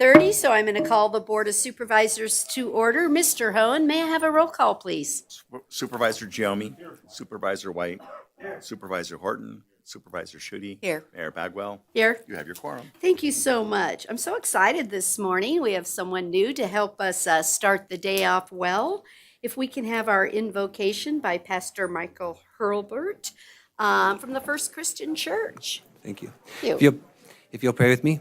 8:30, so I'm going to call the Board of Supervisors to order. Mr. Hohen, may I have a roll call, please? Supervisor Giommi, Supervisor White, Supervisor Horton, Supervisor Schutte. Here. Mayor Bagwell. Here. You have your quorum. Thank you so much. I'm so excited this morning. We have someone new to help us start the day off well. If we can have our invocation by Pastor Michael Hurlbert from the First Christian Church. Thank you. Thank you. If you'll pray with me.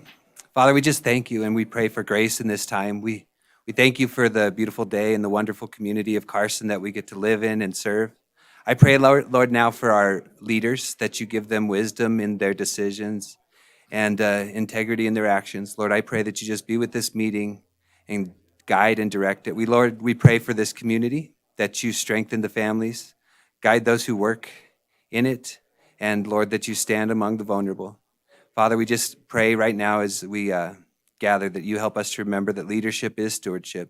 Father, we just thank you and we pray for grace in this time. We thank you for the beautiful day and the wonderful community of Carson that we get to live in and serve. I pray, Lord, now for our leaders, that you give them wisdom in their decisions and integrity in their actions. Lord, I pray that you just be with this meeting and guide and direct it. Lord, we pray for this community, that you strengthen the families, guide those who work in it, and Lord, that you stand among the vulnerable. Father, we just pray right now as we gather that you help us to remember that leadership is stewardship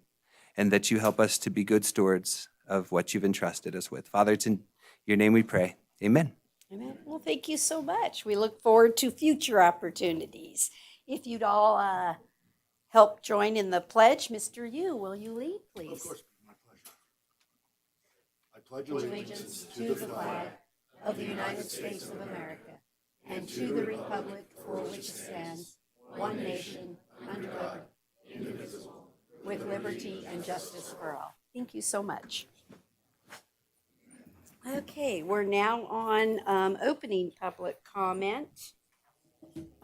and that you help us to be good stewards of what you've entrusted us with. Father, it's in your name we pray. Amen. Amen. Well, thank you so much. We look forward to future opportunities. If you'd all help join in the pledge, Mr. Yu, will you lead, please? Of course, my pleasure. I pledge allegiance to the flag of the United States of America and to the republic for which it stands, one nation, under God, indivisible, with liberty and justice for all. Thank you so much. Okay, we're now on opening public comment.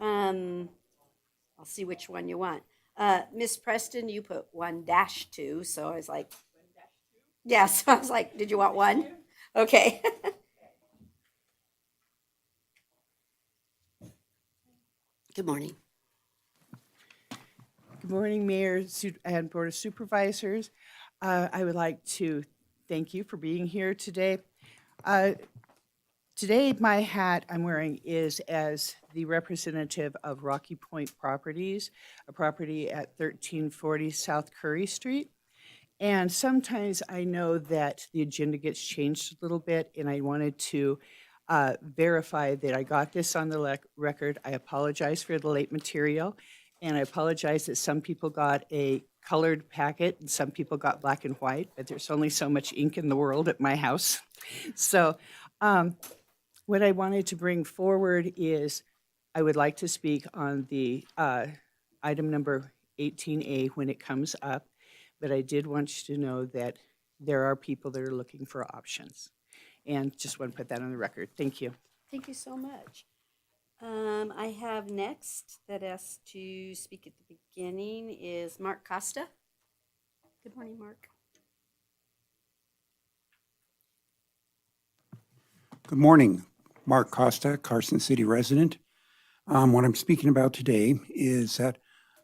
I'll see which one you want. Miss Preston, you put 1-2, so I was like, yes, I was like, did you want one? Okay. Good morning. Good morning, Mayor and Board of Supervisors. I would like to thank you for being here today. Today, my hat I'm wearing is as the representative of Rocky Point Properties, a property at 1340 South Curry Street. And sometimes I know that the agenda gets changed a little bit, and I wanted to verify that I got this on the record. I apologize for the late material, and I apologize that some people got a colored packet and some people got black and white, but there's only so much ink in the world at my house. So what I wanted to bring forward is I would like to speak on the item number 18A when it comes up, but I did want you to know that there are people that are looking for options. And just want to put that on the record. Thank you. Thank you so much. I have next that has to speak at the beginning is Mark Costa. Good morning, Mark. Good morning. Mark Costa, Carson City resident. What I'm speaking about today is that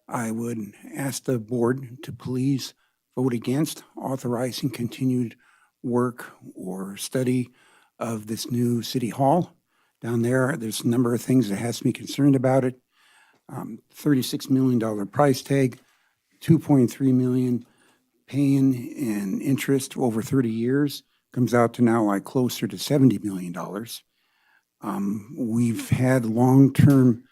I would ask the board to please vote against authorizing continued work or study of this new city hall down there. There's a number of things that has me concerned about it. $36 million price tag, $2.3 million paying in interest over 30 years, comes out to now like closer to $70 million. We've had long-term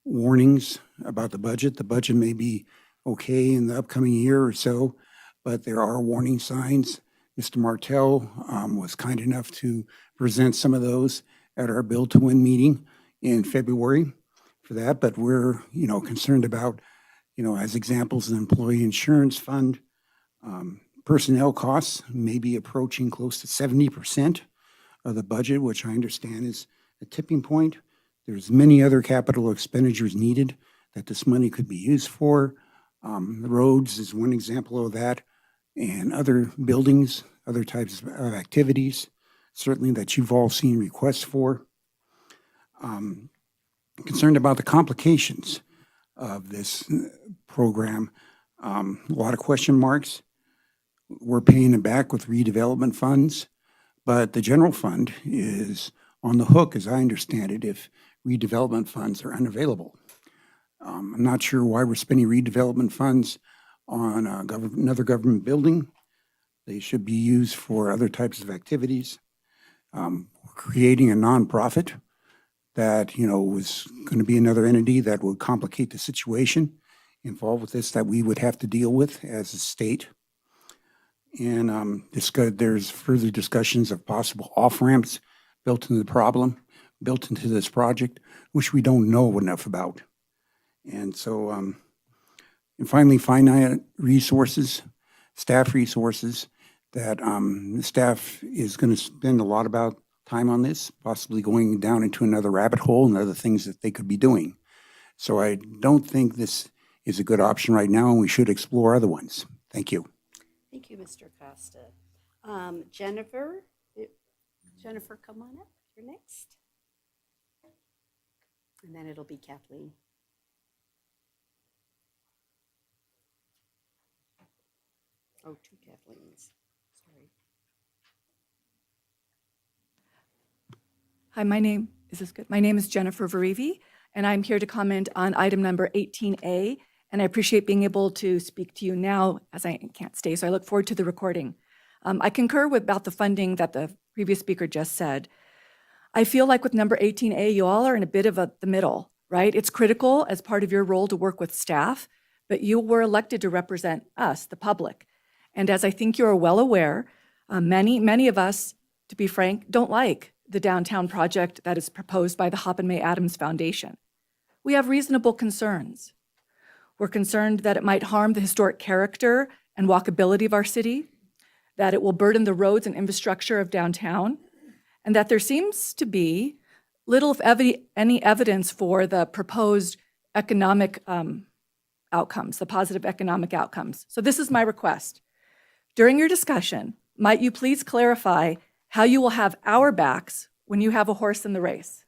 warnings about the budget. The budget may be okay in the upcoming year or so, but there are warning signs. Mr. Martell was kind enough to present some of those at our Build to Win meeting in February for that. But we're, concerned about, as examples, the employee insurance fund, personnel costs may be approaching close to 70% of the budget, which I understand is a tipping point. There's many other capital expenditures needed that this money could be used for. The roads is one example of that, and other buildings, other types of activities, certainly that you've all seen requests for. Concerned about the complications of this program. A lot of question marks. We're paying it back with redevelopment funds, but the general fund is on the hook, as I understand it, if redevelopment funds are unavailable. I'm not sure why we're spending redevelopment funds on another government building. They should be used for other types of activities. We're creating a nonprofit that, was going to be another entity that would complicate the situation involved with this that we would have to deal with as a state. And there's further discussions of possible off-ramps built into the problem, built into this project, which we don't know enough about. And so, and finally, finite resources, staff resources, that the staff is going to spend a lot about time on this, possibly going down into another rabbit hole and other things that they could be doing. So I don't think this is a good option right now, and we should explore other ones. Thank you. Thank you, Mr. Costa. Jennifer, come on up. You're next. And then it'll be Kathleen. Oh, two Kathleens. Sorry. Hi, my name is Jennifer Verivi, and I'm here to comment on item number 18A, and I appreciate being able to speak to you now as I can't stay, so I look forward to the recording. I concur about the funding that the previous speaker just said. I feel like with number 18A, you all are in a bit of the middle, right? It's critical as part of your role to work with staff, but you were elected to represent us, the public. And as I think you're well aware, many of us, to be frank, don't like the downtown project that is proposed by the Hop and May Adams Foundation. We have reasonable concerns. We're concerned that it might harm the historic character and walkability of our city, that it will burden the roads and infrastructure of downtown, and that there seems to be little, if any, evidence for the proposed economic outcomes, the positive economic outcomes. So this is my request. During your discussion, might you please clarify how you will have our backs when you have a horse in the race?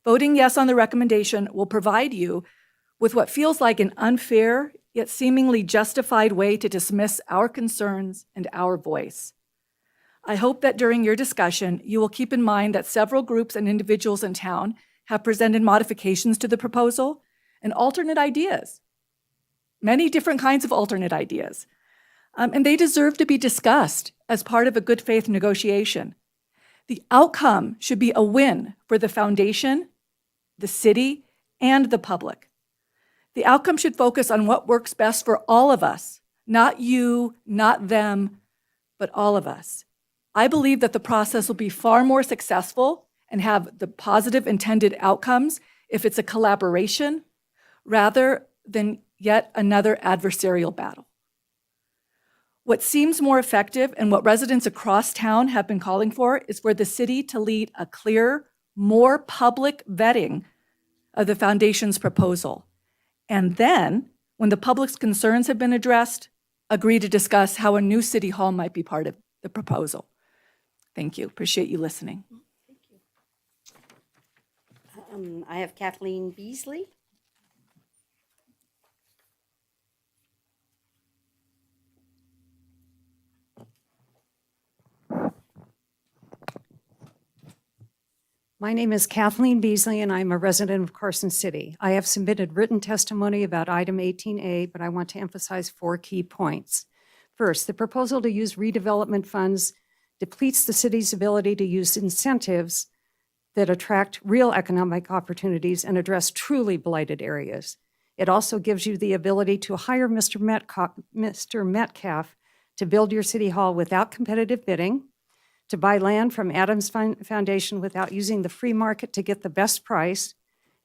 Voting yes on the recommendation will provide you with what feels like an unfair yet seemingly justified way to dismiss our concerns and our voice. I hope that during your discussion, you will keep in mind that several groups and individuals in town have presented modifications to the proposal and alternate ideas, many different kinds of alternate ideas. And they deserve to be discussed as part of a good faith negotiation. The outcome should be a win for the foundation, the city, and the public. The outcome should focus on what works best for all of us, not you, not them, but all of us. I believe that the process will be far more successful and have the positive intended outcomes if it's a collaboration rather than yet another adversarial battle. What seems more effective and what residents across town have been calling for is for the city to lead a clear, more public vetting of the foundation's proposal. And then, when the public's concerns have been addressed, agree to discuss how a new city hall might be part of the proposal. Thank you. Appreciate you listening. I have Kathleen Beasley. My name is Kathleen Beasley, and I'm a resident of Carson City. I have submitted written testimony about item 18A, but I want to emphasize 4 key points. First, the proposal to use redevelopment funds depletes the city's ability to use incentives that attract real economic opportunities and address truly blighted areas. It also gives you the ability to hire Mr. Metcalf to build your city hall without competitive bidding, to buy land from Adams Foundation without using the free market to get the best price,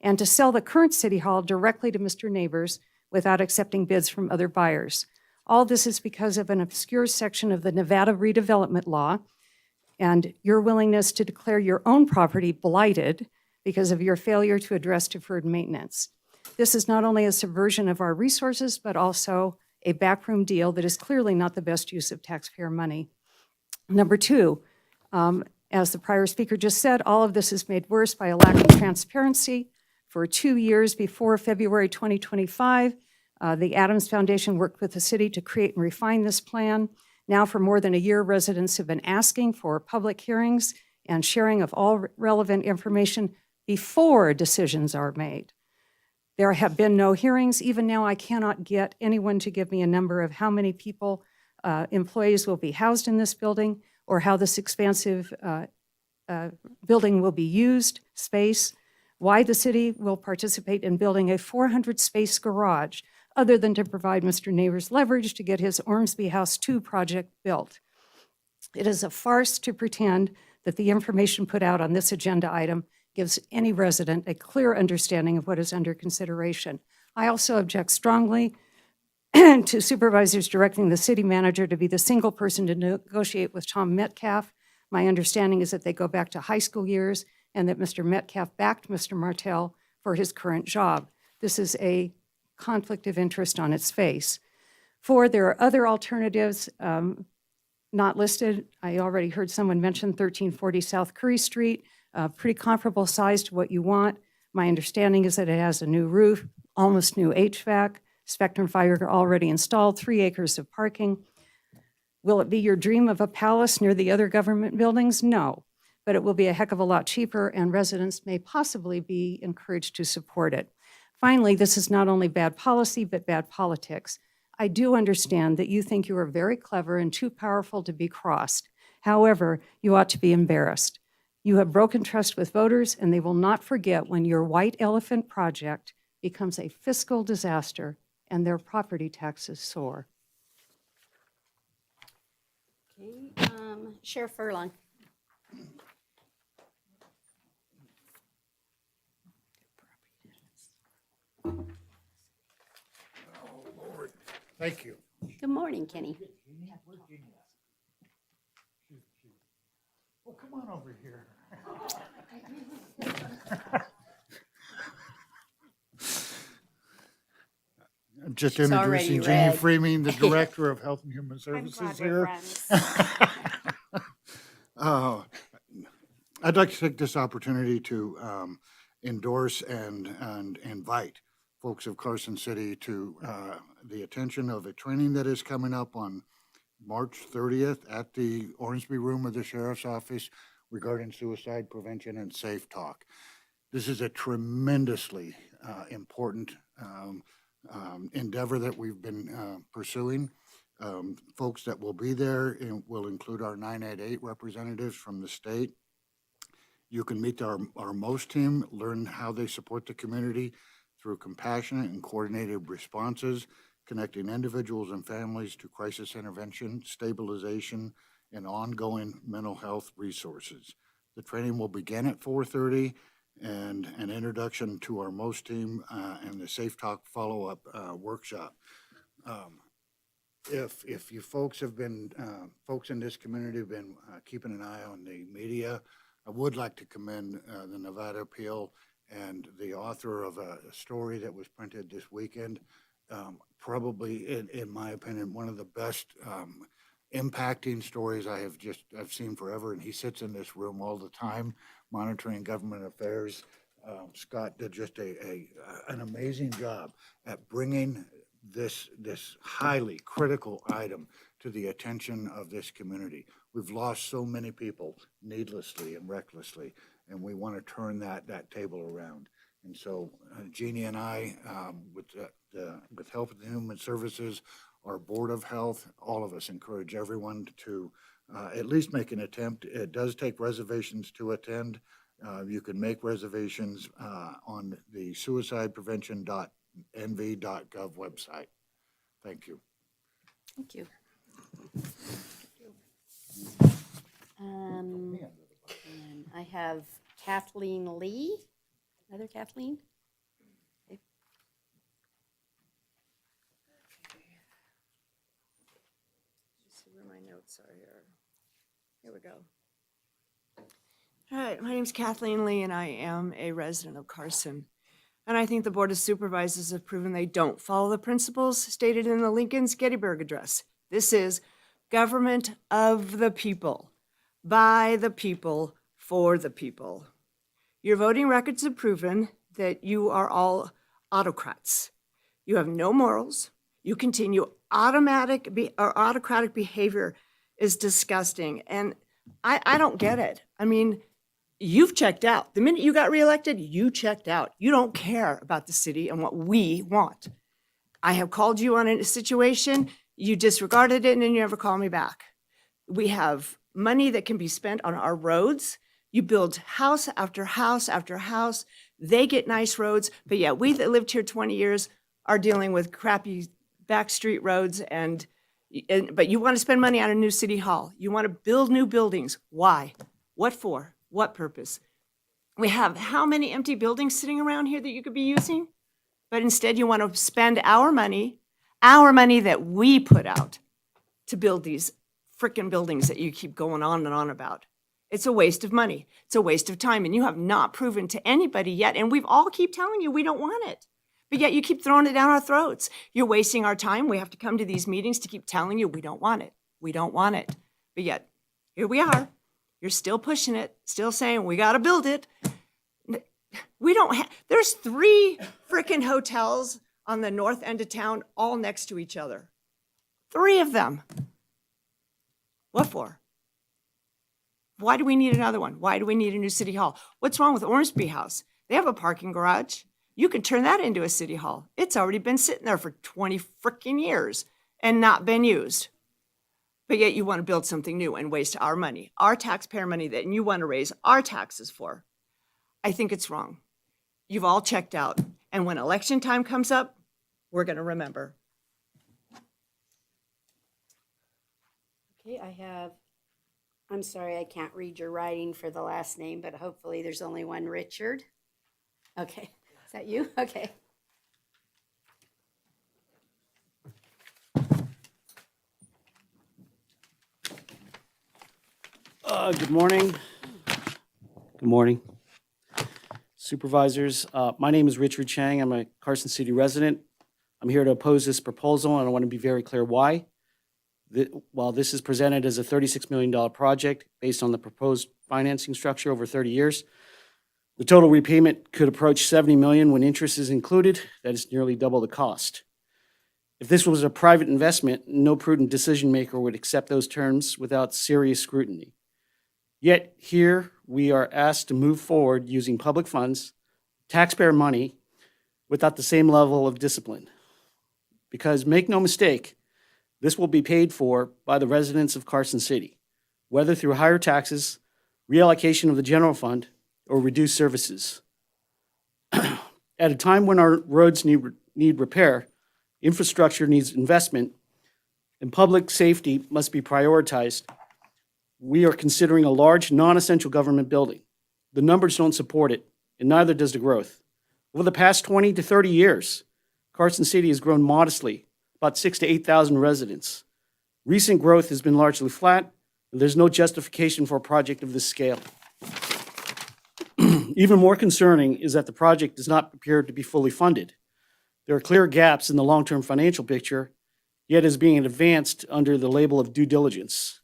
and to sell the current city hall directly to Mr. Neighbors without accepting bids from other buyers. All this is because of an obscure section of the Nevada redevelopment law and your willingness to declare your own property blighted because of your failure to address deferred maintenance. This is not only a subversion of our resources, but also a backroom deal that is clearly not the best use of taxpayer money. Number 2, as the prior speaker just said, all of this is made worse by a lack of transparency. For 2 years before February 2025, the Adams Foundation worked with the city to create and refine this plan. Now, for more than a year, residents have been asking for public hearings and sharing of all relevant information before decisions are made. There have been no hearings. Even now, I cannot get anyone to give me a number of how many people, employees will be housed in this building, or how this expansive building will be used, space. why the city will participate in building a 400-space garage, other than to provide Mr. Neighbors leverage to get his Ormsby House 2 project built. It is a farce to pretend that the information put out on this agenda item gives any resident a clear understanding of what is under consideration. I also object strongly to supervisors directing the city manager to be the single person to negotiate with Tom Metcalf. My understanding is that they go back to high school years and that Mr. Metcalf backed Mr. Martell for his current job. This is a conflict of interest on its face. 4, there are other alternatives not listed. I already heard someone mention 1340 South Curry Street, pretty comparable size to what you want. My understanding is that it has a new roof, almost new HVAC, Spectrum Fire already installed, 3 acres of parking. Will it be your dream of a palace near the other government buildings? No, but it will be a heck of a lot cheaper, and residents may possibly be encouraged to support it. Finally, this is not only bad policy, but bad politics. I do understand that you think you are very clever and too powerful to be crossed. However, you ought to be embarrassed. You have broken trust with voters, and they will not forget when your white elephant project becomes a fiscal disaster and their property taxes soar. Okay, Sheriff Furlong. Thank you. Good morning, Kenny. Oh, come on over here. I'm just She's already introducing Jeannie red. Freeman, the Director of Health and Human I'm Services glad we're here. friends. I'd like to take this opportunity to endorse and invite folks of Carson City to the attention of a training that is coming up on March 30th at the Ormsby Room of the Sheriff's Office regarding suicide prevention and safe talk. This is a tremendously important endeavor that we've been pursuing. Folks that will be there will include our 988 representatives from the state. You can meet our MOST team, learn how they support the community through compassionate and coordinated responses, connecting individuals and families to crisis intervention, stabilization, and ongoing mental health resources. The training will begin at 4:30, and an introduction to our MOST team and the Safe Talk follow-up workshop. If you folks have been, folks in this community have been keeping an eye on the media, I would like to commend the Nevada Appeal and the author of a story that was printed this weekend. Probably, in my opinion, one of the best impacting stories I've seen forever. And he sits in this room all the time monitoring government affairs. Scott did just an amazing job at bringing this highly critical item to the attention of this community. We've lost so many people needlessly and recklessly, and we want to turn that table around. And so Jeannie and I, with Health and Human Services, our Board of Health, all of us encourage everyone to at least make an attempt. It does take reservations to attend. You can make reservations on the suicideprevention.nv.gov website. Thank you. Thank you. And I have Kathleen Lee. Another Kathleen? Okay. Let's see where my notes are here. Here we go. All right, my name's Kathleen Lee, and I am a resident of Carson. And I think the Board of Supervisors have proven they don't follow the principles stated in the Lincoln's Gettysburg Address. This is government of the people, by the people, for the people. Your voting records have proven that you are all autocrats. You have no morals. You continue autocratic behavior is disgusting. And I don't get it. I mean, you've checked out. The minute you got reelected, you checked out. You don't care about the city and what we want. I have called you on a situation, you disregarded it, and then you never call me back. We have money that can be spent on our roads You build house after house after house. They get nice roads, but yet we that lived here 20 years are dealing with crappy back street roads but you want to spend money on a new city hall. You want to build new buildings. Why? What for? What purpose? We have how many empty buildings sitting around here that you could be using? But instead you want to spend our money that we put out to build these frickin' buildings that you keep going on and on about. It's a waste of money. It's a waste of time. And you have not proven to anybody yet. And we've all keep telling you we don't want it. But yet you keep throwing it down our throats. You're wasting our time. We have to come to these meetings to keep telling you we don't want it. We don't want it. But yet, here we are. You're still pushing it, still saying we got to build it. We don't have, there's 3 frickin' hotels on the north end of town all next to each other. 3 of them. What for? Why do we need another one? Why do we need a new city hall? What's wrong with Ormsby House? They have a parking garage. You can turn that into a city hall. It's already been sitting there for 20 frickin' years and not been used. But yet you want to build something new and waste our money, our taxpayer money that you want to raise our taxes for. I think it's wrong. You've all checked out. And when election time comes up, we're going to remember. Okay, I'm sorry, I can't read your writing for the last name, but hopefully there's only one Richard. Okay, is that you? Okay. Good morning. Good morning. Supervisors, my name is Richard Chang. I'm a Carson City resident. I'm here to oppose this proposal, and I want to be very clear why. While this is presented as a $36 million project based on the proposed financing structure over 30 years, the total repayment could approach $70 million when interest is included. That is nearly double the cost. If this was a private investment, no prudent decision maker would accept those terms without serious scrutiny. Yet here we are asked to move forward using public funds, taxpayer money, without the same level of discipline. Because make no mistake, this will be paid for by the residents of Carson City, whether through higher taxes, reallocation of the general fund, or reduced services. At a time when our roads need repair, infrastructure needs investment, and public safety must be prioritized, we are considering a large non-essential government building. The numbers don't support it, and neither does the growth. Over the past 20 to 30 years, Carson City has grown modestly, about 6,000 to 8,000 residents. Recent growth has been largely flat, and there's no justification for a project of this scale. Even more concerning is that the project does not appear to be fully funded. There are clear gaps in the long-term financial picture, yet is being advanced under the label of due diligence.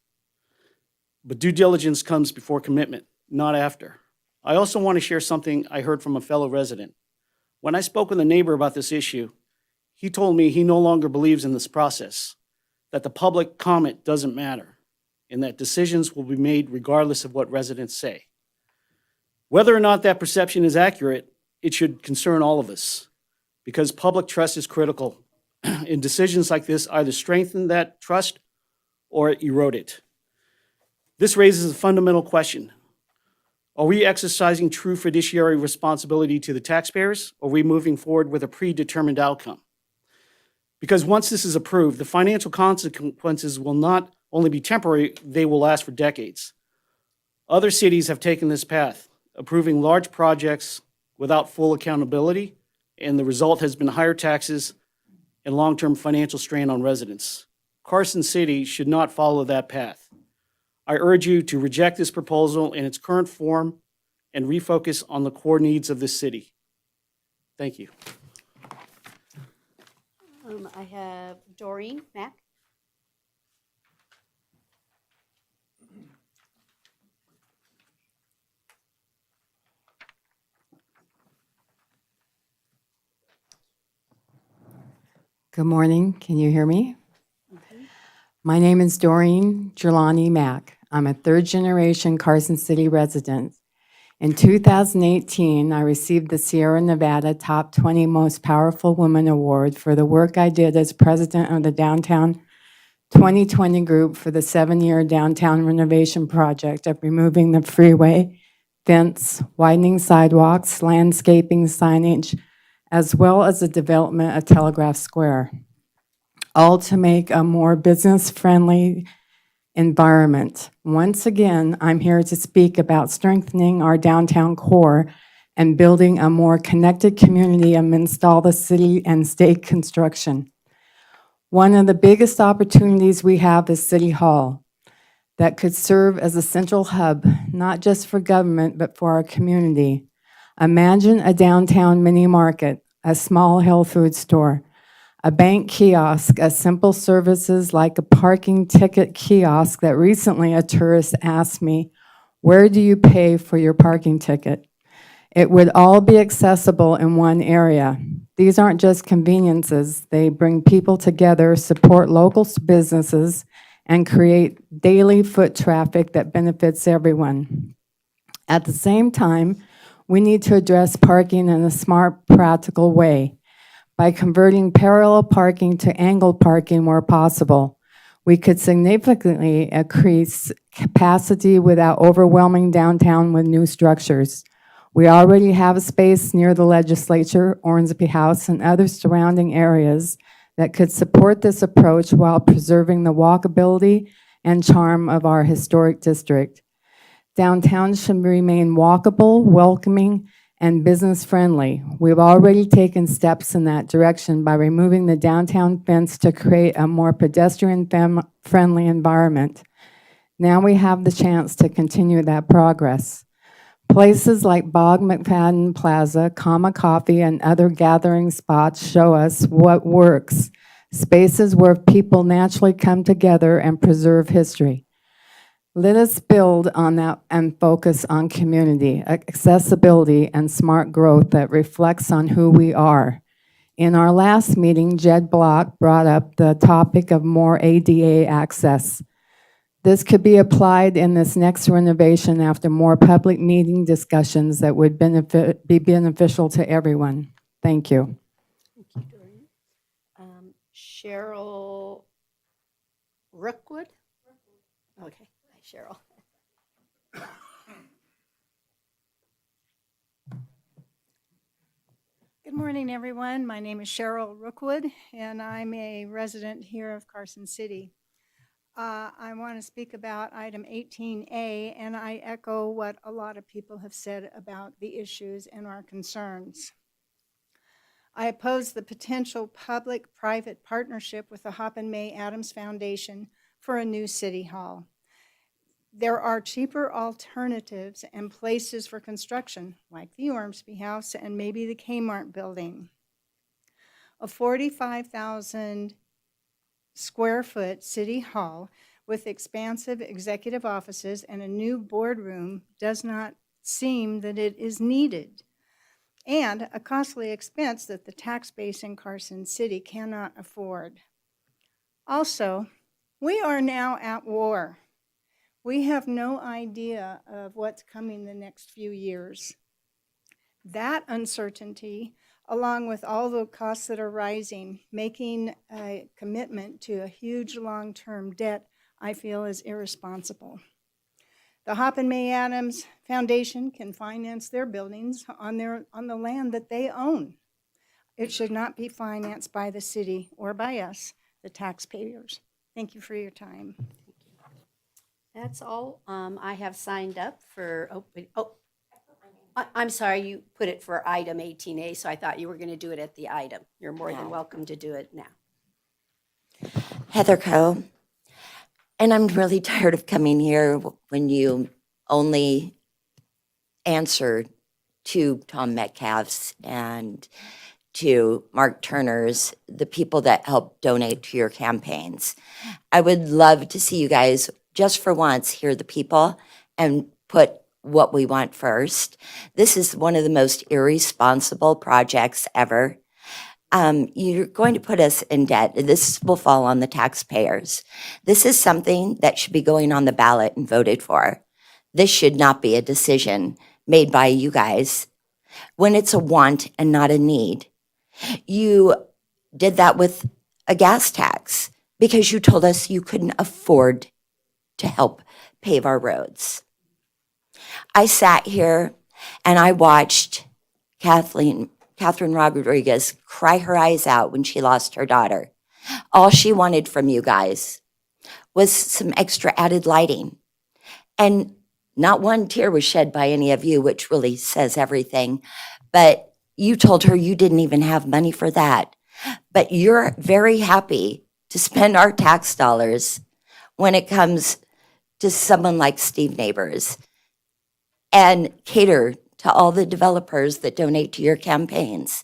But due diligence comes before commitment, not after. I also want to share something I heard from a fellow resident. When I spoke with a neighbor about this issue, he told me he no longer believes in this process, that the public comment doesn't matter, and that decisions will be made regardless of what residents say. Whether or not that perception is accurate, it should concern all of us, because public trust is critical, and decisions like this either strengthen that trust or erode it. This raises a fundamental question. Are we exercising true fiduciary responsibility to the taxpayers, or are we moving forward with a predetermined outcome? Because once this is approved, the financial consequences will not only be temporary, they will last for decades. Other cities have taken this path, approving large projects without full accountability, and the result has been higher taxes and long-term financial strain on residents. Carson City should not follow that path. I urge you to reject this proposal in its current form and refocus on the core needs of this city. Thank you. I have Doreen Mack. Good morning. Can you hear me? My name is Doreen Jelani Mack. I'm a third-generation Carson City resident. In 2018, I received the Sierra Nevada Top 20 Most Powerful Women Award for the work I did as president of the Downtown 2020 group for the 7-year downtown renovation project of removing the freeway fence, widening sidewalks, landscaping, signage, as well as the development of Telegraph Square, all to make a more business-friendly environment. Once again, I'm here to speak about strengthening our downtown core and building a more connected community amidst all the city and state construction. One of the biggest opportunities we have is City Hall that could serve as a central hub, not just for government, but for our community. Imagine a downtown mini market, a small health food store, a bank kiosk, a simple services like a parking ticket kiosk that recently a tourist asked me, "Where do you pay for your parking ticket?" It would all be accessible in one area. These aren't just conveniences. They bring people together, support local businesses, and create daily foot traffic that benefits everyone. At the same time, we need to address parking in a smart, practical way. By converting parallel parking to angled parking where possible, we could significantly increase capacity without overwhelming downtown with new structures. We already have a space near the legislature, Ormsby House, and other surrounding areas that could support this approach while preserving the walkability and charm of our historic district. Downtown should remain walkable, welcoming, and business-friendly. We've already taken steps in that direction by removing the downtown fence to create a more pedestrian-friendly environment. Now we have the chance to continue that progress. Places like Bog McFadden Plaza, Comma Coffee, and other gathering spots show us what works. Spaces where people naturally come together and preserve history. Let us build on that and focus on community, accessibility, and smart growth that reflects on who we are. In our last meeting, Jed Block brought up the topic of more ADA access. This could be applied in this next renovation after more public meeting discussions that would be beneficial to everyone. Thank you. Thank you, Doreen. Cheryl Rookwood? Okay, hi, Cheryl. Good morning, everyone. My name is Cheryl Rookwood, and I'm a resident here of Carson City. I want to speak about item 18A, and I echo what a lot of people have said about the issues and our concerns. I oppose the potential public-private partnership with the Hoppin May Adams Foundation for a new city hall. There are cheaper alternatives and places for construction, like the Ormsby House and maybe the Kmart building. A 45,000 square foot city hall with expansive executive offices and a new boardroom does not seem that it is needed, and a costly expense that the tax base in Carson City cannot afford. Also, we are now at war. We have no idea of what's coming the next few years. That uncertainty, along with all the costs that are rising, making a commitment to a huge long-term debt, I feel is irresponsible. The Hoppin May Adams Foundation can finance their buildings on the land that they own. It should not be financed by the city or by us, the taxpayers. Thank you for your time. That's all I have signed up for open. Oh, I'm sorry, you put it for item 18A, so I thought you were going to do it at the item. You're more than welcome to do it now. Heather Coe. And I'm really tired of coming here when you only answer to Tom Metcalf's and to Mark Turner's, the people that help donate to your campaigns. I would love to see you guys, just for once, hear the people and put what we want first. This is one of the most irresponsible projects ever. You're going to put us in debt. This will fall on the taxpayers. This is something that should be going on the ballot and voted for. This should not be a decision made by you guys when it's a want and not a need. You did that with a gas tax because you told us you couldn't afford to help pave our roads. I sat here and I watched Catherine Rodriguez cry her eyes out when she lost her daughter. All she wanted from you guys was some extra added lighting. And not one tear was shed by any of you, which really says everything. But you told her you didn't even have money for that. But you're very happy to spend our tax dollars when it comes to someone like Steve Neighbors and cater to all the developers that donate to your campaigns.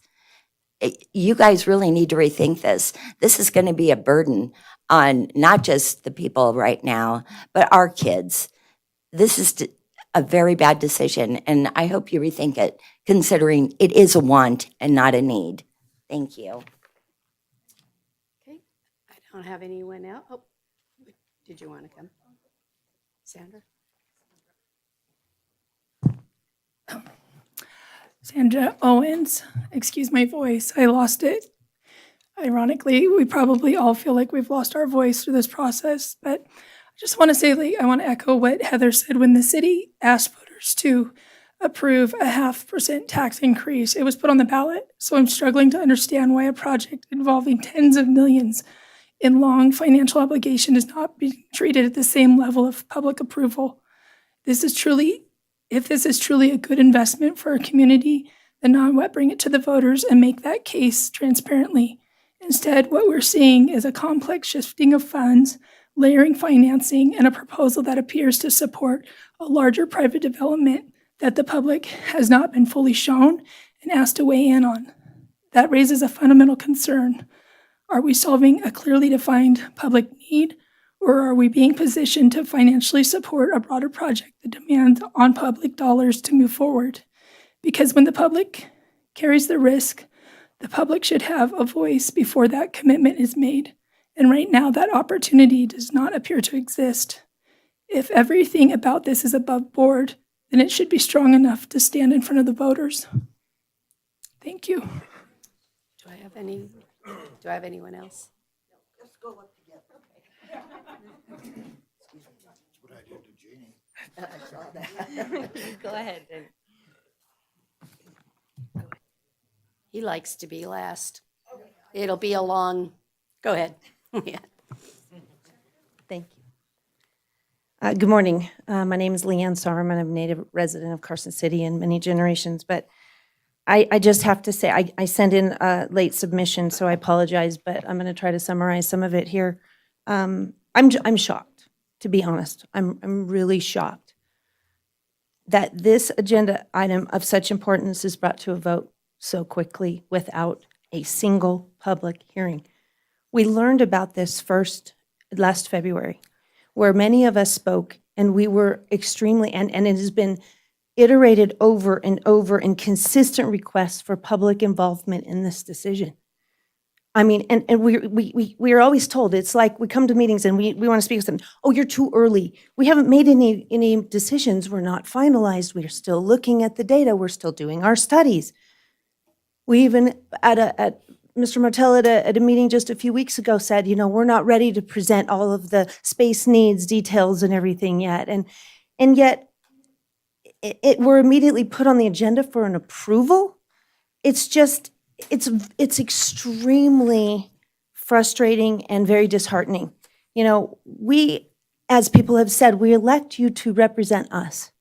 You guys really need to rethink this. This is going to be a burden on not just the people right now, but our kids. This is a very bad decision, and I hope you rethink it, considering it is a want and not a need. Thank you. Okay, I don't have anyone else. Oh, did you want to come? Sandra? Sandra Owens, excuse my voice, I lost it. Ironically, we probably all feel like we've lost our voice through this process, but I just want to say, I want to echo what Heather said. When the city asked voters to approve a 0.5% tax increase, it was put on the ballot. So I'm struggling to understand why a project involving tens of millions in long financial obligation is not being treated at the same level of public approval. If this is truly a good investment for our community, then not bring it to the voters and make that case transparently. Instead, what we're seeing is a complex shifting of funds, layering financing, and a proposal that appears to support a larger private development that the public has not been fully shown and asked to weigh in on. That raises a fundamental concern. Are we solving a clearly defined public need, or are we being positioned to financially support a broader project that demands on public dollars to move forward? Because when the public carries the risk, the public should have a voice before that commitment is made. And right now, that opportunity does not appear to exist. If everything about this is above board, then it should be strong enough to stand in front of the voters. Thank you. Do I have anyone else? Let's go up together. That's what I did to Jeannie. I saw that. Go ahead. He likes to be last. It'll be a long, go ahead. Yeah. Thank you. Good morning. My name is Leanne Sarman. I'm a native resident of Carson City in many generations, but I just have to say, I sent in a late submission, so I apologize, but I'm going to try to summarize some of it here. I'm shocked, to be honest. I'm really shocked that this agenda item of such importance is brought to a vote so quickly without a single public hearing. We learned about this first last February, where many of us spoke, and we were extremely, and it has been iterated over and over in consistent requests for public involvement in this decision. I mean, and we are always told, it's like we come to meetings and we want to speak to them, oh, you're too early. We haven't made any decisions. We're not finalized. We're still looking at the data. We're still doing our studies. We even, at Mr. Martell at a meeting just a few weeks ago said, we're not ready to present all of the space needs details and everything yet. And yet, we're immediately put on the agenda for an approval. It's just, it's extremely frustrating and very disheartening. We, as people have said, we elect you to represent us.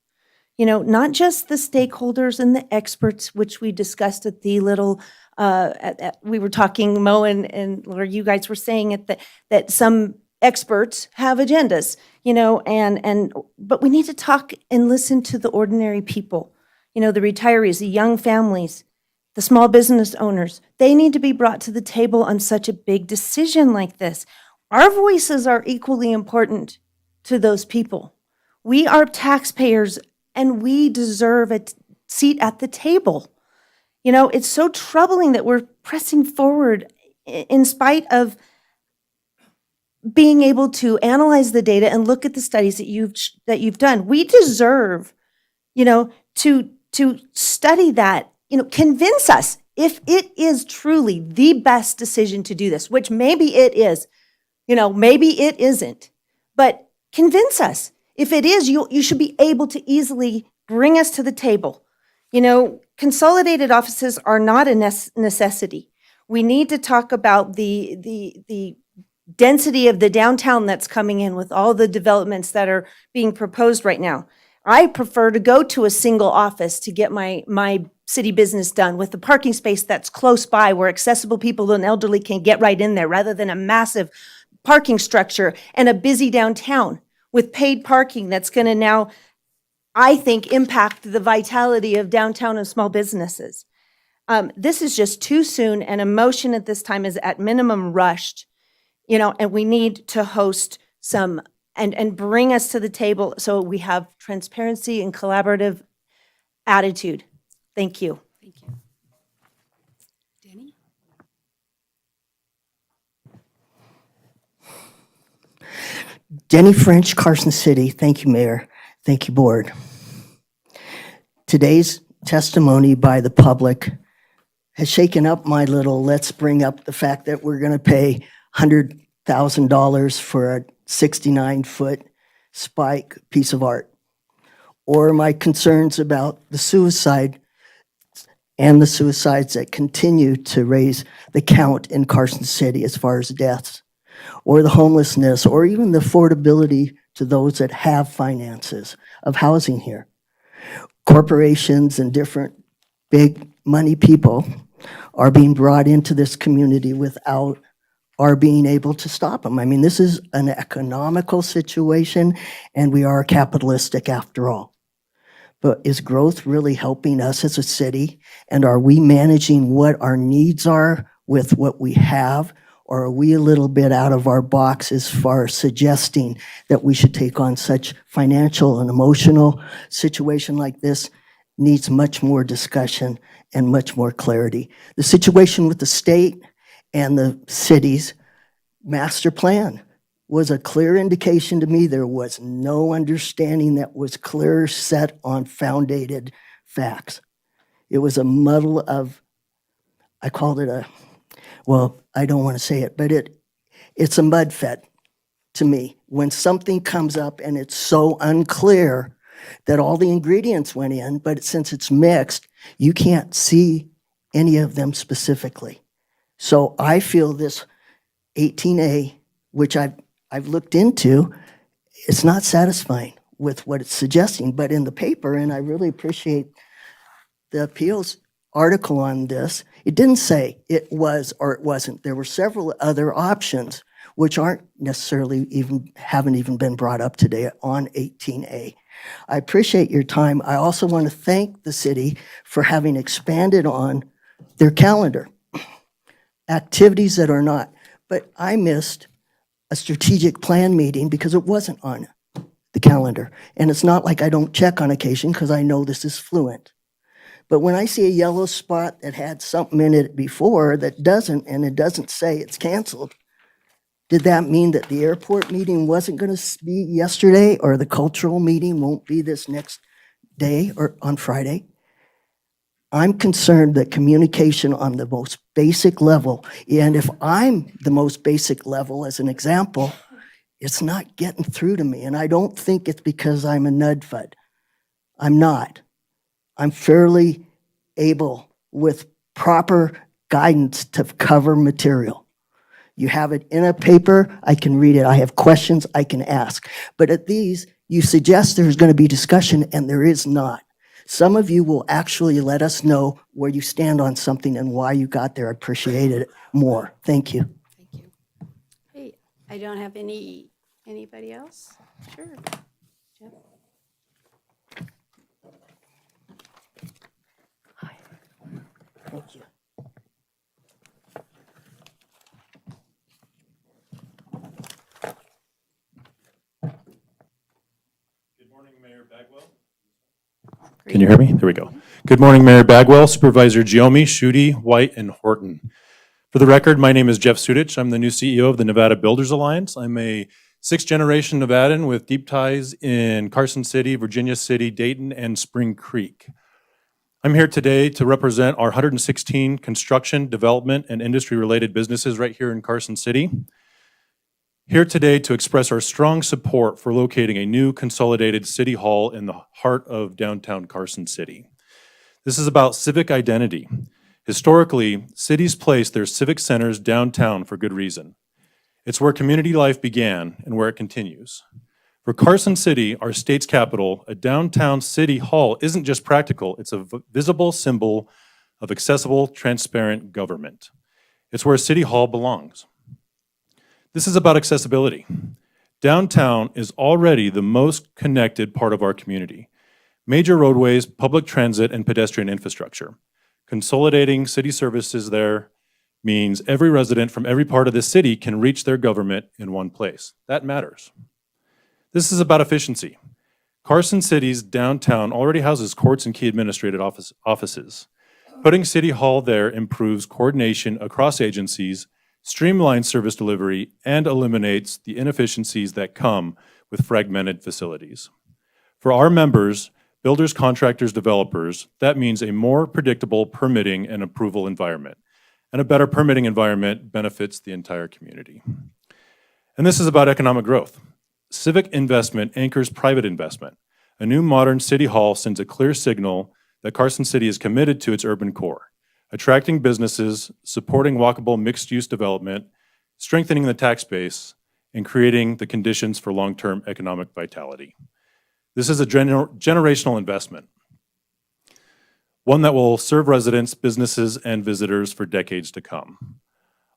Not just the stakeholders and the experts, which we discussed at the little, we were talking, Mo and or you guys were saying that some experts have agendas, but we need to talk and listen to the ordinary people, the retirees, the young families, the small business owners. They need to be brought to the table on such a big decision like this. Our voices are equally important to those people. We are taxpayers and we deserve a seat at the table. It's so troubling that we're pressing forward in spite of being able to analyze the data and look at the studies that you've done. We deserve, to study that, convince us if it is truly the best decision to do this, which maybe it is, maybe it isn't, but convince us. If it is, you should be able to easily bring us to the table. You know, consolidated offices are not a necessity. We need to talk about the density of the downtown that's coming in with all the developments that are being proposed right now. I prefer to go to a single office to get my city business done with the parking space that's close by where accessible people and elderly can get right in there rather than a massive parking structure and a busy downtown with paid parking that's going to now, I think, impact the vitality of downtown and small businesses. This is just too soon, and a motion at this time is at minimum rushed, you know, and we need to host some and bring us to the table so we have transparency and collaborative attitude. Thank you. Thank you. Denny? Denny French, Carson City. Thank you, Mayor. Thank you, Board. Today's testimony by the public has shaken up my little, let's bring up the fact that we're going to pay $100,000 for a 69-foot spike piece of art, or my concerns about the suicide and the suicides that continue to raise the count in Carson City as far as deaths, or the homelessness, or even the affordability to those that have finances of housing here. Corporations and different big money people are being brought into this community without our being able to stop them. I mean, this is an economical situation, and we are capitalistic after all. But is growth really helping us as a city? And are we managing what our needs are with what we have? Or are we a little bit out of our box as far as suggesting that we should take on such financial and emotional situation like this? Needs much more discussion and much more clarity. The situation with the state and the city's master plan was a clear indication to me there was no understanding that was clear, set on founded facts. It was a muddle of, I called it a, well, I don't want to say it, but it's a mud fed to me. When something comes up and it's so unclear that all the ingredients went in, but since it's mixed, you can't see any of them specifically. So I feel this 18A, which I've looked into, it's not satisfying with what it's suggesting. But in the paper, and I really appreciate the appeals article on this, it didn't say it was or it wasn't. There were several other options which aren't necessarily haven't even been brought up today on 18A. I appreciate your time. I also want to thank the city for having expanded on their calendar. Activities that are not. But I missed a strategic plan meeting because it wasn't on the calendar. And it's not like I don't check on occasion because I know this is fluent. But when I see a yellow spot that had something in it before that doesn't, and it doesn't say it's canceled, did that mean that the airport meeting wasn't going to be yesterday, or the cultural meeting won't be this next day or on Friday? I'm concerned that communication on the most basic level, and if I'm the most basic level as an example, it's not getting through to me. And I don't think it's because I'm a nudfud. I'm not. I'm fairly able with proper guidance to cover material. You have it in a paper, I can read it. I have questions, I can ask. But at these, you suggest there's going to be discussion, and there is not. Some of you will actually let us know where you stand on something and why you got there. I appreciate it more. Thank you. Thank you. Hey, I don't have anybody else? Sure. Jeff? Thank you. Good morning, Mayor Bagwell. Can you hear me? There we go. Good morning, Mayor Bagwell, Supervisor Giomi, Schutte, White, and Horton. For the record, my name is Jeff Sudich. I'm the new CEO of the Nevada Builders Alliance. I'm a sixth-generation Nevadan with deep ties in Carson City, Virginia City, Dayton, and Spring Creek. I'm here today to represent our 116 construction, development, and industry-related businesses right here in Carson City. Here today to express our strong support for locating a new consolidated city hall in the heart of downtown Carson City. This is about civic identity. Historically, cities place their civic centers downtown for good reason. It's where community life began and where it continues. For Carson City, our state's capital, a downtown city hall isn't just practical, it's a visible symbol of accessible, transparent government. It's where City Hall belongs. This is about accessibility. Downtown is already the most connected part of our community. Major roadways, public transit, and pedestrian infrastructure. Consolidating city services there means every resident from every part of the city can reach their government in one place. That matters. This is about efficiency. Carson City's downtown already houses courts and key administrative offices. Putting City Hall there improves coordination across agencies, streamlines service delivery, and eliminates the inefficiencies that come with fragmented facilities. For our members, builders, contractors, developers, that means a more predictable permitting and approval environment. And a better permitting environment benefits the entire community. And this is about economic growth. Civic investment anchors private investment. A new modern city hall sends a clear signal that Carson City is committed to its urban core, attracting businesses, supporting walkable mixed-use development, strengthening the tax base, and creating the conditions for long-term economic vitality. This is a generational investment, one that will serve residents, businesses, and visitors for decades to come.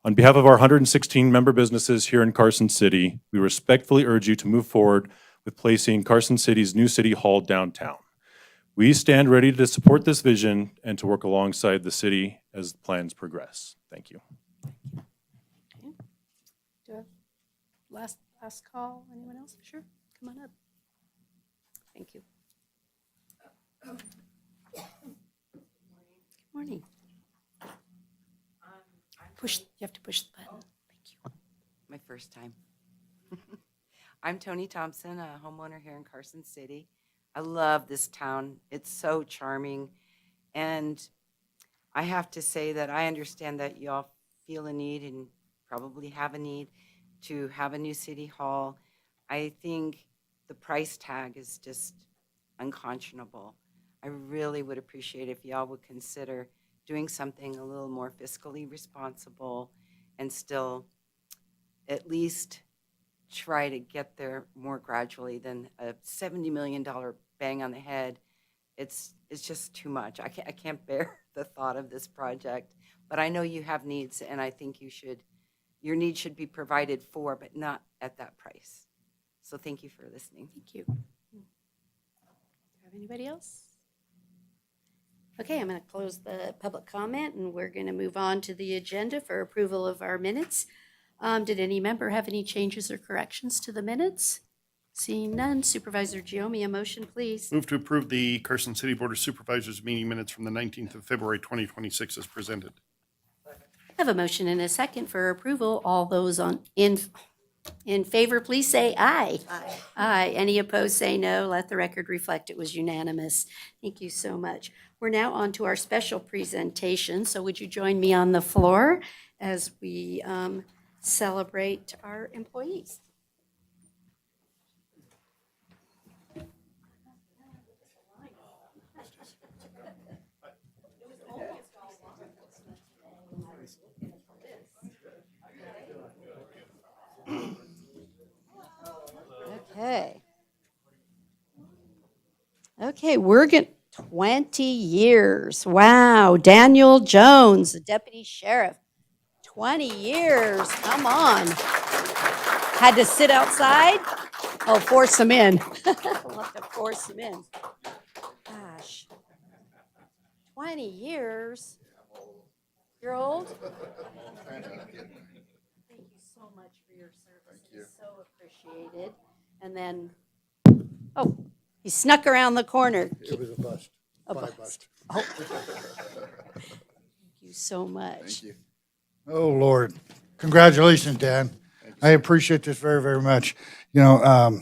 On behalf of our 116 member businesses here in Carson City, we respectfully urge you to move forward with placing Carson City's new City Hall downtown. We stand ready to support this vision and to work alongside the city as plans progress. Thank you. Do I have last call? Anyone else? Sure, come on up. Thank you. Good morning. You have to push the button. Thank you. My first time. I'm Tony Thompson, a homeowner here in Carson City. I love this town. It's so charming. And I have to say that I understand that y'all feel a need and probably have a need to have a new city hall. I think the price tag is just unconscionable. I really would appreciate if y'all would consider doing something a little more fiscally responsible and still at least try to get there more gradually than a $70 million bang on the head. It's just too much. I can't bear the thought of this project, but I know you have needs, and I think your needs should be provided for, but not at that price. So thank you for listening. Thank you. Do you have anybody else? Okay, I'm going to close the public comment, and we're going to move on to the agenda for approval of our minutes. Did any member have any changes or corrections to the minutes? Seeing none, Supervisor Giomi, a motion, please. Move to approve the Carson City Board of Supervisors meeting minutes from the 19th of February, 2026 as presented. I have a motion and a second for approval. All those in favor, please say aye. Aye. Aye. Any opposed, say no. Let the record reflect it was unanimous. Thank you so much. We're now on to our special presentation. So would you join me on the floor as we celebrate our employees? Okay, we're going 20 years. Wow. Daniel Jones, the deputy sheriff. 20 years. Come on. Had to sit outside? Oh, force him in. We'll have to force him in. Gosh. 20 years. You're old? Thank you so much for your service. It's so appreciated. And then, oh, he snuck around the corner. It was a bust. A Five bust. Oh. Thank you so much. Thank you. Oh, Lord. Congratulations, Dan. I appreciate this very, very much. You know,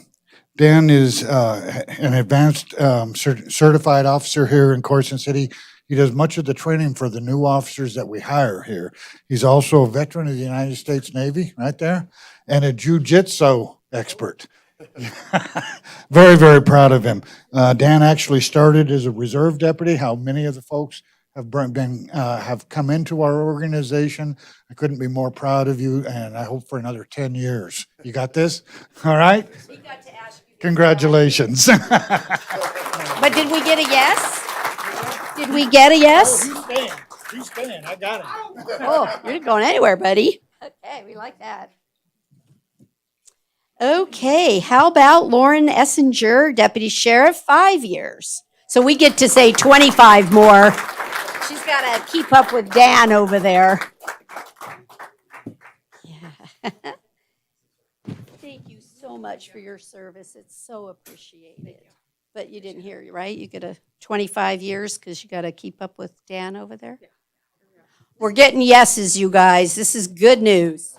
Dan is an advanced certified officer here in Carson City. He does much of the training for the new officers that we hire here. He's also a veteran of the United States Navy, right there, and a jiu-jitsu expert. Very, very proud of him. Dan actually started as a reserve deputy. How many of the folks have come into our organization? I couldn't be more proud of you, and I hope for another 10 years. You got this? All right? We got to ask you. Congratulations. But did we get a yes? Did we get a yes? He's staying. I got him. Oh, you're not going anywhere, buddy. Okay, we like that. Okay, how about Lauren Essinger, Deputy Sheriff, 5 years? So we get to say 25 more. She's got to keep up with Dan over there. Yeah. Thank you so much for your service. It's so appreciated. But you didn't hear, right? You get a 25 years because you got to keep up with Dan over there? We're getting yeses, you guys. This is good news.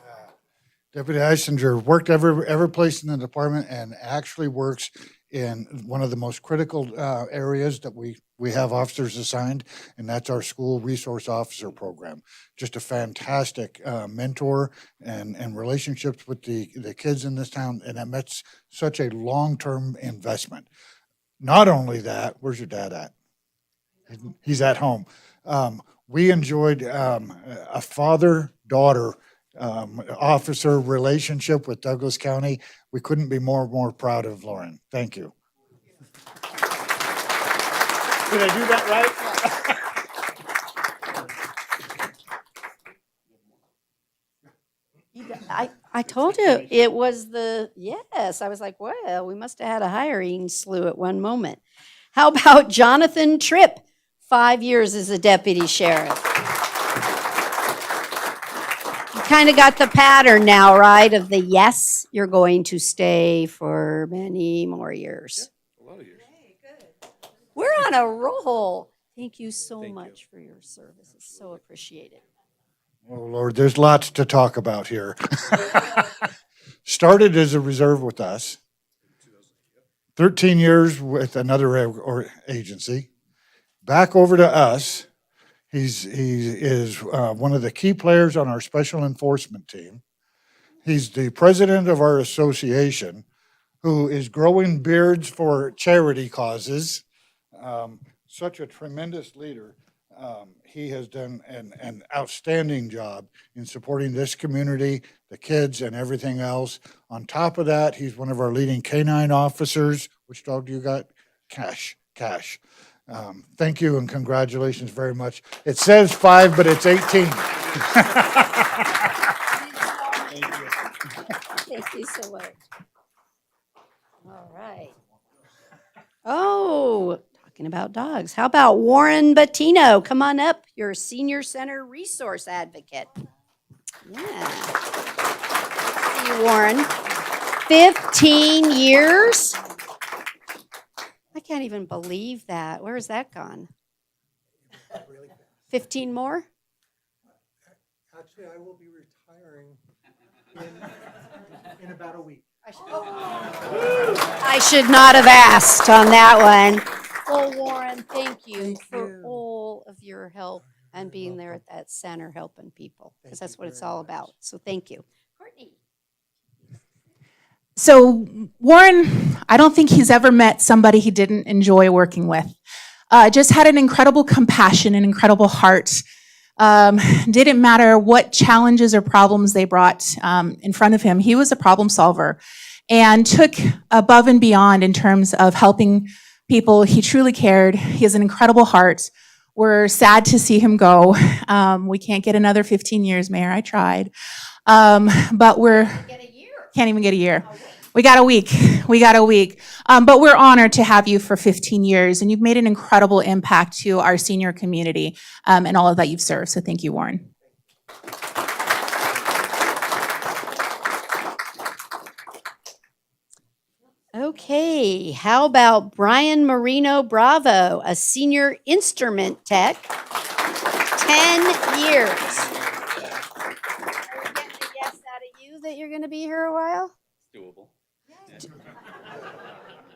Deputy Eisinger worked every place in the department and actually works in one of the most critical areas that we have officers assigned, and that's our school resource officer program. Just a fantastic mentor and relationships with the kids in this town, and that's such a long-term investment. Not only that, where's your dad at? He's at home. We enjoyed a father-daughter officer relationship with Douglas County. We couldn't be more proud of Lauren. Thank you. Did I do that right? I told you it was yes. I was like, well, we must have had a hiring slew at one moment. How about Jonathan Tripp? 5 years as a deputy sheriff. You kind of got the pattern now, right? Of the yes, you're going to stay for many more years. A lot of years. We're on a roll. Thank you so much for your service. It's so appreciated. Oh, Lord, there's lots to talk about here. Started as a reserve with us. 13 years with another agency. Back over to us. He is one of the key players on our special enforcement team. He's the president of our association, who is growing beards for charity causes. Such a tremendous leader. He has done an outstanding job in supporting this community, the kids, and everything else. On top of that, he's one of our leading canine officers. Which dog do you got? Cash. Thank you and congratulations very much. It says 5, but it's 18. Thank you so much. All right. Oh, talking about dogs. How about Warren Bettino? Come on up. You're a senior center resource advocate. Yeah. See you, Warren. 15 years. I can't even believe that. Where has that gone? 15 more? Actually, I will be retiring in about a week. I should not have asked on that one. Well, Warren, thank you for all of your help and being there at that center helping people, because that's what it's all about. So thank you. Courtney. So Warren, I don't think he's ever met somebody he didn't enjoy working with. Just had an incredible compassion, an incredible heart. Didn't matter what challenges or problems they brought in front of him. He was a problem solver and took above and beyond in terms of helping people. He truly cared. He has an incredible heart. We're sad to see him go. We can't get another 15 years, Mayor. I tried. But can't even get a year. We got a week. But we're honored to have you for 15 years, and you've made an incredible impact to our senior community and all of that you've served. So thank you, Warren. Okay, how about Brian Marino Bravo, a senior instrument tech, 10 years. Are we getting a yes out of you that you're going to be here a while? Doable.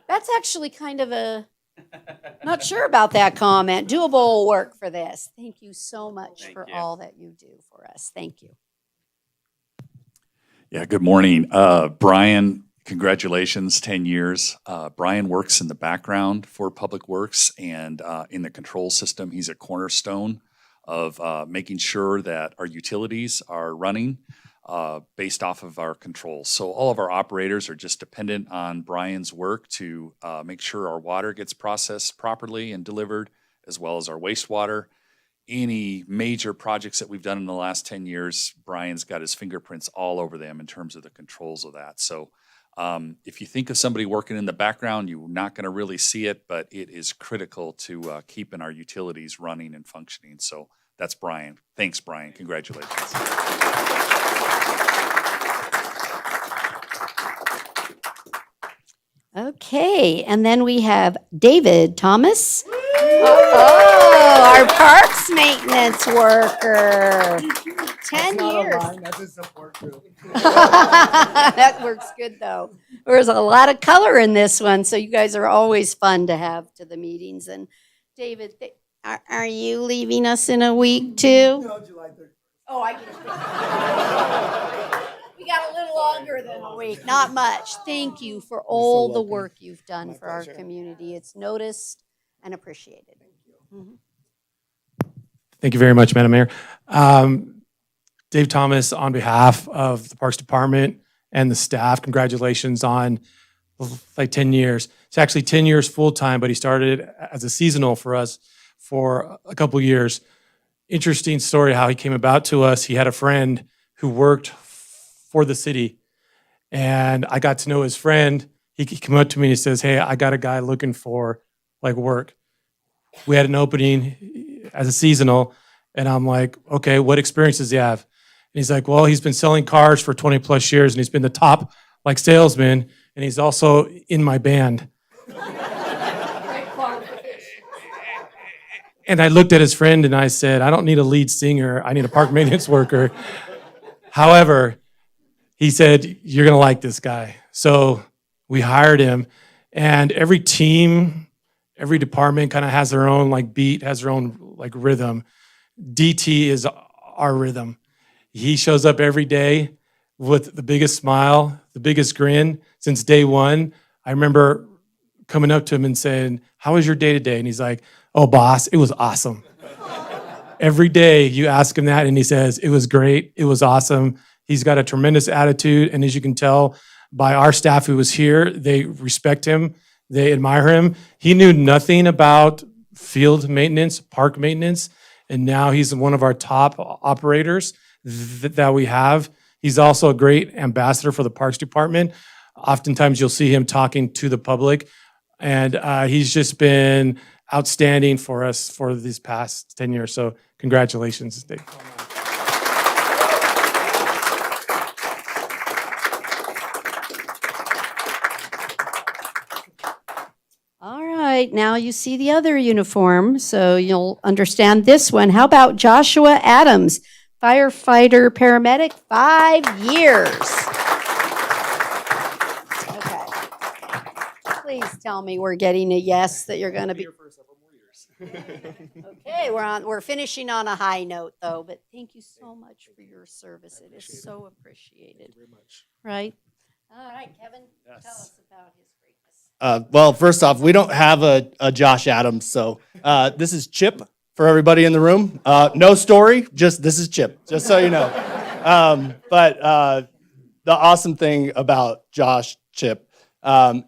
That's actually kind of a Not sure about that comment. Doable work for this. Thank you so much Thank for you. all that you do for us. Thank you. Yeah, good morning. Brian, congratulations, 10 years. Brian works in the background for Public Works and in the control system. He's a cornerstone of making sure that our utilities are running based off of our controls. So all of our operators are just dependent on Brian's work to make sure our water gets processed properly and delivered, as well as our wastewater. Any major projects that we've done in the last 10 years, Brian's got his fingerprints all over them in terms of the controls of that. So if you think of somebody working in the background, you're not going to really see it, but it is critical to keeping our utilities running and functioning. So that's Brian. Thanks, Brian. Congratulations. Okay, and then we have David Thomas. Oh, our parks maintenance worker. 10 years. That's a support group. That works good, though. There's a lot of color in this one, so you guys are always fun to have to the meetings. And David, are you leaving us in a week, too? No, July 3rd. Oh, I get it. We got a little longer than a week, not much. Thank you for all the work you've done for our community. It's noticed and appreciated. Mhm. Thank you very much, Madam Mayor. Dave Thomas, on behalf of the Parks Department and the staff, congratulations on like 10 years. It's actually 10 years full-time, but he started as a seasonal for us for a couple years. Interesting story how he came about to us. He had a friend who worked for the city, and I got to know his friend. He came up to me and he says, "Hey, I got a guy looking for like work." We had an opening as a seasonal, and I'm like, "Okay, what experience does he have?" And he's like, "Well, he's been selling cars for 20 plus years, and he's been the top like salesman, and he's also in my band." And I looked at his friend and I said, "I don't need a lead singer. I need a park maintenance worker." However, he said, "You're going to like this guy." So we hired him, and every team, every department kind of has their own like beat, has their own like rhythm. DT is our rhythm. He shows up every day with the biggest smile, the biggest grin since day one. I remember coming up to him and saying, "How was your day today?" And he's like, "Oh, boss, it was awesome." Every day you ask him that and he says, "It was great. It was awesome." He's got a tremendous attitude. And as you can tell by our staff who was here, they respect him. They admire him. He knew nothing about field maintenance, park maintenance. And now he's one of our top operators that we have. He's also a great ambassador for the Parks Department. Oftentimes you'll see him talking to the public. And he's just been outstanding for us for these past 10 years. So congratulations, Dave. All right, now you see the other uniform, so you'll understand this one. How about Joshua Adams, firefighter, paramedic, 5 years? Okay. Please tell me we're getting a yes that you're going to be. Okay, we're finishing on a high note, though, but thank you so much for your service. It is so appreciated. Thank you very much. Right? All right, Kevin, tell us about his greatness. Well, first off, we don't have a Josh Adams, so this is Chip for everybody in the room. No story, just this is Chip, just so you know. But the awesome thing about Josh Chip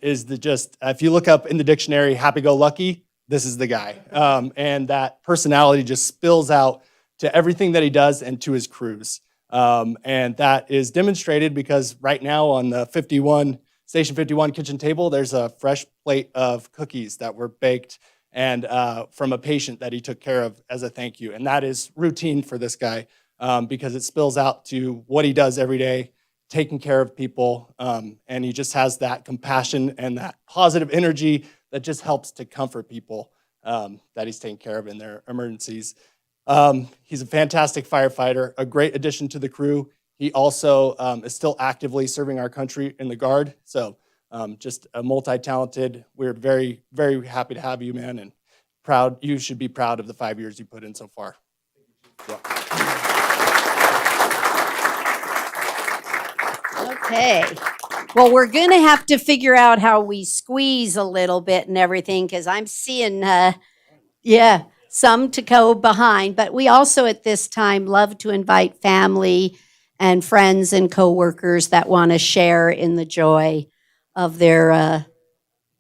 is if you look up in the dictionary, happy-go-lucky, this is the guy. And that personality just spills out to everything that he does and to his crews. And that is demonstrated because right now on the Station 51 kitchen table, there's a fresh plate of cookies that were baked and from a patient that he took care of as a thank you. And that is routine for this guy because it spills out to what he does every day, taking care of people. And he just has that compassion and that positive energy that just helps to comfort people that he's taking care of in their emergencies. He's a fantastic firefighter, a great addition to the crew. He also is still actively serving our country in the Guard. So Just a multi-talented. We're very, very happy to have you, man, and proud. You should be proud of the 5 years you put in so far. Okay. Well, we're going to have to figure out how we squeeze a little bit and everything because I'm seeing, some to go behind. But we also at this time love to invite family and friends and coworkers that want to share in the joy of their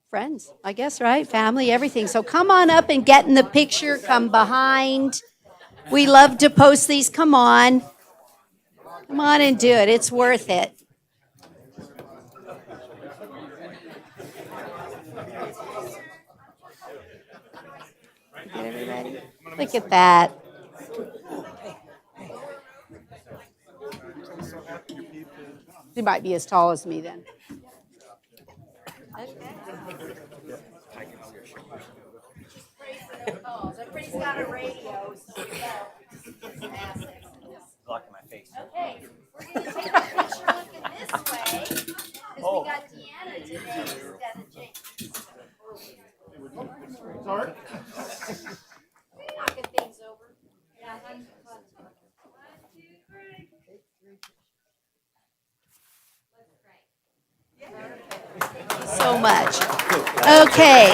friends, I guess, right? Family, everything. So come on up and get in the picture. Come behind. We love to post these. Come on. Come on and do it. It's worth it. Get everybody. Look at that. He might be as tall as me then. Everybody's got a radio. Blocking my face. Okay, we're going to take a picture looking this way because we got Deanna today instead of James. Sorry. Knocking things over. Yeah, that's fun. 1, 2, 3. Thank you so much. Okay,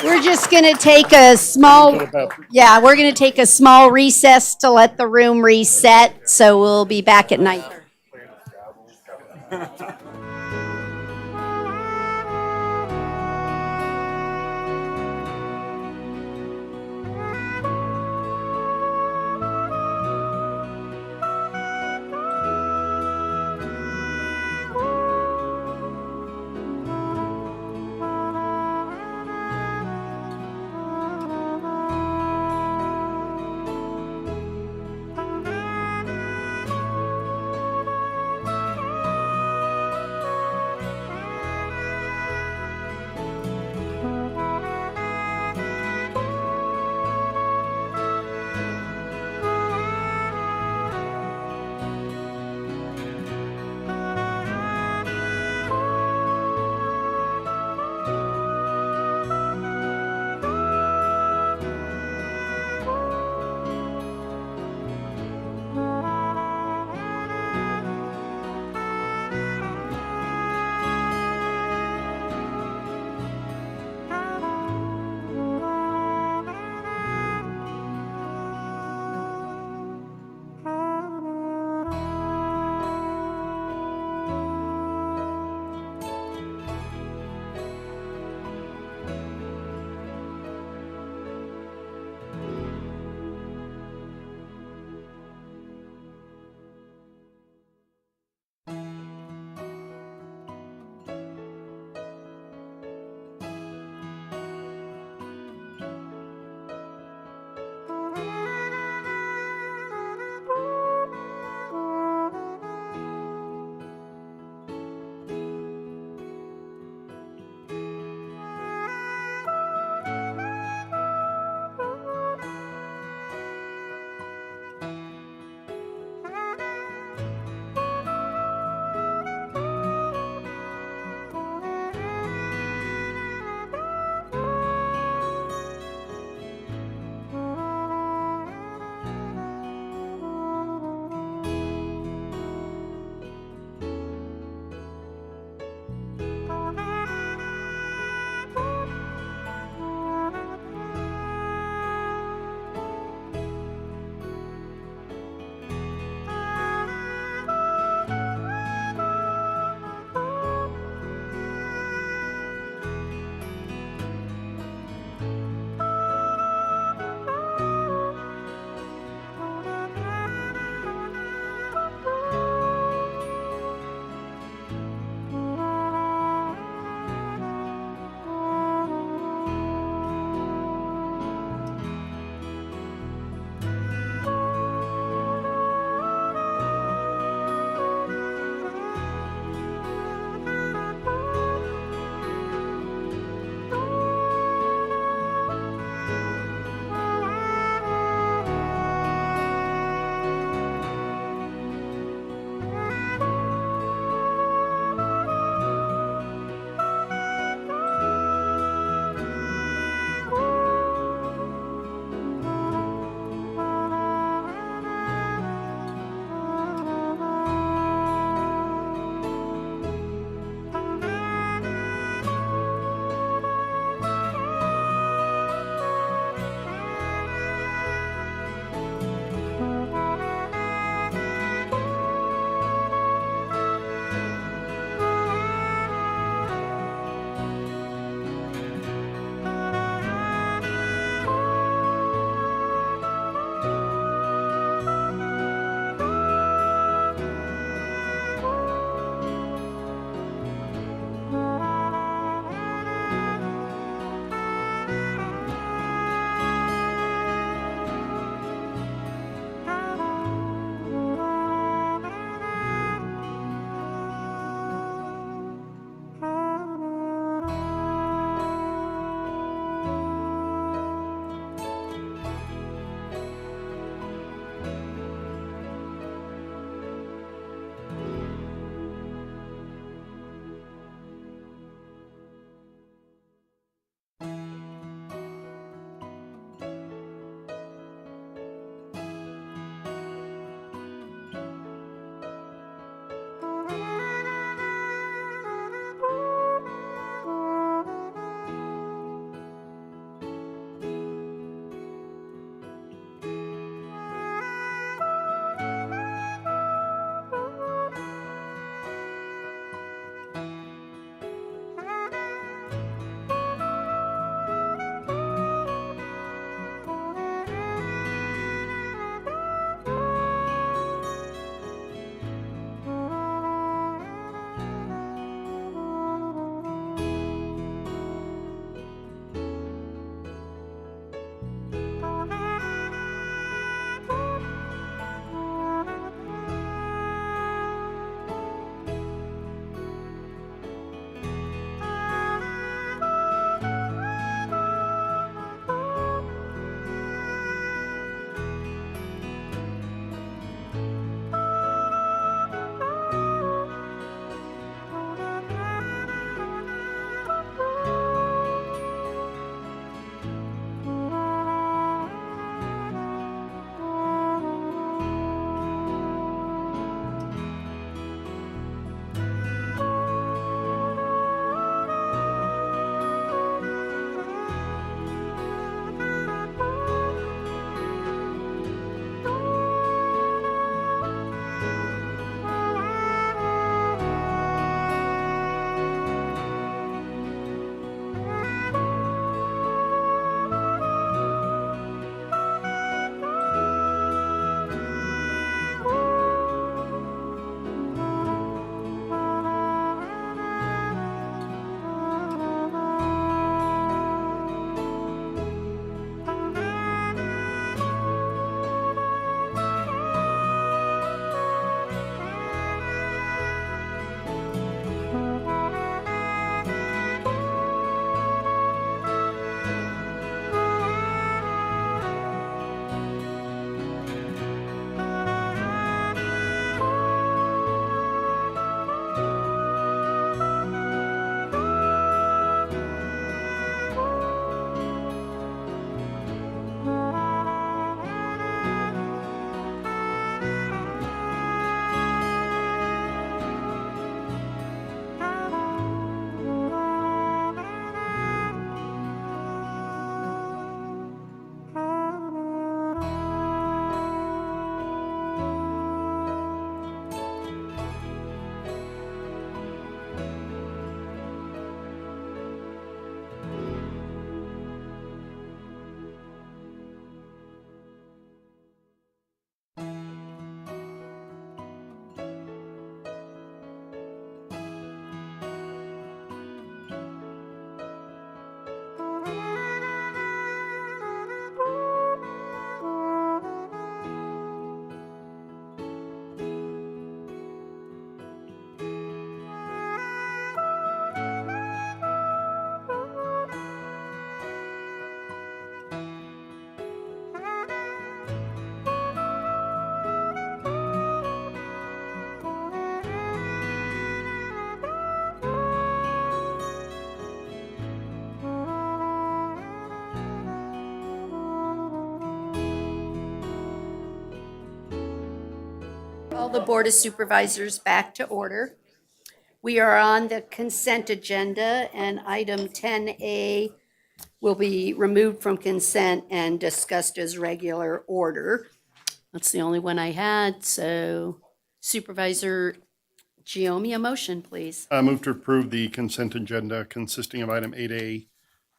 we're just going to take a small, we're going to take a small recess to let the room reset. So we'll be back at 9:30. Call the Board of Supervisors back to order. We are on the consent agenda, and item 10A will be removed from consent and discussed as regular order. That's the only one I had, so Supervisor Giomi, a motion, please. I move to approve the consent agenda consisting of item 8A,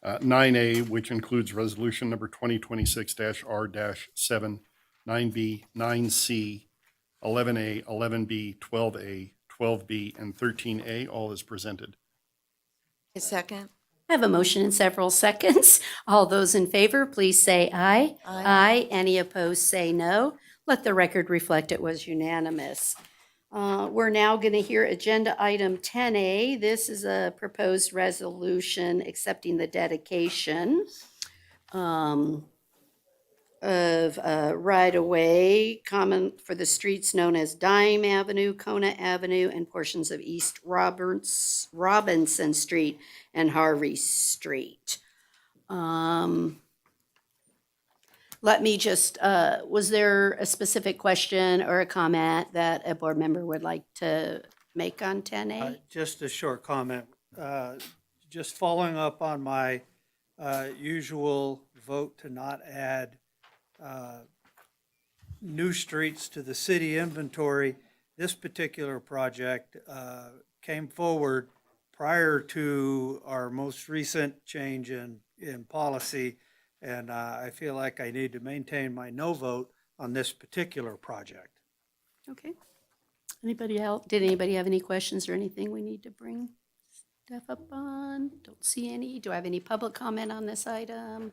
9A, which includes resolution number 2026-R-7, 9B, 9C, 11A, 11B, 12A, 12B, and 13A, all as presented. A second. I have a motion in several seconds. All those in favor, please say aye. Aye. Any opposed, say no. Let the record reflect it was unanimous. We're now going to hear agenda item 10A. This is a proposed resolution accepting the dedication of right-of-way common for the streets known as Dime Avenue, Kona Avenue, and portions of East Robinson Street and Harvey Street. Let me just, was there a specific question or a comment that a board member would like to make on 10A? Just a short comment. Just following up on my usual vote to not add new streets to the city inventory, this particular project came forward prior to our most recent change in policy, and I feel like I need to maintain my no vote on this particular project. Okay. Anybody else? Did anybody have any questions or anything we need to bring stuff up on? Don't see any. Do I have any public comment on this item?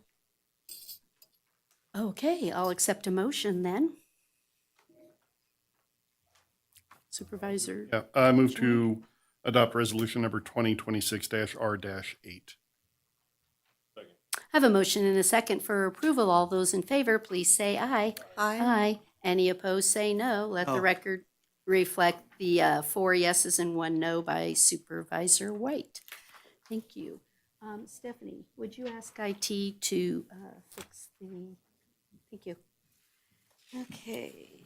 Okay, I'll accept a motion then. Supervisor. Yeah, I move to adopt resolution number 2026-R-8. I have a motion and a second for approval. All those in favor, please say aye. Aye. Any opposed, say no. Let the Oh. record reflect the 4 yeses and 1 no by Supervisor White. Thank you. Stephanie, would you ask IT to fix the, thank you. Okay.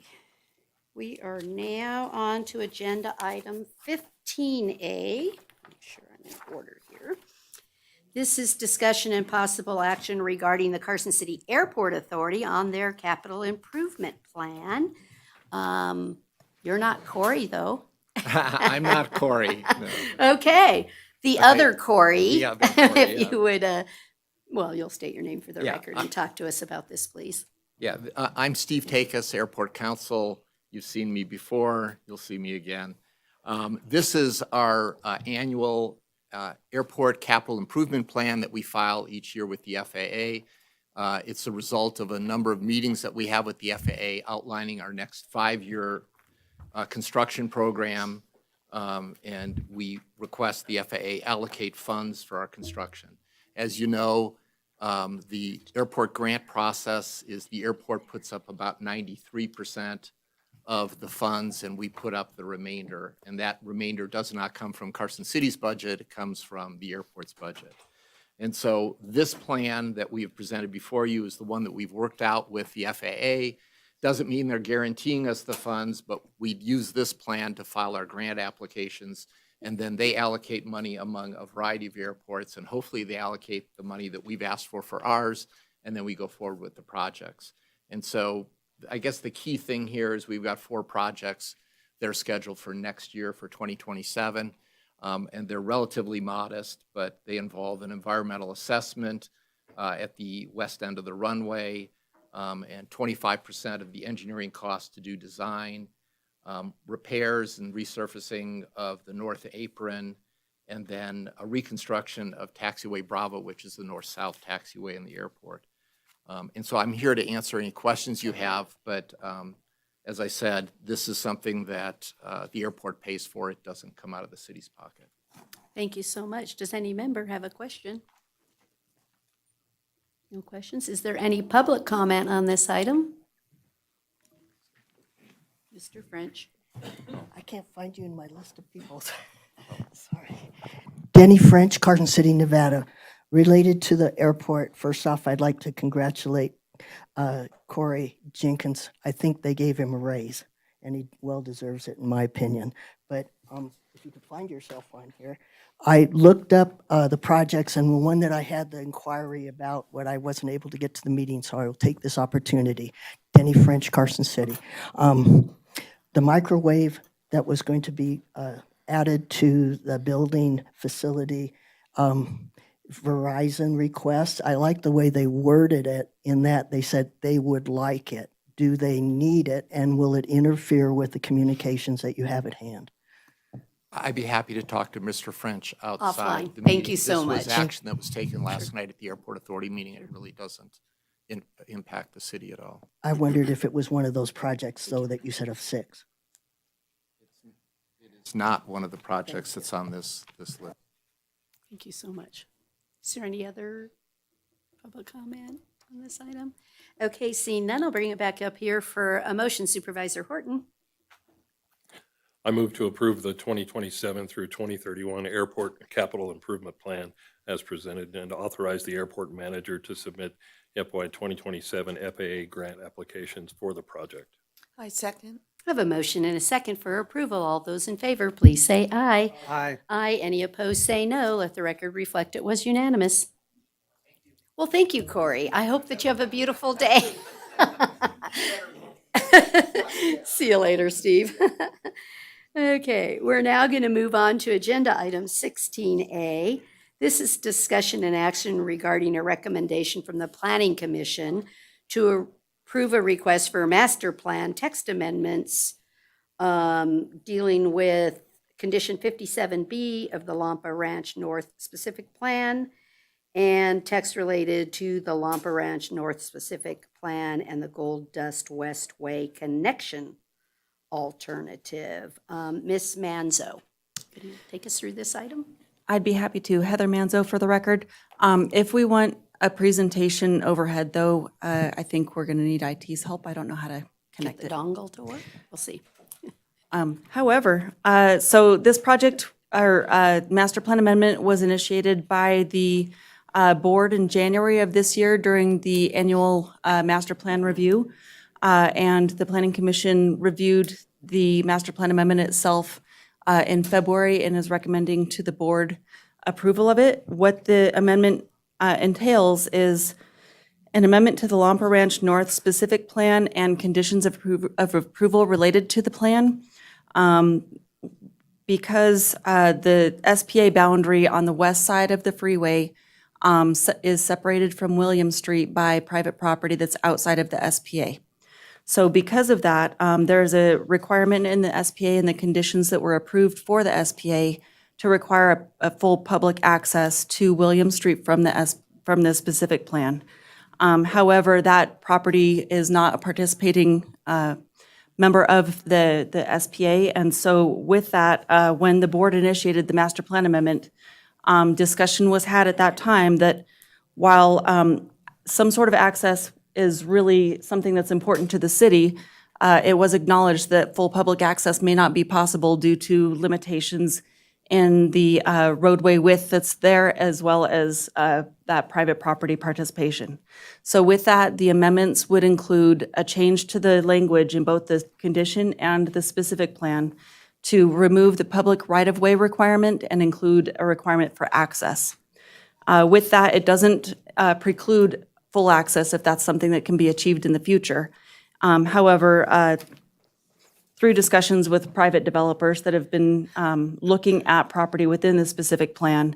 We are now on to agenda item 15A. Make sure I'm in order here. This is discussion and possible action regarding the Carson City Airport Authority on their capital improvement plan. You're not Corey, though. I'm not Corey. No. Okay, the other Corey. The other Corey, If yeah. you would, well, you'll state your name for the Yeah, record and talk to us about this, please. Yeah, I'm Steve Takus, Airport Counsel. You've seen me before. You'll see me again. This is our annual airport capital improvement plan that we file each year with the FAA. It's a result of a number of meetings that we have with the FAA outlining our next 5-year construction program, and we request the FAA allocate funds for our construction. As you know, the airport grant process is the airport puts up about 93% of the funds, and we put up the remainder. And that remainder does not come from Carson City's budget, it comes from the airport's budget. And so this plan that we have presented before you is the one that we've worked out with the FAA. Doesn't mean they're guaranteeing us the funds, but we'd use this plan to file our grant applications, and then they allocate money among a variety of airports, and hopefully they allocate the money that we've asked for ours, and then we go forward with the projects. And so I guess the key thing here is we've got 4 projects that are scheduled for next year for 2027, and they're relatively modest, but they involve an environmental assessment at the west end of the runway, and 25% of the engineering costs to do design, repairs and resurfacing of the north apron, and then a reconstruction of Taxiway Bravo, which is the north-south taxiway in the airport. And so I'm here to answer any questions you have, but as I said, this is something that the airport pays for. It doesn't come out of the city's pocket. Thank you so much. Does any member have a question? No questions? Is there any public comment on this item? Mr. French. I can't find you in my list of people. Sorry. Denny French, Carson City, Nevada. Related to the airport, first off, I'd like to congratulate Corey Jenkins. I think they gave him a raise, and he well deserves it, in my opinion. But if you could find yourself on here. I looked up the projects, and the one that I had the inquiry about, what I wasn't able to get to the meeting, so I will take this opportunity. Denny French, Carson City. The microwave that was going to be added to the building facility, Verizon request, I like the way they worded it in that they said they would like it. Do they need it, and will it interfere with the communications that you have at hand? I'd be happy to talk to Mr. French outside Offline. the Thank meeting. you so This was much. action that was taken last night at the Airport Authority meeting. It really doesn't impact the city at all. I wondered if it was one of those projects, though, that you said of 6. It's not one of the projects that's on this list. Thank you so much. Is there any other public comment on this item? Okay, seeing none, I'll bring it back up here for a motion. Supervisor Horton. I move to approve the 2027 through 2031 Airport Capital Improvement Plan as presented and authorize the airport manager to submit FY 2027 FAA grant applications for the project. I second. I have a motion and a second for approval. All those in favor, please say aye. Aye. Aye. Any opposed, say no. Let the record reflect it was unanimous. Well, thank you, Corey. I hope that you have a beautiful day. See you later, Steve. Okay, we're now going to move on to agenda item 16A. This is discussion and action regarding a recommendation from the Planning Commission to approve a request for master plan text amendments dealing with condition 57B of the Lampa Ranch North specific plan and text related to the Lampa Ranch North specific plan and the Gold Dust Westway connection alternative. Ms. Manzo, could you take us through this item? I'd be happy to. Heather Manzo for the record. If we want a presentation overhead, though, I think we're going to need IT's help. I don't know how to connect Get the dongle to work? We'll see. However, so this project, our master plan amendment was initiated by the board in January of this year during the annual master plan review. And the Planning Commission reviewed the master plan amendment itself in February and is recommending to the board approval of it. What the amendment entails is an amendment to the Lampa Ranch North specific plan and conditions of approval related to the plan. Because the SPA boundary on the west side of the freeway is separated from William Street by private property that's outside of the SPA. So because of that, there's a requirement in the SPA and the conditions that were approved for the SPA to require a full public access to William Street from the specific plan. However, that property is not a participating member of the SPA, and so with that, when the board initiated the master plan amendment, discussion was had at that time that while some sort of access is really something that's important to the city, it was acknowledged that full public access may not be possible due to limitations in the roadway width that's there, as well as that private property participation. So with that, the amendments would include a change to the language in both the condition and the specific plan to remove the public right-of-way requirement and include a requirement for access. With that, it doesn't preclude full access if that's something that can be achieved in the future. However, through discussions with private developers that have been looking at property within the specific plan,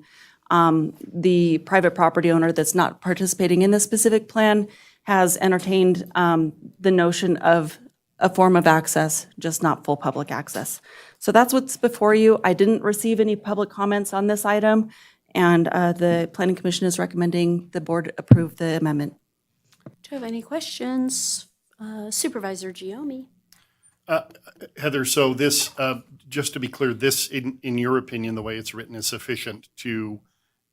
the private property owner that's not participating in the specific plan has entertained the notion of a form of access, just not full public access. So that's what's before you. I didn't receive any public comments on this item, and the Planning Commission is recommending the board approve the amendment. Do you have any questions? Supervisor Giomi. Heather, so this, just to be clear, this, in your opinion, the way it's written is sufficient to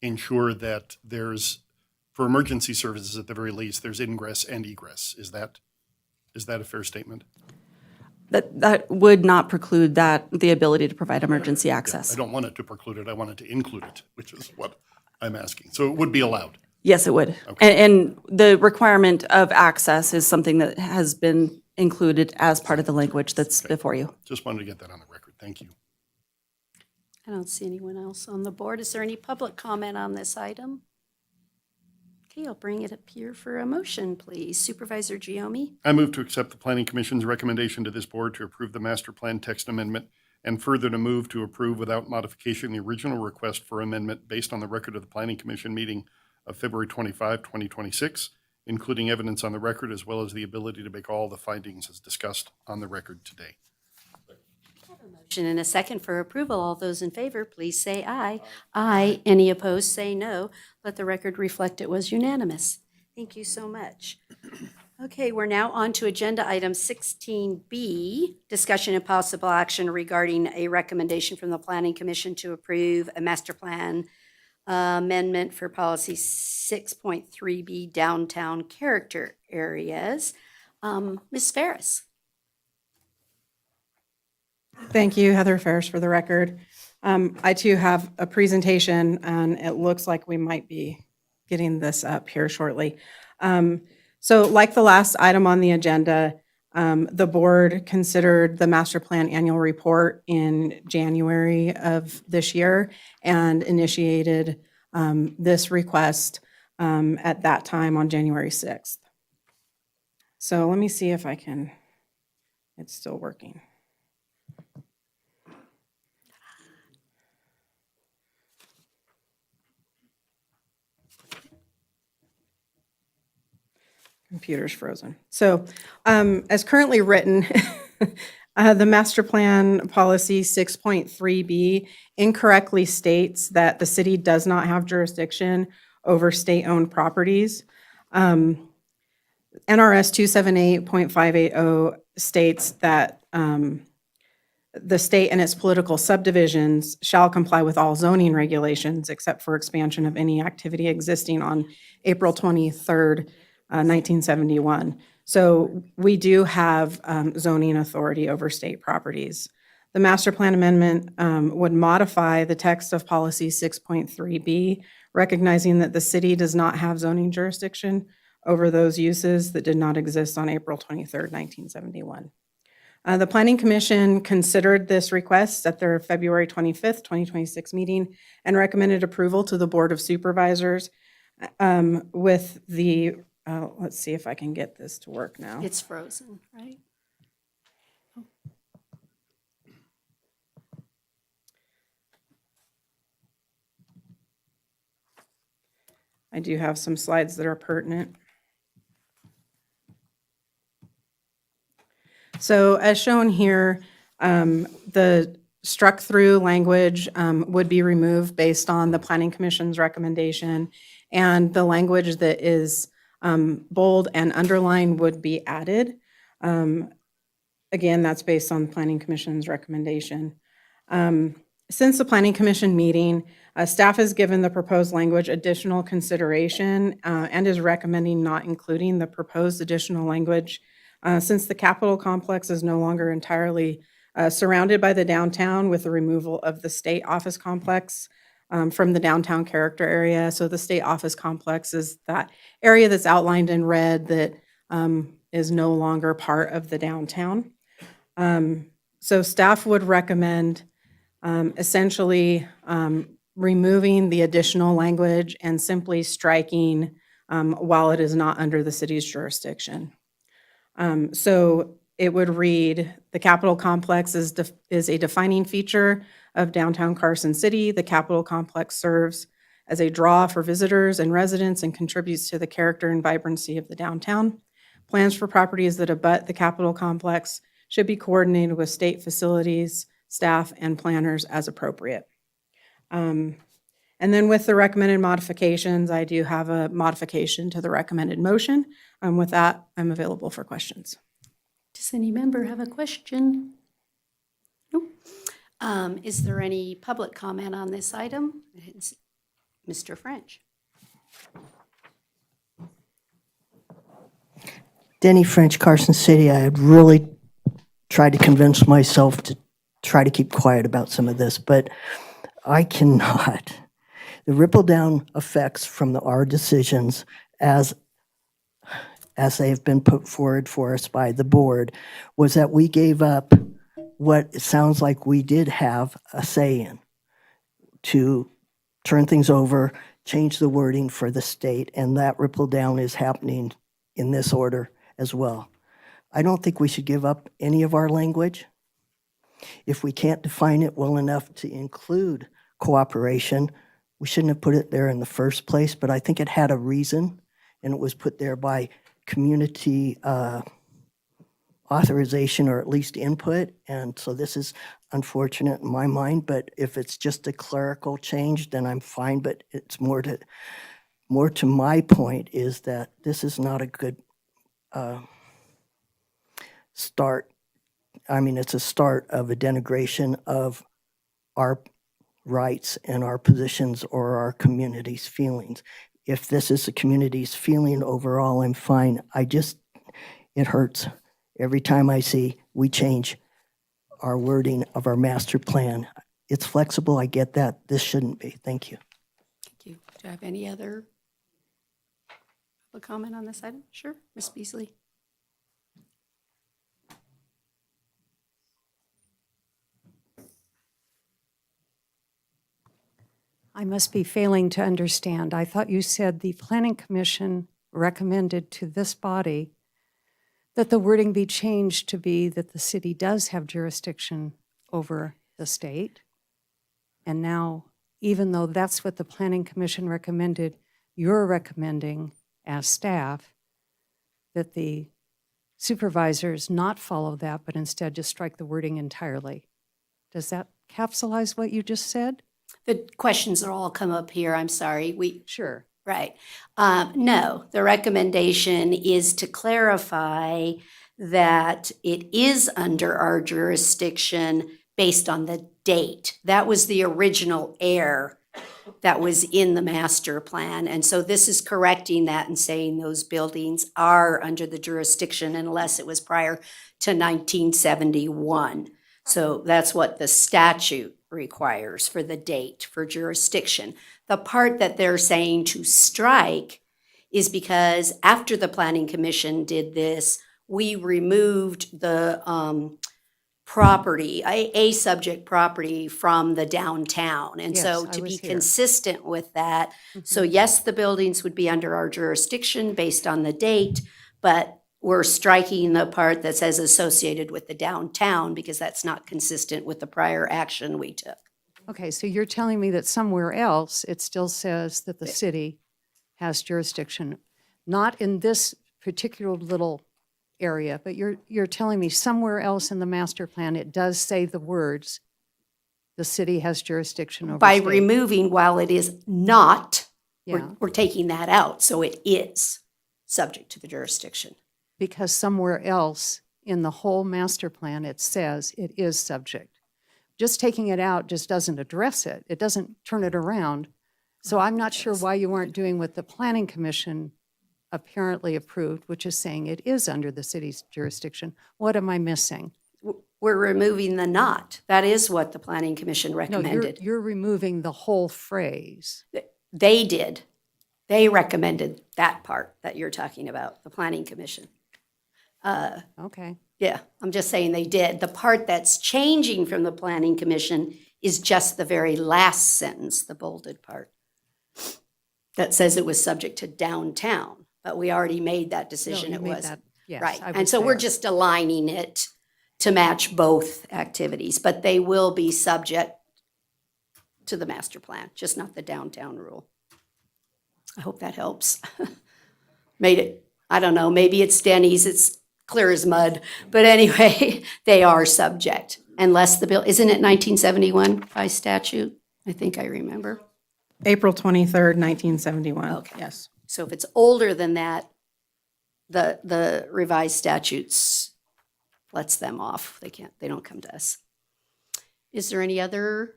ensure that there's, for emergency services at the very least, there's ingress and egress. Is that a fair statement? That would not preclude the ability to provide emergency access. I don't want it to preclude it. I want it to include it, which is what I'm asking. So it would be allowed. Yes, it would. Okay. And the requirement of access is something that has been included as part of the language that's before you. Just wanted to get that on the record. Thank you. I don't see anyone else on the board. Is there any public comment on this item? Okay, I'll bring it up here for a motion, please. Supervisor Giomi? I move to accept the Planning Commission's recommendation to this board to approve the master plan text amendment, and further to move to approve without modification the original request for amendment based on the record of the Planning Commission meeting of February 25, 2026, including evidence on the record as well as the ability to make all the findings as discussed on the record today. Motion and a second for approval. All those in favor, please say aye. Aye. Any opposed, say no. Let the record reflect it was unanimous. Thank you so much. Okay, we're now on to agenda item 16B, discussion and possible action regarding a recommendation from the Planning Commission to approve a master plan amendment for policy 6.3B, downtown character areas. Ms. Ferris? Thank you, Heather Ferris, for the record. I too have a presentation, and it looks like we might be getting this up here shortly. So like the last item on the agenda, the board considered the master plan annual report in January of this year and initiated this request at that time on January 6th. So let me see if it's still working. Computer's frozen. So as currently written, the master plan policy 6.3B incorrectly states that the city does not have jurisdiction over state-owned properties. NRS 278.580 states that the state and its political subdivisions shall comply with all zoning regulations except for expansion of any activity existing on April 23rd, 1971. So we do have zoning authority over state properties. The master plan amendment would modify the text of policy 6.3B, recognizing that the city does not have zoning jurisdiction over those uses that did not exist on April 23rd, 1971. The Planning Commission considered this request at their February 25th, 2026 meeting and recommended approval to the Board of Supervisors with the let's see if I can get this to work now. It's frozen, right? I do have some slides that are pertinent. So as shown here, the struck through language would be removed based on the Planning Commission's recommendation, and the language that is bold and underlined would be added. Again, that's based on the Planning Commission's recommendation. Since the Planning Commission meeting, staff has given the proposed language additional consideration and is recommending not including the proposed additional language since the Capitol complex is no longer entirely surrounded by the downtown with the removal of the state office complex from the downtown character area. So the state office complex is that area that's outlined in red that is no longer part of the downtown. So staff would recommend essentially removing the additional language and simply striking while it is not under the city's jurisdiction. So it would read, the Capitol complex is a defining feature of downtown Carson City. The Capitol complex serves as a draw for visitors and residents and contributes to the character and vibrancy of the downtown. Plans for properties that abut the Capitol complex should be coordinated with state facilities, staff, and planners as appropriate. And then with the recommended modifications, I do have a modification to the recommended motion. With that, I'm available for questions. Does any member have a question? Nope. Is there any public comment on this item? It's Mr. French. Denny French, Carson City. I had really tried to convince myself to try to keep quiet about some of this, but I cannot. The ripple down effects from our decisions as as they have been put forward for us by the board, was that we gave up what it sounds like we did have a say in, to turn things over, change the wording for the state, and that ripple down is happening in this order as well. I don't think we should give up any of our language. If we can't define it well enough to include cooperation, we shouldn't have put it there in the first place, but I think it had a reason, and it was put there by community authorization or at least input, and so this is unfortunate in my mind, but if it's just a clerical change, then I'm fine, but it's more to my point is that this is not a good start. I mean, it's a start of a denigration of our rights and our positions or our community's feelings. If this is the community's feeling overall, I'm fine. It hurts every time I see we change our wording of our master plan. It's flexible, I get that. This shouldn't be. Thank you. Thank you. Do I have any other comment on this item? Sure, Ms. Beasley. I must be failing to understand. I thought you said the Planning Commission recommended to this body that the wording be changed to be that the city does have jurisdiction over the state. And now, even though that's what the Planning Commission recommended, you're recommending as staff that the supervisors not follow that, but instead just strike the wording entirely. Does that capsulize what you just said? The questions are all come up here. I'm sorry. Sure. Right. No, the recommendation is to clarify that it is under our jurisdiction based on the date. That was the original error that was in the master plan. And so this is correcting that and saying those buildings are under the jurisdiction unless it was prior to 1971. So that's what the statute requires for the date for jurisdiction. The part that they're saying to strike is because after the Planning Commission did this, we removed the property, a subject property from the downtown. And so Yes, to I be was here. consistent with that, so yes, the buildings would be under our jurisdiction based on the date, but we're striking the part that says associated with the downtown because that's not consistent with the prior action we took. Okay, so you're telling me that somewhere else, it still says that the city has jurisdiction, not in this particular little area, but you're telling me somewhere else in the master plan, it does say the words, the city has jurisdiction over By state. removing while it is not, Yeah. we're taking that out, so it is subject to the jurisdiction. Because somewhere else in the whole master plan, it says it is subject. Just taking it out just doesn't address it. It doesn't turn it around. So I'm not sure why you aren't doing what the Planning Commission apparently approved, which is saying it is under the city's jurisdiction. What am I missing? We're removing the not. That is what the Planning Commission No, recommended. you're removing the whole phrase. They did. They recommended that part that you're talking about, the Planning Commission. Okay. Yeah, I'm just saying they did. The part that's changing from the Planning Commission is just the very last sentence, the bolded part, that says it was subject to downtown, but we already made that decision. you It made was. that- yes, Right, I and was so we're there. just aligning it to match both activities, but they will be subject to the master plan, just not the downtown rule. I hope that helps. Made it, I don't know, maybe it's Denny's, it's clear as mud, but anyway, they are subject unless the bill, isn't it 1971 by statute? I think I remember. April 23rd, 1971. Okay. Yes. So if it's older than that, the revised statutes lets them off. They don't come to us. Is there any other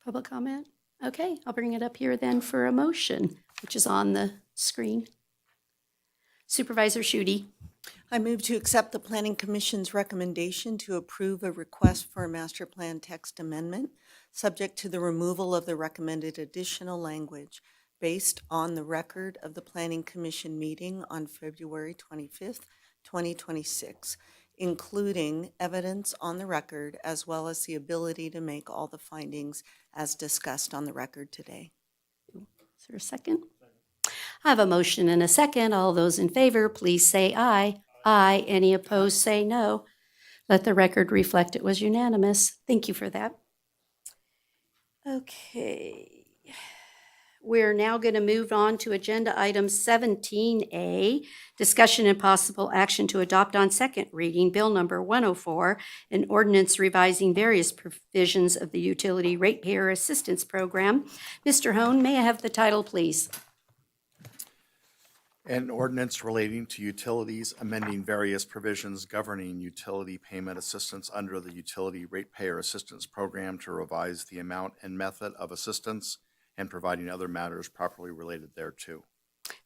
public comment? Okay, I'll bring it up here then for a motion, which is on the screen. Supervisor Schutte. I move to accept the Planning Commission's recommendation to approve a request for a master plan text amendment, subject to the removal of the recommended additional language. based on the record of the Planning Commission meeting on February 25th, 2026, including evidence on the record as well as the ability to make all the findings as discussed on the record today. Is there a second? I have a motion and a second. All those in favor, please say aye. Aye. Any opposed, say no. Let the record reflect it was unanimous. Thank you for that. Okay. We're now going to move on to agenda item 17A, discussion and possible action to adopt on second reading Bill number 104, an ordinance revising various provisions of the Utility Ratepayer Assistance Program. Mr. Hone, may I have the title, please? An ordinance relating to utilities amending various provisions governing utility payment assistance under the Utility Ratepayer Assistance Program to revise the amount and method of assistance and providing other matters properly related thereto.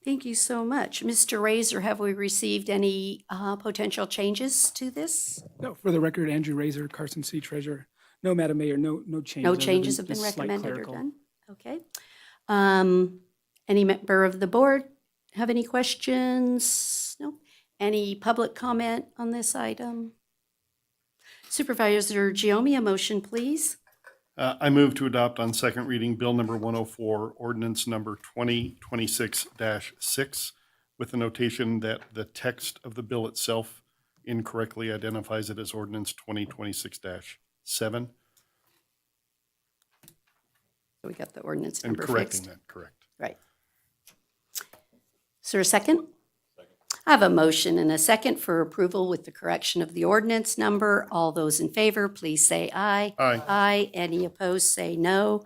Thank you so much. Mr. Razor, have we received any potential changes to this? No, for the record, Andrew Razor, Carson City Treasurer. No, Madam Mayor, no changes. No other changes than have been just slight recommended or clerical. done? Okay. Any member of the board have any questions? No? Any public comment on this item? Supervisor Giomi, a motion, please. I move to adopt on second reading Bill number 104, ordinance number 2026-6, with the notation that the text of the bill itself incorrectly identifies it as ordinance 2026-7. So we got the ordinance And number correcting fixed. that, correct. Right. Is there a second? I have a motion and a second for approval with the correction of the ordinance number. All those in favor, please say aye. Aye. Aye. Any opposed, say no.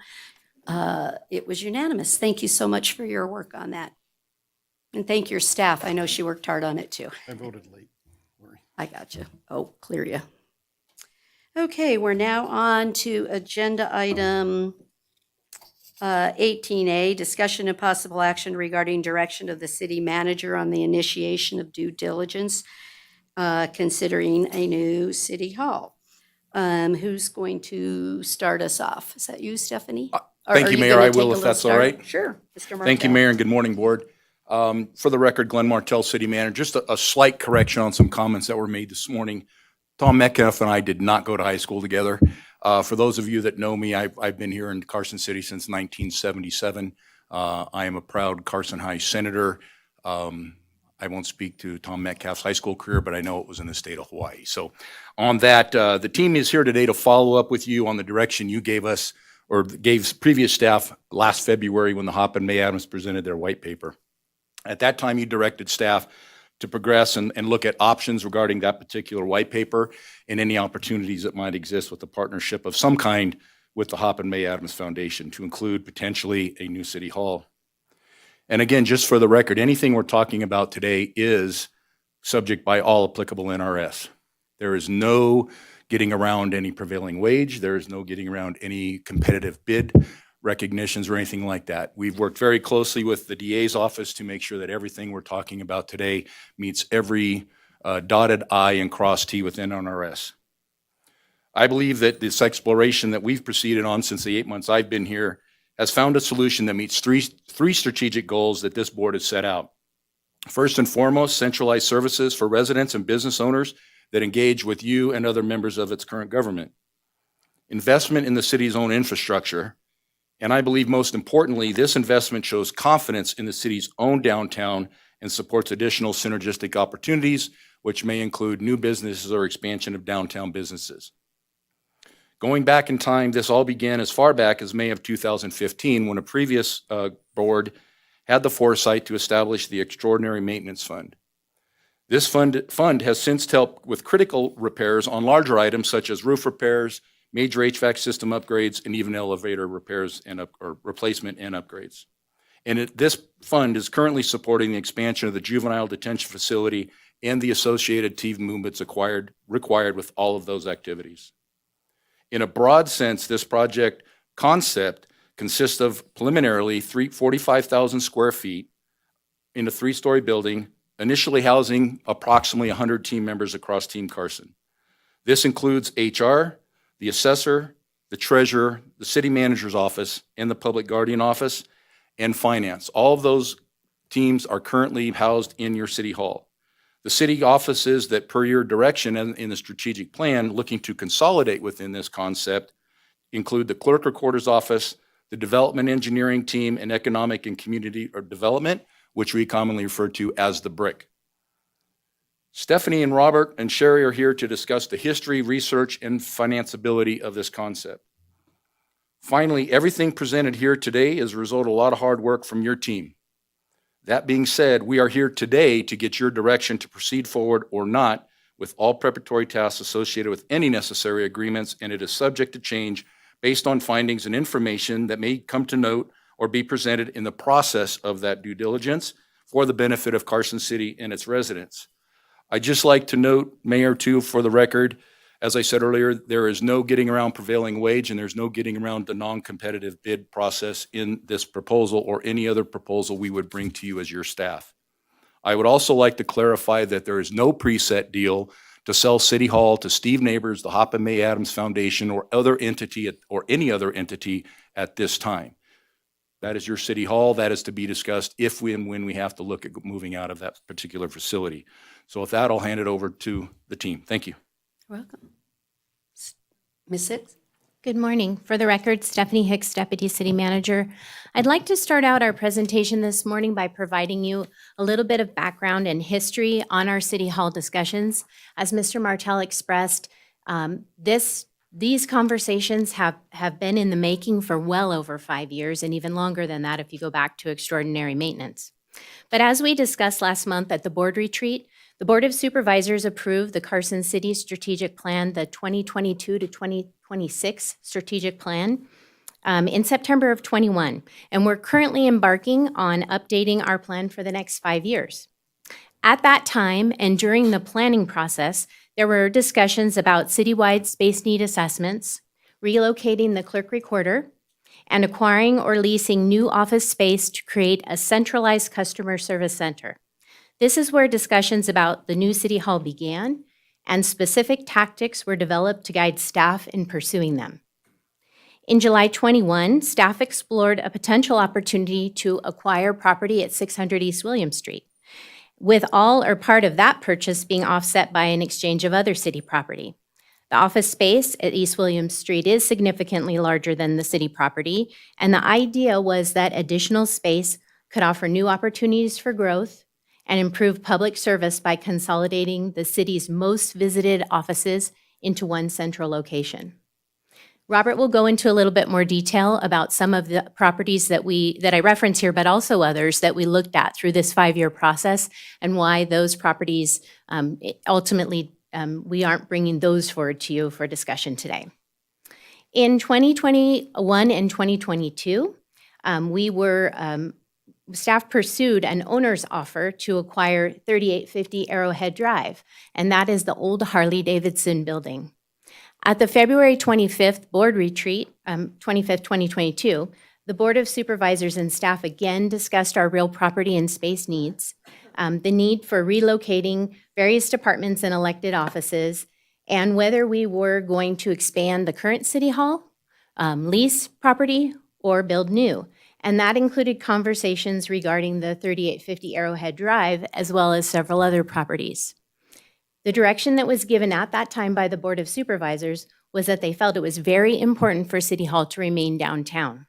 It was unanimous. Thank you so much for your work on that. And thank your staff. I know she worked hard on it too. I voted late. Worry. I got you. Oh, clear you. Okay, we're now on to agenda item 18A, discussion and possible action regarding direction of the city manager on the initiation of due diligence considering a new city hall. Who's going to start us off? Is that you, Stephanie? Or Thank are you, Mayor. gonna I take will, a if little that's all start? right. Sure, Mr. Martell. Thank you, Mayor, and good morning, Board. For the record, Glenn Martell, City Manager, just a slight correction on some comments that were made this morning. Tom Metcalf and I did not go to high school together. For those of you that know me, I've been here in Carson City since 1977. I am a proud Carson High Senator. I won't speak to Tom Metcalf's high school career, but I know it was in the state of Hawaii. So on that, the team is here today to follow up with you on the direction you gave us or gave previous staff last February when the Hop and May Adams presented their white paper. At that time, you directed staff to progress and look at options regarding that particular white paper and any opportunities that might exist with a partnership of some kind with the Hop and May Adams Foundation to include potentially a new city hall. And again, just for the record, anything we're talking about today is subject by all applicable NRS. There is no getting around any prevailing wage. There is no getting around any competitive bid recognitions or anything like that. We've worked very closely with the DA's office to make sure that everything we're talking about today meets every dotted I and crossed T within NRS. I believe that this exploration that we've proceeded on since the 8 months I've been here has found a solution that meets three strategic goals that this board has set out. First and foremost, centralized services for residents and business owners that engage with you and other members of its current government. Investment in the city's own infrastructure. And I believe most importantly, this investment shows confidence in the city's own downtown and supports additional synergistic opportunities, which may include new businesses or expansion of downtown businesses. Going back in time, this all began as far back as May of 2015 when a previous board had the foresight to establish the Extraordinary Maintenance Fund. This fund has since helped with critical repairs on larger items such as roof repairs, major HVAC system upgrades, and even elevator repairs or replacement and upgrades. And this fund is currently supporting the expansion of the juvenile detention facility and the associated team movements required with all of those activities. In a broad sense, this project concept consists of preliminarily 45,000 square feet in a 3-story building, initially housing approximately 100 team members across Team Carson. This includes HR, the assessor, the treasurer, the city manager's office, and the public guardian office, and finance. All of those teams are currently housed in your city hall. The city offices that, per your direction in the strategic plan, looking to consolidate within this concept include the clerk recorder's office, the development engineering team, and economic and community development, which we commonly refer to as the BRIC. Stephanie and Robert and Sherry are here to discuss the history, research, and financeability of this concept. Finally, everything presented here today is a result of a lot of hard work from your team. That being said, we are here today to get your direction to proceed forward or not with all preparatory tasks associated with any necessary agreements, and it is subject to change based on findings and information that may come to note or be presented in the process of that due diligence for the benefit of Carson City and its residents. I'd just like to note, Mayor, too, for the record, as I said earlier, there is no getting around prevailing wage and there's no getting around the non-competitive bid process in this proposal or any other proposal we would bring to you as your staff. I would also like to clarify that there is no preset deal to sell City Hall to Steve Neighbors, the Hop and May Adams Foundation, or other entity or any other entity at this time. That is your City Hall. That is to be discussed if we and when we have to look at moving out of that particular facility. So with that, I'll hand it over to the team. Thank you. Welcome. Ms. Hicks? Good morning. For the record, Stephanie Hicks, Deputy City Manager. I'd like to start out our presentation this morning by providing you a little bit of background and history on our City Hall discussions. As Mr. Martell expressed, these conversations have been in the making for well over 5 years, and even longer than that if you go back to extraordinary maintenance. But as we discussed last month at the board retreat, the Board of Supervisors approved the Carson City Strategic Plan, the 2022 to 2026 Strategic Plan, in September of 21. And we're currently embarking on updating our plan for the next 5 years. At that time and during the planning process, there were discussions about citywide space need assessments, relocating the clerk recorder, and acquiring or leasing new office space to create a centralized customer service center. This is where discussions about the new City Hall began, and specific tactics were developed to guide staff in pursuing them. In July 21, staff explored a potential opportunity to acquire property at 600 East William Street, with all or part of that purchase being offset by an exchange of other city property. The office space at East William Street is significantly larger than the city property, and the idea was that additional space could offer new opportunities for growth and improve public service by consolidating the city's most visited offices into one central location. Robert will go into a little bit more detail about some of the properties that I reference here, but also others that we looked at through this 5-year process and why those properties ultimately we aren't bringing those forward to you for discussion today. In 2021 and 2022, staff pursued an owner's offer to acquire 3850 Arrowhead Drive, and that is the old Harley-Davidson building. At the February 25th board retreat, 25th, 2022, the Board of Supervisors and staff again discussed our real property and space needs, the need for relocating various departments and elected offices, and whether we were going to expand the current City Hall, lease property, or build new. And that included conversations regarding the 3850 Arrowhead Drive, as well as several other properties. The direction that was given at that time by the Board of Supervisors was that they felt it was very important for City Hall to remain downtown.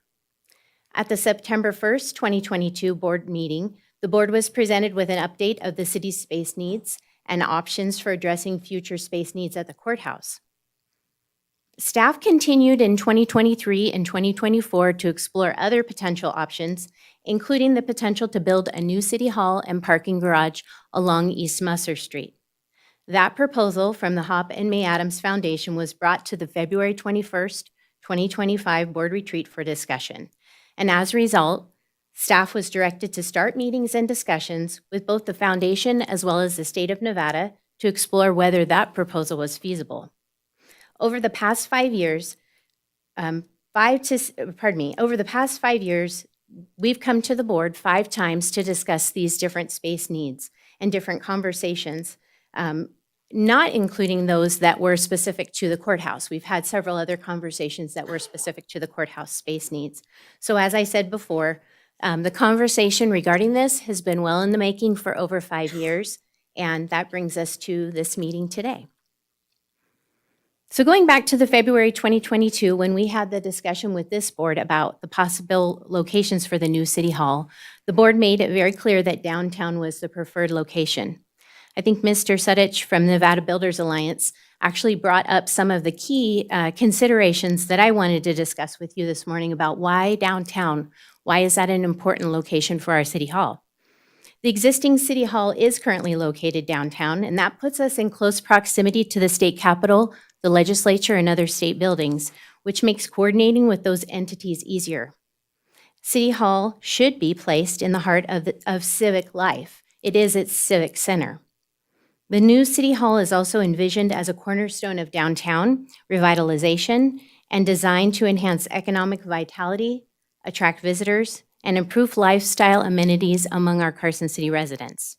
At the September 1st, 2022 board meeting, the board was presented with an update of the city's space needs and options for addressing future space needs at the courthouse. Staff continued in 2023 and 2024 to explore other potential options, including the potential to build a new City Hall and parking garage along East Musser Street. That proposal from the Hop and May Adams Foundation was brought to the February 21st, 2025 board retreat for discussion. And as a result, staff was directed to start meetings and discussions with both the foundation as well as the state of Nevada to explore whether that proposal was feasible. Over the past 5 years, we've come to the board 5 times to discuss these different space needs and different conversations, not including those that were specific to the courthouse. We've had several other conversations that were specific to the courthouse space needs. So as I said before, The conversation regarding this has been well in the making for over 5 years, and that brings us to this meeting today. So going back to the February 2022, when we had the discussion with this board about the possible locations for the new city hall, the board made it very clear that downtown was the preferred location. I think Mr. Sudich from Nevada Builders Alliance actually brought up some of the key considerations that I wanted to discuss with you this morning about why downtown. Why is that an important location for our city hall? The existing city hall is currently located downtown, and that puts us in close proximity to the state capitol, the legislature, and other state buildings, which makes coordinating with those entities easier. City Hall should be placed in the heart of civic life. It is its civic center. The new City Hall is also envisioned as a cornerstone of downtown revitalization and designed to enhance economic vitality, attract visitors, and improve lifestyle amenities among our Carson City residents.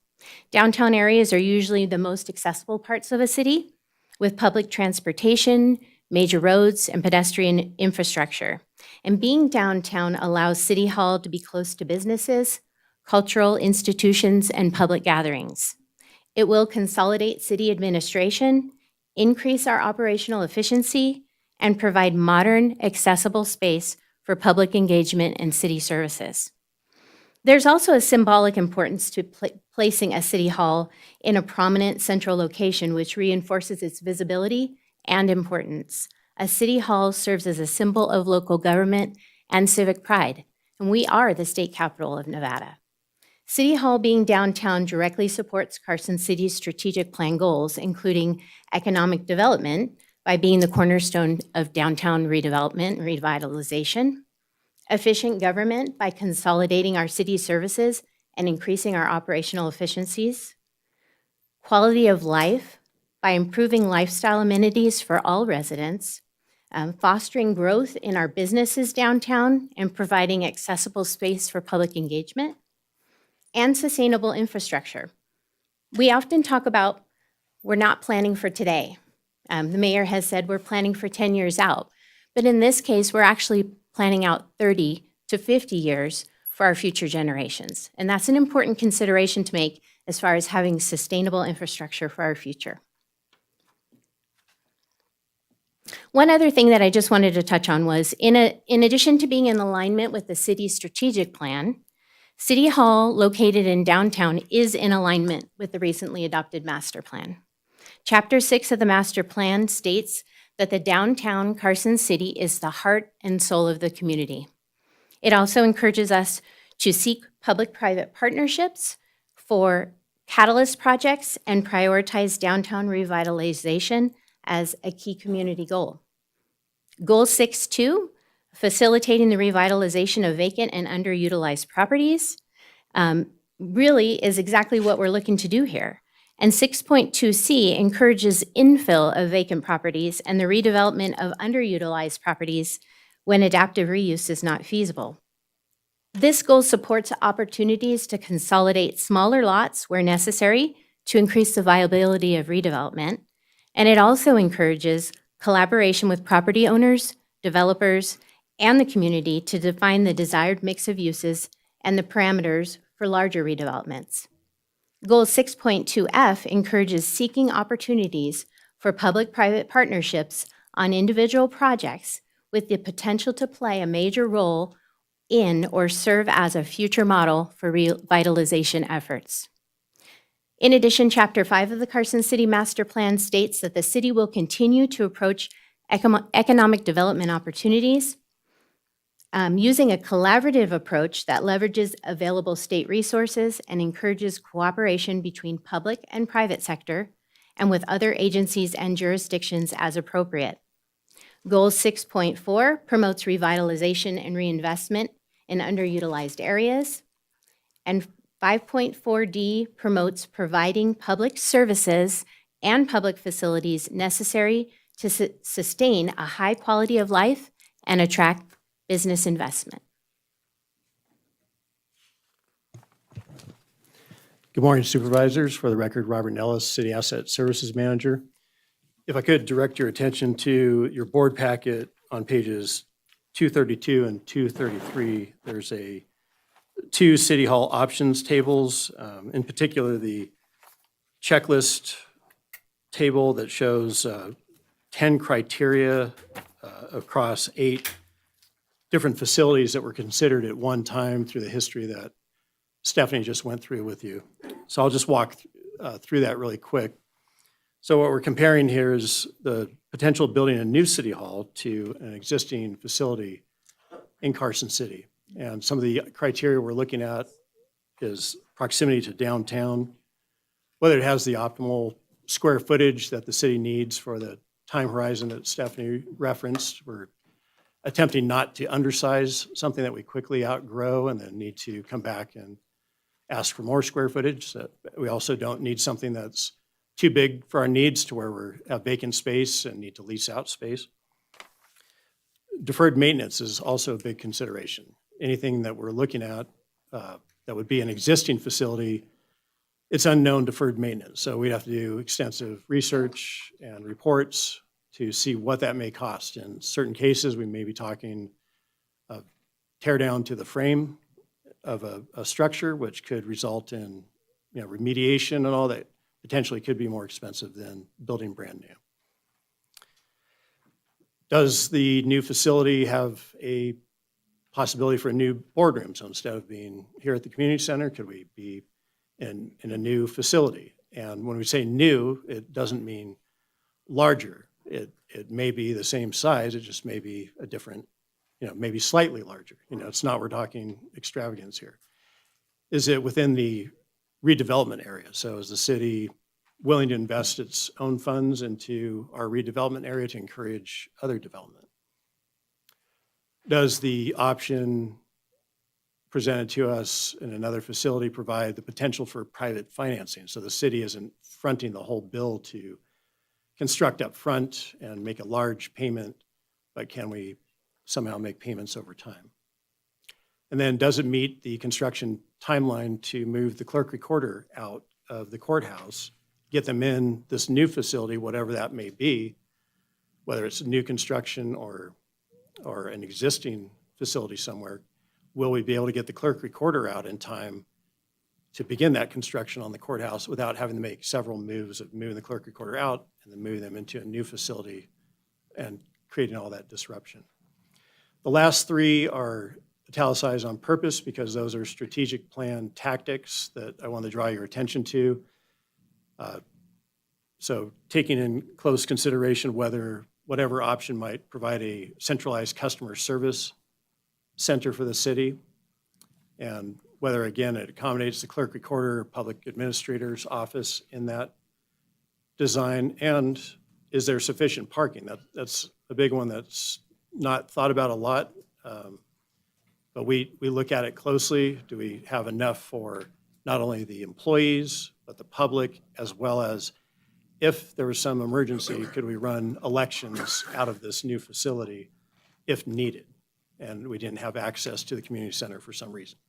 Downtown areas are usually the most accessible parts of a city, with public transportation, major roads, and pedestrian infrastructure. And being downtown allows City Hall to be close to businesses, cultural institutions, and public gatherings. It will consolidate city administration, increase our operational efficiency, and provide modern, accessible space for public engagement and city services. There's also a symbolic importance to placing a city hall in a prominent central location, which reinforces its visibility and importance. A city hall serves as a symbol of local government and civic pride, and we are the state capital of Nevada. City Hall being downtown directly supports Carson City's strategic plan goals, including economic development by being the cornerstone of downtown redevelopment and revitalization, efficient government by consolidating our city services and increasing our operational efficiencies, quality of life by improving lifestyle amenities for all residents, fostering growth in our businesses downtown and providing accessible space for public engagement, and sustainable infrastructure. We often talk about we're not planning for today. The mayor has said we're planning for 10 years out, but in this case, we're actually planning out 30 to 50 years for our future generations. And that's an important consideration to make as far as having sustainable infrastructure for our future. One other thing that I just wanted to touch on was, in addition to being in alignment with the city's strategic plan, City Hall, located in downtown, is in alignment with the recently adopted master plan. Chapter 6 of the master plan states that the downtown Carson City is the heart and soul of the community. It also encourages us to seek public-private partnerships for catalyst projects and prioritize downtown revitalization as a key community goal. Goal 6.2, facilitating the revitalization of vacant and underutilized properties, really is exactly what we're looking to do here. And 6.2C encourages infill of vacant properties and the redevelopment of underutilized properties when adaptive reuse is not feasible. This goal supports opportunities to consolidate smaller lots where necessary to increase the viability of redevelopment, and it also encourages collaboration with property owners, developers, and the community to define the desired mix of uses and the parameters for larger redevelopments. Goal 6.2F encourages seeking opportunities for public-private partnerships on individual projects with the potential to play a major role in or serve as a future model for revitalization efforts. In addition, Chapter 5 of the Carson City Master Plan states that the city will continue to approach economic development opportunities using a collaborative approach that leverages available state resources and encourages cooperation between public and private sector and with other agencies and jurisdictions as appropriate. Goal 6.4 promotes revitalization and reinvestment in underutilized areas. And 5.4D promotes providing public services and public facilities necessary to sustain a high quality of life and attract business investment. Good morning, Supervisors. For the record, Robert Nellis, City Asset Services Manager. If I could direct your attention to your board packet on pages 232 and 233, there's a two City Hall options tables, in particular the checklist table that shows 10 criteria across 8 different facilities that were considered at one time through the history that Stephanie just went through with you. So I'll just walk through that really quick. So what we're comparing here is the potential of building a new City Hall to an existing facility in Carson City. And some of the criteria we're looking at is proximity to downtown, whether it has the optimal square footage that the city needs for the time horizon that Stephanie referenced. We're attempting not to undersize something that we quickly outgrow and then need to come back and ask for more square footage. So we also don't need something that's too big for our needs to where we have vacant space and need to lease out space. Deferred maintenance is also a big consideration. Anything that we're looking at that would be an existing facility, it's unknown deferred maintenance. So we'd have to do extensive research and reports to see what that may cost. In certain cases, we may be talking tear down to the frame of a structure, which could result in remediation and all that. Potentially could be more expensive than building brand new. Does the new facility have a possibility for a new boardroom? So instead of being here at the community center, could we be in a new facility? And when we say new, it doesn't mean larger. It may be the same size, it just may be a different, maybe slightly larger. It's not, we're talking extravagance here. Is it within the redevelopment area? So is the city willing to invest its own funds into our redevelopment area to encourage other development? Does the option presented to us in another facility provide the potential for private financing? So the city isn't fronting the whole bill to construct up front and make a large payment, but can we somehow make payments over time? And then does it meet the construction timeline to move the clerk recorder out of the courthouse, get them in this new facility, whatever that may be, whether it's a new construction or an existing facility somewhere? Will we be able to get the clerk recorder out in time to begin that construction on the courthouse without having to make several moves of moving the clerk recorder out and then moving them into a new facility and creating all that disruption? The last 3 are italicized on purpose because those are strategic plan tactics that I want to draw your attention to. So taking in close consideration whether whatever option might provide a centralized customer service center for the city, and whether, again, it accommodates the clerk recorder, public administrator's office in that design, and is there sufficient parking? That's a big one that's not thought about a lot, but we look at it closely. Do we have enough for not only the employees, but the public, as well as if there was some emergency, could we run elections out of this new facility if needed, and we didn't have access to the community center for some reason?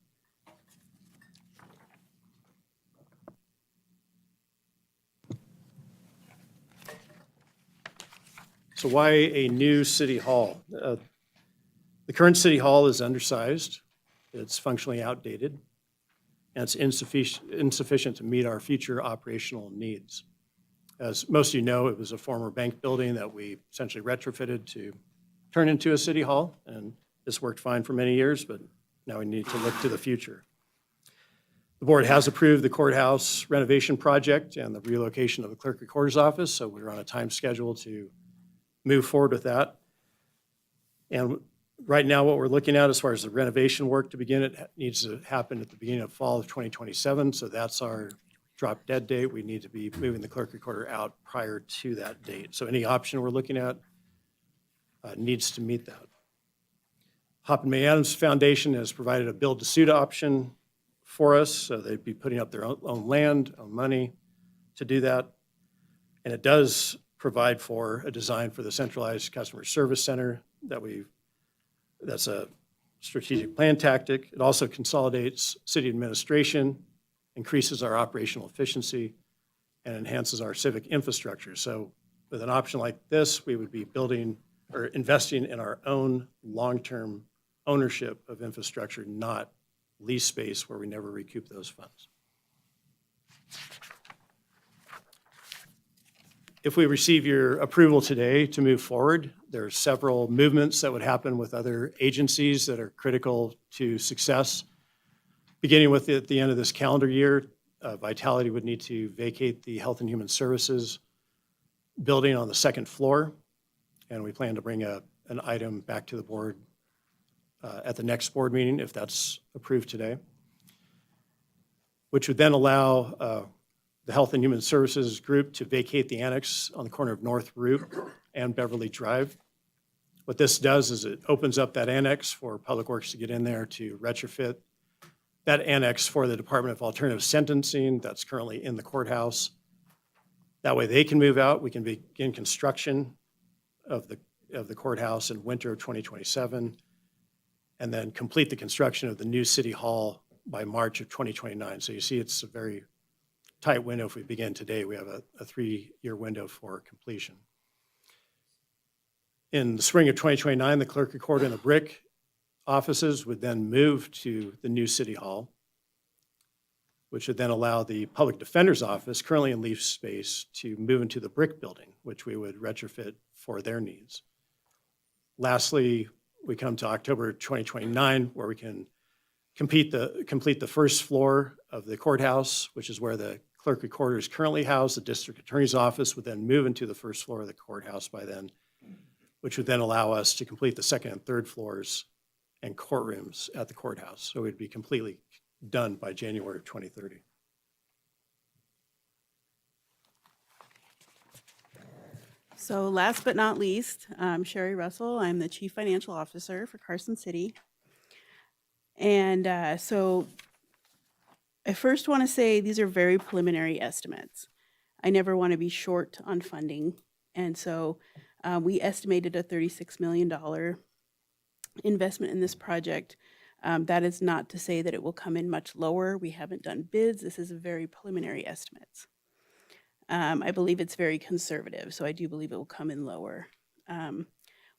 So why a new city hall? The current city hall is undersized, it's functionally outdated, and it's insufficient to meet our future operational needs. As most of you know, it was a former bank building that we essentially retrofitted to turn into a city hall, and this worked fine for many years, but now we need to look to the future. The board has approved the courthouse renovation project and the relocation of the clerk recorder's office, so we're on a time schedule to move forward with that. And right now, what we're looking at as far as the renovation work to begin, it needs to happen at the beginning of fall of 2027, so that's our drop dead date. We need to be moving the clerk recorder out prior to that date. So any option we're looking at needs to meet that. Hoppin May Adams Foundation has provided a build-to-suit option for us, so they'd be putting up their own land, own money to do that. And it does provide for a design for the centralized customer service center that's a strategic plan tactic. It also consolidates city administration, increases our operational efficiency, and enhances our civic infrastructure. So with an option like this, we would be building or investing in our own long-term ownership of infrastructure, not lease space where we never recoup those funds. If we receive your approval today to move forward, there are several movements that would happen with other agencies that are critical to success. Beginning with at the end of this calendar year, Vitality would need to vacate the Health and Human Services building on the second floor, and we plan to bring an item back to the board at the next board meeting if that's approved today, which would then allow the Health and Human Services group to vacate the annex on the corner of North Route and Beverly Drive. What this does is it opens up that annex for Public Works to get in there to retrofit that annex for the Department of Alternative Sentencing that's currently in the courthouse. That way they can move out. We can begin construction of the courthouse in winter of 2027, and then complete the construction of the new City Hall by March of 2029. So you see it's a very tight window. If we begin today, we have a 3-year window for completion. In the spring of 2029, the clerk recorder and the brick offices would then move to the new City Hall, which would then allow the public defender's office, currently in lease space, to move into the brick building, which we would retrofit for their needs. Lastly, we come to October 2029, where we can complete the first floor of the courthouse, which is where the clerk recorder is currently housed. The district attorney's office would then move into the first floor of the courthouse by then, which would then allow us to complete the second and third floors and courtrooms at the courthouse. So we'd be completely done by January of 2030. So last but not least, I'm Sherry Russell. I'm the Chief Financial Officer for Carson City. And so I first want to say these are very preliminary estimates. I never want to be short on funding. And so we estimated a $36 million investment in this project. That is not to say that it will come in much lower. We haven't done bids. This is a very preliminary estimates. I believe it's very conservative, so I do believe it will come in lower.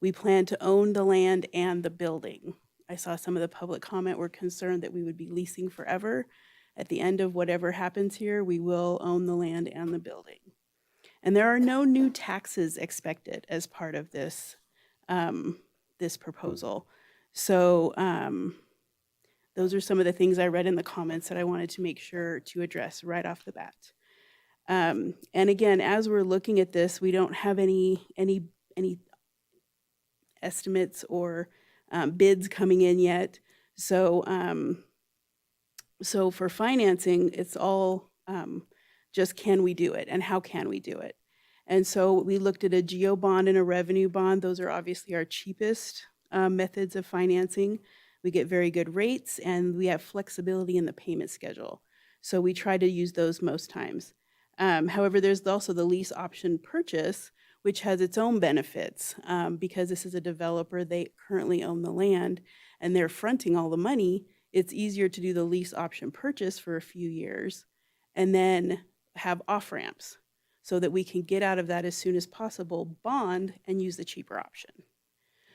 We plan to own the land and the building. I saw some of the public comment were concerned that we would be leasing forever. At the end of whatever happens here, we will own the land and the building. And there are no new taxes expected as part of this, this proposal. So those are some of the things I read in the comments that I wanted to make sure to address right off the bat. And again, as we're looking at this, we don't have any estimates or bids coming in yet. So so for financing, it's all just can we do it and how can we do it? And so we looked at a geo bond and a revenue bond. Those are obviously our cheapest methods of financing. We get very good rates and we have flexibility in the payment schedule. So we try to use those most times. However, there's also the lease option purchase, which has its own benefits because this is a developer, they currently own the land and they're fronting all the money. It's easier to do the lease option purchase for a few years and then have off-ramps so that we can get out of that as soon as possible, bond, and use the cheaper option.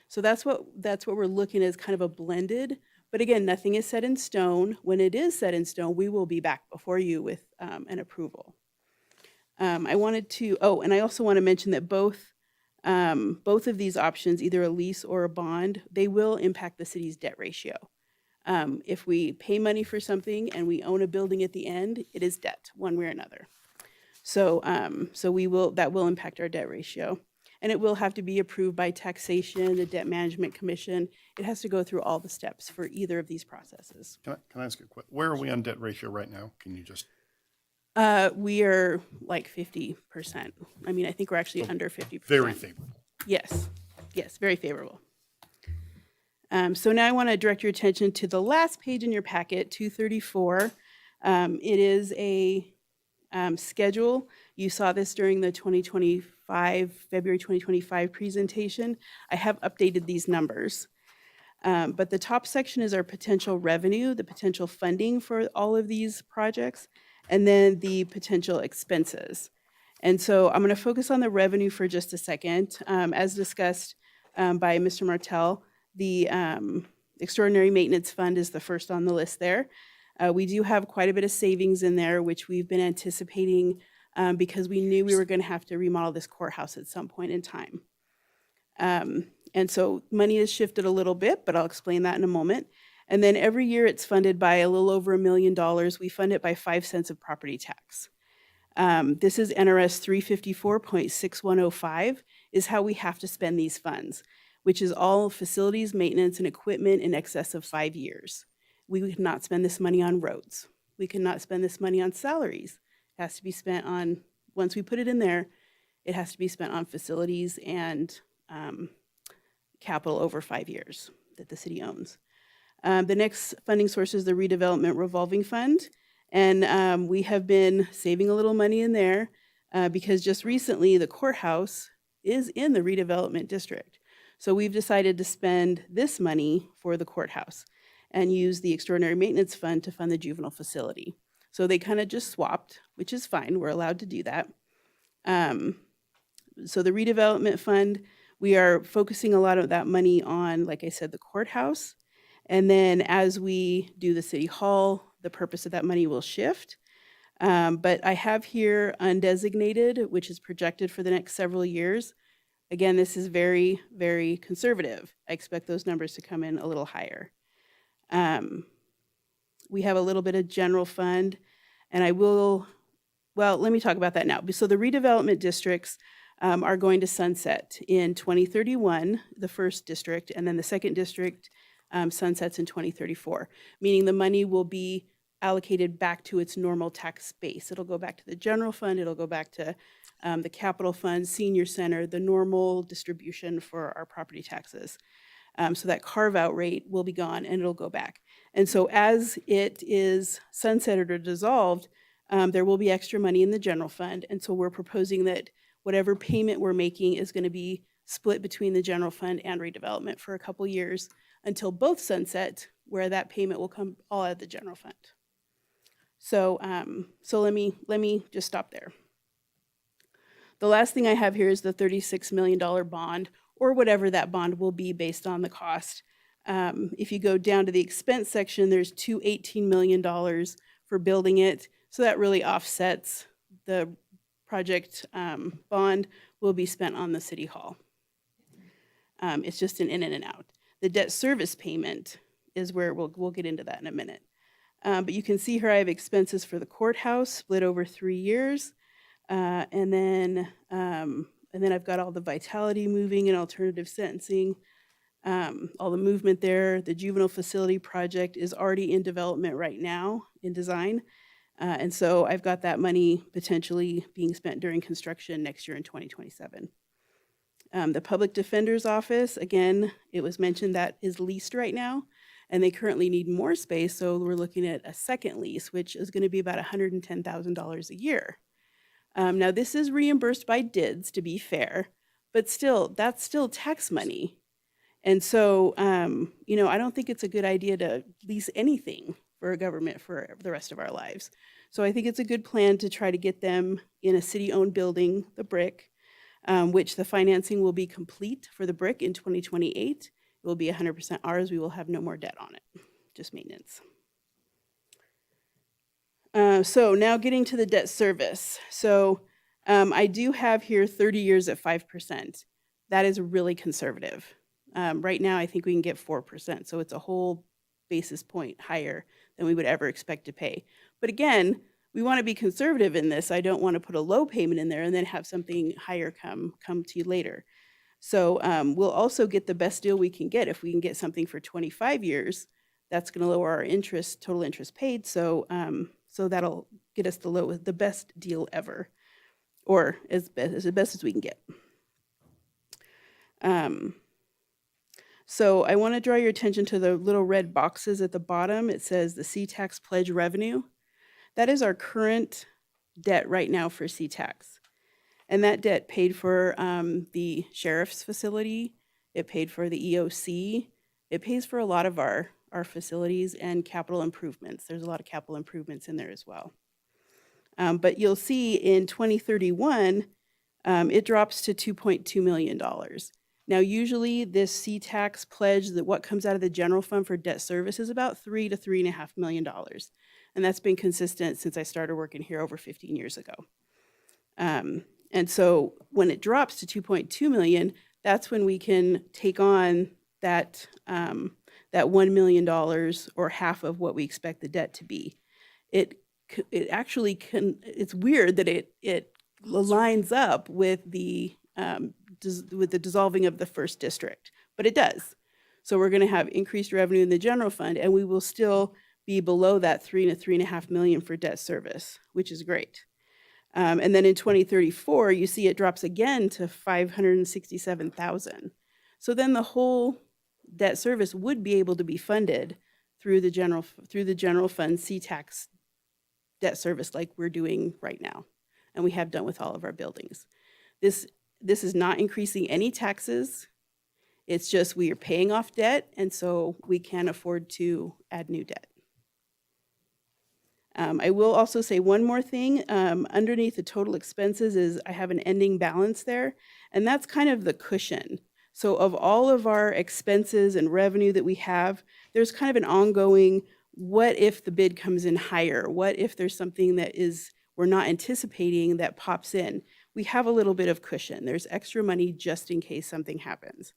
So that's what we're looking at as kind of a blended, but again, nothing is set in stone. When it is set in stone, we will be back before you with an approval. I wanted to, and I also want to mention that both of these options, either a lease or a bond, they will impact the city's debt ratio. If we pay money for something and we own a building at the end, it is debt one way or another. So, that will impact our debt ratio. And it will have to be approved by taxation, the Debt Management Commission. It has to go through all the steps for either of these processes. Can I ask a question? Where are we on debt ratio right now? Can you just? We are like 50%. I mean, I think we're actually under 50%. Very favorable. Yes, very favorable. So now I want to direct your attention to the last page in your packet, 234. It is a schedule. You saw this during the February 2025 presentation. I have updated these numbers. But the top section is our potential revenue, the potential funding for all of these projects, and then the potential expenses. And so I'm going to focus on the revenue for just a second. As discussed by Mr. Martell, the Extraordinary Maintenance Fund is the first on the list there. We do have quite a bit of savings in there, which we've been anticipating because we knew we were going to have to remodel this courthouse at some point in time. And so money has shifted a little bit, but I'll explain that in a moment. And then every year it's funded by a little over $1 million. We fund it by 5 cents of property tax. This is NRS 354.6105 is how we have to spend these funds, which is all facilities, maintenance, and equipment in excess of 5 years. We cannot spend this money on roads. We cannot spend this money on salaries. It has to be spent on, once we put it in there, it has to be spent on facilities and capital over 5 years that the city owns. The next funding source is the Redevelopment Revolving Fund. And we have been saving a little money in there because just recently the courthouse is in the redevelopment district. So we've decided to spend this money for the courthouse and use the Extraordinary Maintenance Fund to fund the juvenile facility. So they kind of just swapped, which is fine. We're allowed to do that. So the redevelopment fund, we are focusing a lot of that money on, like I said, the courthouse. And then as we do the city hall, the purpose of that money will shift. But I have here undesignated, which is projected for the next several years. Again, this is very, very conservative. I expect those numbers to come in a little higher. We have a little bit of general fund, and let me talk about that now. So the redevelopment districts are going to sunset in 2031, the first district, and then the second district sunsets in 2034, meaning the money will be allocated back to its normal tax base. It'll go back to the general fund, it'll go back to the capital fund, senior center, the normal distribution for our property taxes. So that carve-out rate will be gone and it'll go back. And so as it is sunsetted or dissolved, there will be extra money in the general fund. And so we're proposing that whatever payment we're making is going to be split between the general fund and redevelopment for a couple years until both sunset, where that payment will come all out of the general fund. So, let me just stop there. The last thing I have here is the $36 million bond, or whatever that bond will be based on the cost. If you go down to the expense section, there's $18 million for building it. So that really offsets the project bond will be spent on the city hall. It's just an in and out. The debt service payment is where we'll get into that in a minute. But you can see here I have expenses for the courthouse split over 3 years. And then I've got all the vitality moving and alternative sentencing, all the movement there. The juvenile facility project is already in development right now, in design. And so I've got that money potentially being spent during construction next year in 2027. The public defender's office, again, it was mentioned that is leased right now, and they currently need more space. So we're looking at a second lease, which is going to be about $110,000 a year. Now this is reimbursed by DIDS, to be fair, but still, that's still tax money. And so, I don't think it's a good idea to lease anything for a government for the rest of our lives. So I think it's a good plan to try to get them in a city-owned building, the brick, which the financing will be complete for the brick in 2028. It will be 100% ours. We will have no more debt on it, just maintenance. So now getting to the debt service. So I do have here 30 years at 5%. That is really conservative. Right now, I think we can get 4%. So it's a whole basis point higher than we would ever expect to pay. But again, we want to be conservative in this. I don't want to put a low payment in there and then have something higher come to you later. So we'll also get the best deal we can get. If we can get something for 25 years, that's going to lower our interest, total interest paid. So that'll get us the best deal ever, or as best as we can get. So I want to draw your attention to the little red boxes at the bottom. It says the C-Tax pledge revenue. That is our current debt right now for C-Tax. And that debt paid for the sheriff's facility. It paid for the EOC. It pays for a lot of our facilities and capital improvements. There's a lot of capital improvements in there as well. But you'll see in 2031, it drops to $2.2 million. Now, usually this C-tax pledge, that what comes out of the general fund for debt service is about $3 to $3.5 million. And that's been consistent since I started working here over 15 years ago. And so when it drops to 2.2 million, that's when we can take on that, that $1 million or half of what we expect the debt to be. It actually can, it's weird that it lines up with the dissolving of the first district, but it does. So we're going to have increased revenue in the general fund, and we will still be below that 3 to 3.5 million for debt service, which is great. And then in 2034, you see it drops again to 567,000. So then the whole debt service would be able to be funded through the general fund C-tax debt service like we're doing right now, and we have done with all of our buildings. This is not increasing any taxes. It's just we are paying off debt, and so we can afford to add new debt. I will also say one more thing. Underneath the total expenses is I have an ending balance there, and that's kind of the cushion. So of all of our expenses and revenue that we have, there's kind of an ongoing, what if the bid comes in higher? What if there's something that we're not anticipating that pops in? We have a little bit of cushion. There's extra money just in case something happens.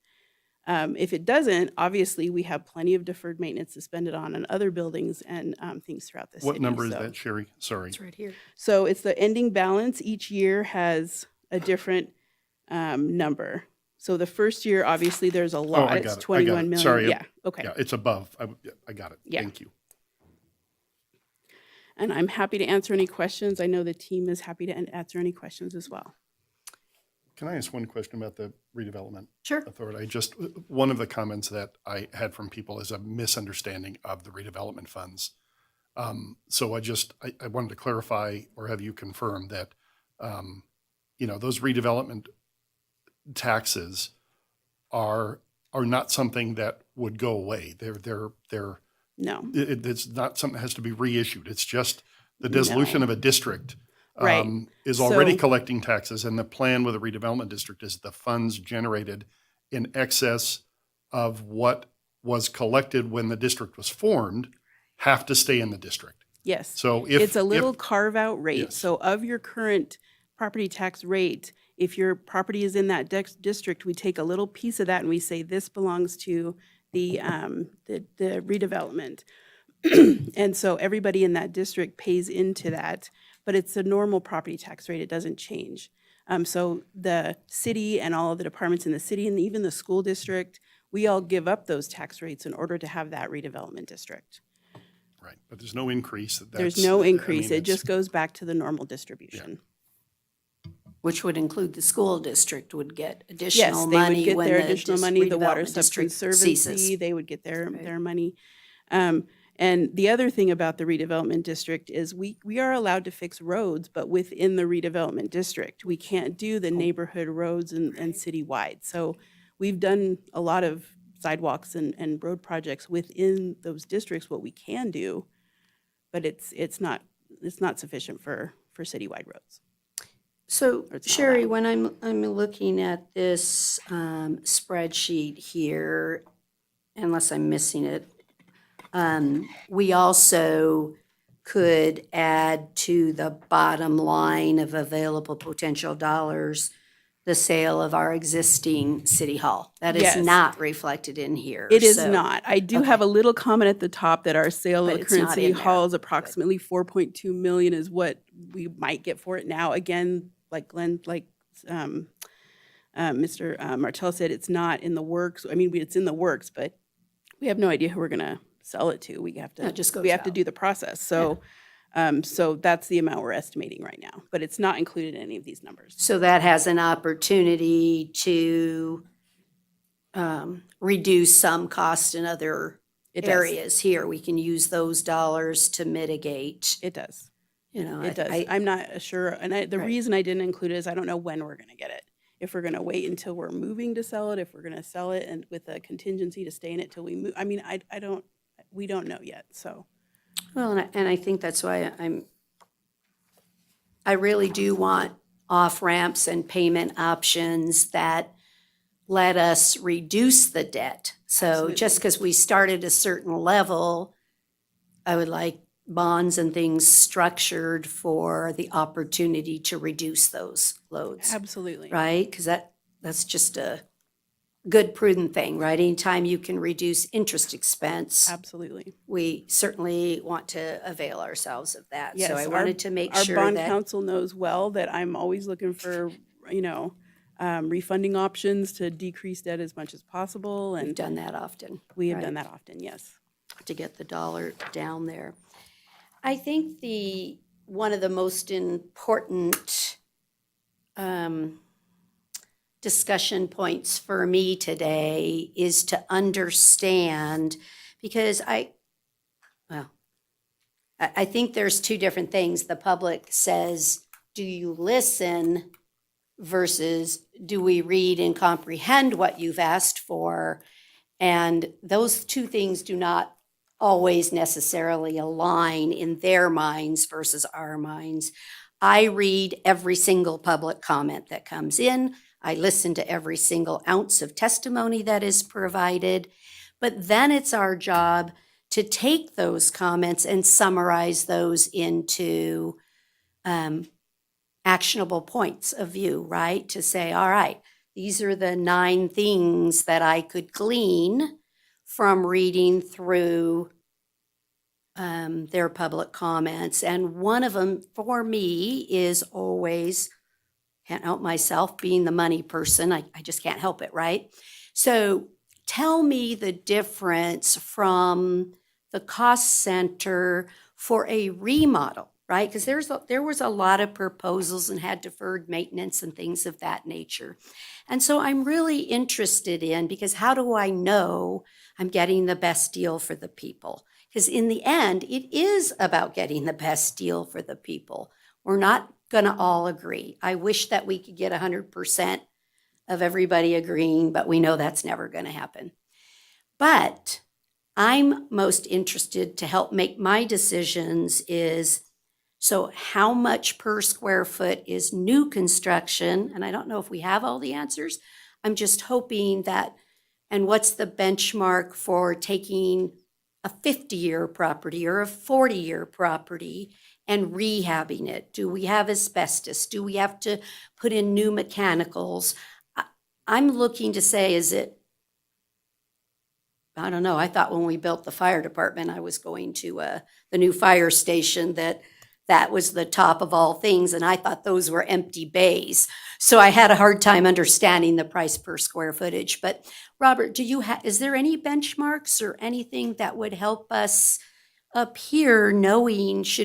If it doesn't, obviously we have plenty of deferred maintenance to spend it on other buildings and things throughout the city. What number is that, Sherry? Sorry. It's right here. So it's the ending balance. Each year has a different number. So the first year, obviously, there's a lot. I It's got it. 21 million. Sorry. Yeah. Okay. Yeah, it's above. I got it. Yeah. Thank you. And I'm happy to answer any questions. I know the team is happy to answer any questions as well. Can I ask one question about the redevelopment Sure. authority? One of the comments that I had from people is a misunderstanding of the redevelopment funds. So I wanted to clarify or have you confirm that, those redevelopment taxes are not something that would go away. No. It's not something that has to be reissued. It's just the dissolution of a district Right. is already So- collecting taxes, and the plan with a redevelopment district is the funds generated in excess of what was collected when the district was formed have to stay in the district. Yes. So it's a little carve-out rate. Yes. So of your current property tax rate, if your property is in that district, we take a little piece of that and we say this belongs to the redevelopment. And so everybody in that district pays into that, but it's a normal property tax rate. It doesn't change. So the city and all of the departments in the city and even the school district, we all give up those tax rates in order to have that redevelopment district. Right, but there's no increase. There's no increase. It just goes back to the normal distribution. Which would include the school district would get Yes, additional they would money get when their the additional money, the water redevelopment district subconservancy, ceases. they would get their money. And the other thing about the redevelopment district is we are allowed to fix roads, but within the redevelopment district. We can't do the neighborhood roads and citywide. So we've done a lot of sidewalks and road projects within those districts, what we can do, but it's not sufficient for citywide roads. So Or it's not Sherry, allowed. when I'm looking at this spreadsheet here, unless I'm missing it, we also could add to the bottom line of available potential dollars the sale of our existing city hall. That is Yes. not reflected in here. It is so- not. I do have a little comment at the top that our sale But of the it's current not city in there. hall is approximately 4.2 million is what we might get for it now. Again, like Mr. Martell said, it's not in the works. I mean, it's in the works, but we have no idea who we're gonna sell it to. We have to, No, it just goes we have to out. do the process. So, so that's the amount we're estimating right now, but it's not included in any of these numbers. So that has an opportunity to reduce some cost in other It does. areas here. We can use those dollars to mitigate. It does. You know, It does. I- I'm not sure, and the Right. reason I didn't include it is I don't know when we're gonna get it. If we're gonna wait until we're moving to sell it, if we're gonna sell it and with a contingency to stay in it till we move. I mean, we don't know yet, so. Well, and I think that's why I really do want off-ramps and payment options that let us reduce the debt. So just because we started a certain level, I would like bonds and things structured for the opportunity to reduce those loads. Absolutely. Right? Because that's just a good, prudent thing, right? Anytime you can reduce interest expense, Absolutely. we certainly want to avail ourselves of that. Yes, So I wanted to make our sure bond that. counsel knows well that I'm always looking for, refunding options to decrease debt as much as possible. We've And done that often. we have right? done that often, yes. To get the dollar down there. I think one of the most important discussion points for me today is to understand, because I think there's two different things. The public says, do you listen versus do we read and comprehend what you've asked for? And those two things do not always necessarily align in their minds versus our minds. I read every single public comment that comes in. I listen to every single ounce of testimony that is provided. But then it's our job to take those comments and summarize those into actionable points of view, right? To say, all right, these are the 9 things that I could glean from reading through their public comments. And one of them for me is always, can't help myself being the money person. I just can't help it, right? So tell me the difference from the cost center for a remodel, right? Because there was a lot of proposals and had deferred maintenance and things of that nature. And so I'm really interested in, because how do I know I'm getting the best deal for the people? Because in the end, it is about getting the best deal for the people. We're not going to all agree. I wish that we could get 100% of everybody agreeing, but we know that's never going to happen. But I'm most interested to help make my decisions is, so how much per square foot is new construction? And I don't know if we have all the answers. I'm just hoping that, and what's the benchmark for taking a 50-year property or a 40-year property and rehabbing it? Do we have asbestos? Do we have to put in new mechanicals? I'm looking to say, I don't know. I thought when we built the fire department, I was going to the new fire station, that was the top of all things. And I thought those were empty bays. So I had a hard time understanding the price per square footage. But Robert, is there any benchmarks or anything that would help us up here knowing, is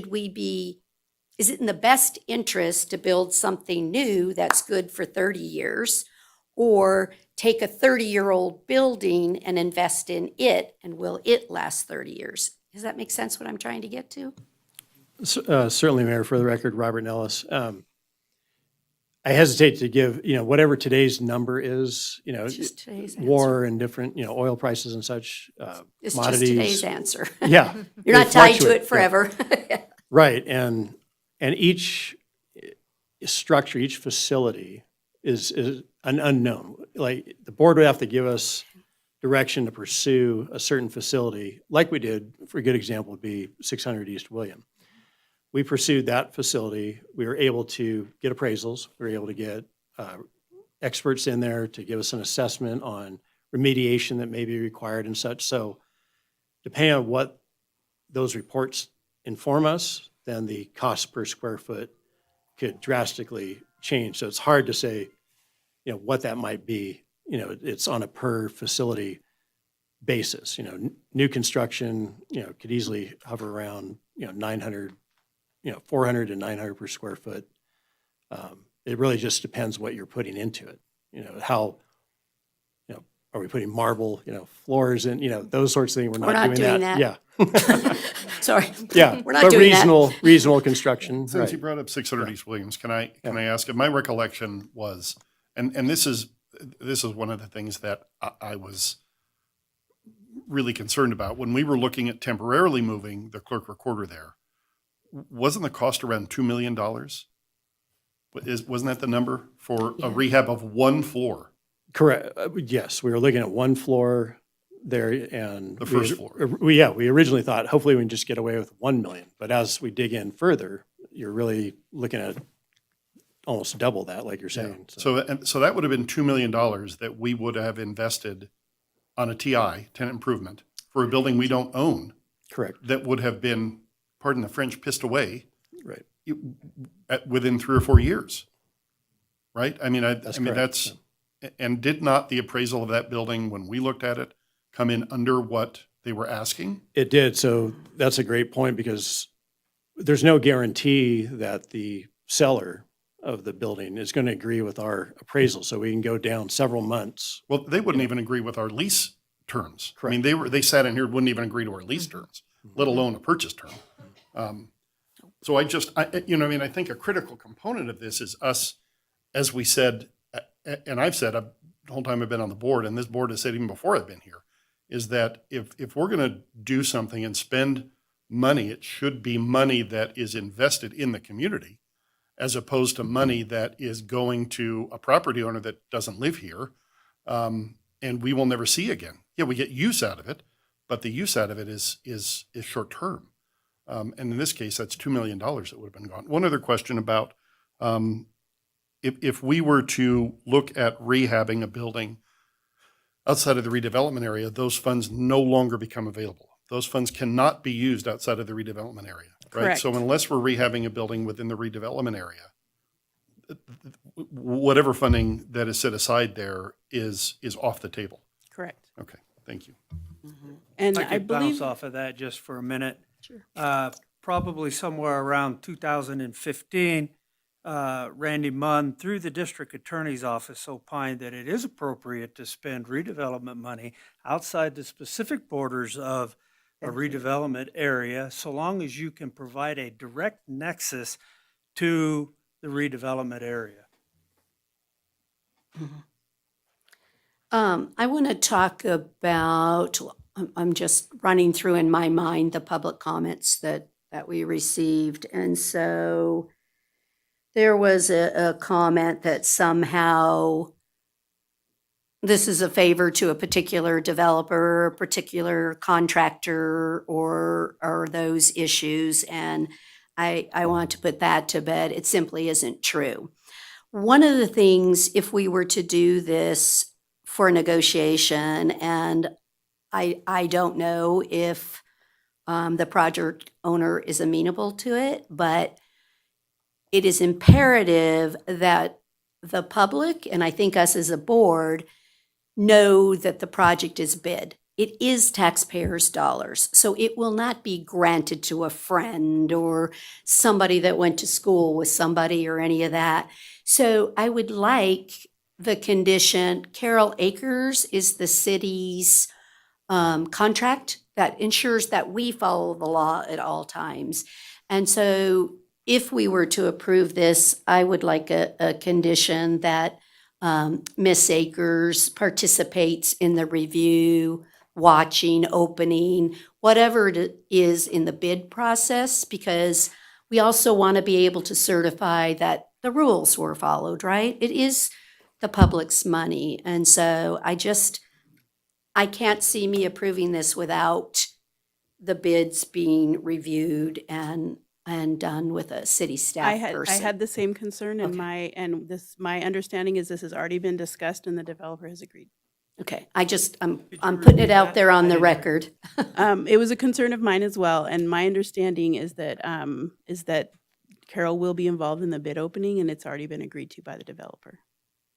it in the best interest to build something new that's good for 30 years? Or take a 30-year-old building and invest in it, and will it last 30 years? Does that make sense what I'm trying to get to? Certainly, Mayor, for the record, Robert Nellis. I hesitate to give, whatever today's number is, Just today's answer. war and different, oil prices and such, It's commodities. just today's answer. Yeah. You're they not tied to fluctuate, it forever. yeah. Right, and each structure, each facility is an unknown. Like, the board would have to give us direction to pursue a certain facility, like we did, for a good example would be 600 East William. We pursued that facility. We were able to get appraisals. We were able to get experts in there to give us an assessment on remediation that may be required and such. So depending on what those reports inform us, then the cost per square foot could drastically change. So it's hard to say, what that might be. It's on a per facility basis. New construction, could easily hover around, 900, 400 to 900 per square foot. It really just depends what you're putting into it. How, are we putting marble, floors in, those sorts of things. We're not doing that. Yeah. Sorry. Yeah. We're not but doing that. reasonable construction. Since Right. you brought up 600 East Williams, can I ask? My recollection was, and this is one of the things that I was really concerned about when we were looking at temporarily moving the clerk recorder there. Wasn't the cost around $2 million? Wasn't that the number for a rehab of one floor? Correct. Yes, we were looking at one floor there and. The first floor. We originally thought hopefully we can just get away with 1 million. But as we dig in further, you're really looking at almost double that, like you're saying. So that would have been $2 million that we would have invested on a TI, tenant improvement, for a building we don't own. Correct. That would have been, pardon the French, pissed away. Right. Within 3 or 4 years. Right? I mean, That's correct. And did not the appraisal of that building, when we looked at it, come in under what they were asking? It did. So that's a great point because there's no guarantee that the seller of the building is going to agree with our appraisal. So we can go down several months. Well, they wouldn't even agree with our lease terms. Correct. I mean, they sat in here, wouldn't even agree to our lease terms, let alone a purchase term. So I think a critical component of this is us, as we said, and I've said the whole time I've been on the board, and this board has said even before I've been here, is that if we're going to do something and spend money, it should be money that is invested in the community, as opposed to money that is going to a property owner that doesn't live here, and we will never see again. Yeah, we get use out of it, but the use out of it is short term. And in this case, that's $2 million that would have been gone. One other question about if we were to look at rehabbing a building outside of the redevelopment area, those funds no longer become available. Those funds cannot be used outside of the redevelopment area, right? Correct. So unless we're rehabbing a building within the redevelopment area, whatever funding that is set aside there is off the table. Correct. Okay, thank you. And I I could bounce believe, off of that just for a minute. Sure. Probably somewhere around 2015, Randy Munn, through the district attorney's office, opined that it is appropriate to spend redevelopment money outside the specific borders of a redevelopment area, so long as you can provide a direct nexus to the redevelopment area. I want to talk about, I'm just running through in my mind the public comments that we received. And so there was a comment that somehow this is a favor to a particular developer, a particular contractor, or those issues. And I want to put that to bed. It simply isn't true. One of the things, if we were to do this for negotiation, and I don't know if the project owner is amenable to it, but it is imperative that the public, and I think us as a board, know that the project is bid. It is taxpayers' dollars, so it will not be granted to a friend or somebody that went to school with somebody or any of that. So I would like the condition, Carol Acres is the city's contract that ensures that we follow the law at all times. And so if we were to approve this, I would like a condition that Miss Akers participates in the review, watching, opening, whatever it is in the bid process, because we also want to be able to certify that the rules were followed, right? It is the public's money. And so I can't see me approving this without the bids being reviewed and done with a city staff I person. had the same concern and Okay. my understanding is this has already been discussed and the developer has agreed. Okay, I'm putting it out there on the record. It was a concern of mine as well, and my understanding is that Carol will be involved in the bid opening and it's already been agreed to by the developer.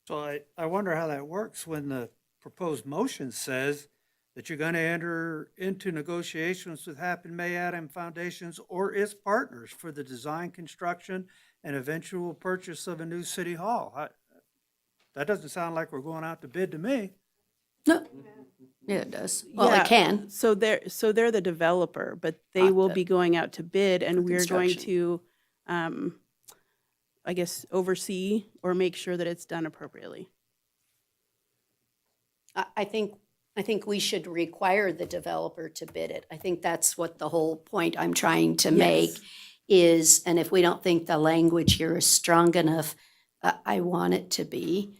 So I wonder how that works when the proposed motion says that you're going to enter into negotiations with Happen May Adam Foundations or its partners for the design, construction, and eventual purchase of a new city hall. That doesn't sound like we're going out to bid to me. No, yeah, it does. Well, Yeah, it can. So they're the developer, but they Not will the- be going out to bid and for we're going construction. to, I guess, oversee or make sure that it's done appropriately. I think we should require the developer to bid it. I think that's what the whole point I'm trying to make Yes. is, and if we don't think the language here is strong enough, I want it to be.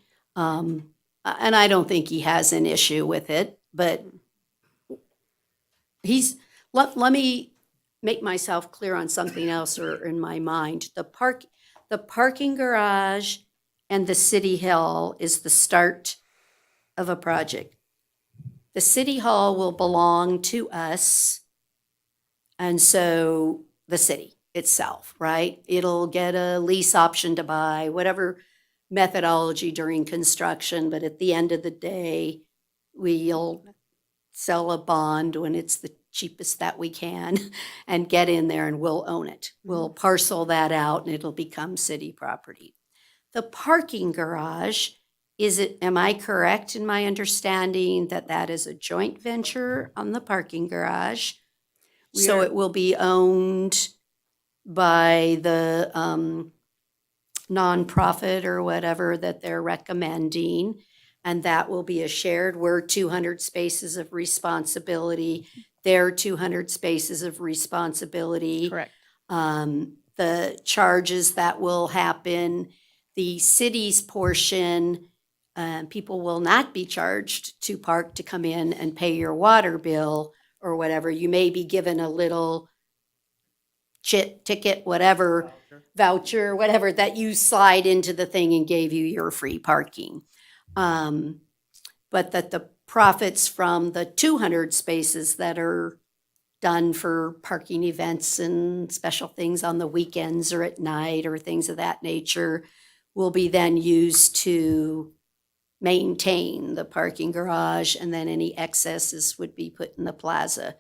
and I don't think he has an issue with it, but let me make myself clear on something else or in my mind. The parking garage and the city hall is the start of a project. The city hall will belong to us, and so the city itself, right? It'll get a lease option to buy, whatever methodology during construction, but at the end of the day, we'll sell a bond when it's the cheapest that we can and get in there and we'll own it. We'll parcel that out and it'll become city property. The parking garage, am I correct in my understanding that that is a joint venture on the parking garage? So it will be owned by the nonprofit or whatever that they're recommending, and that will be a shared, we're 200 spaces of responsibility, their 200 spaces of responsibility. Correct. The charges that will happen, the city's portion, people will not be charged to park to come in and pay your water bill or whatever. You may be given a little ticket, whatever, voucher, whatever, that you slide into the thing and gave you your free parking. But that the profits from the 200 spaces that are done for parking events and special things on the weekends or at night or things of that nature will be then used to maintain the parking garage, and then any excesses would be put in the plaza.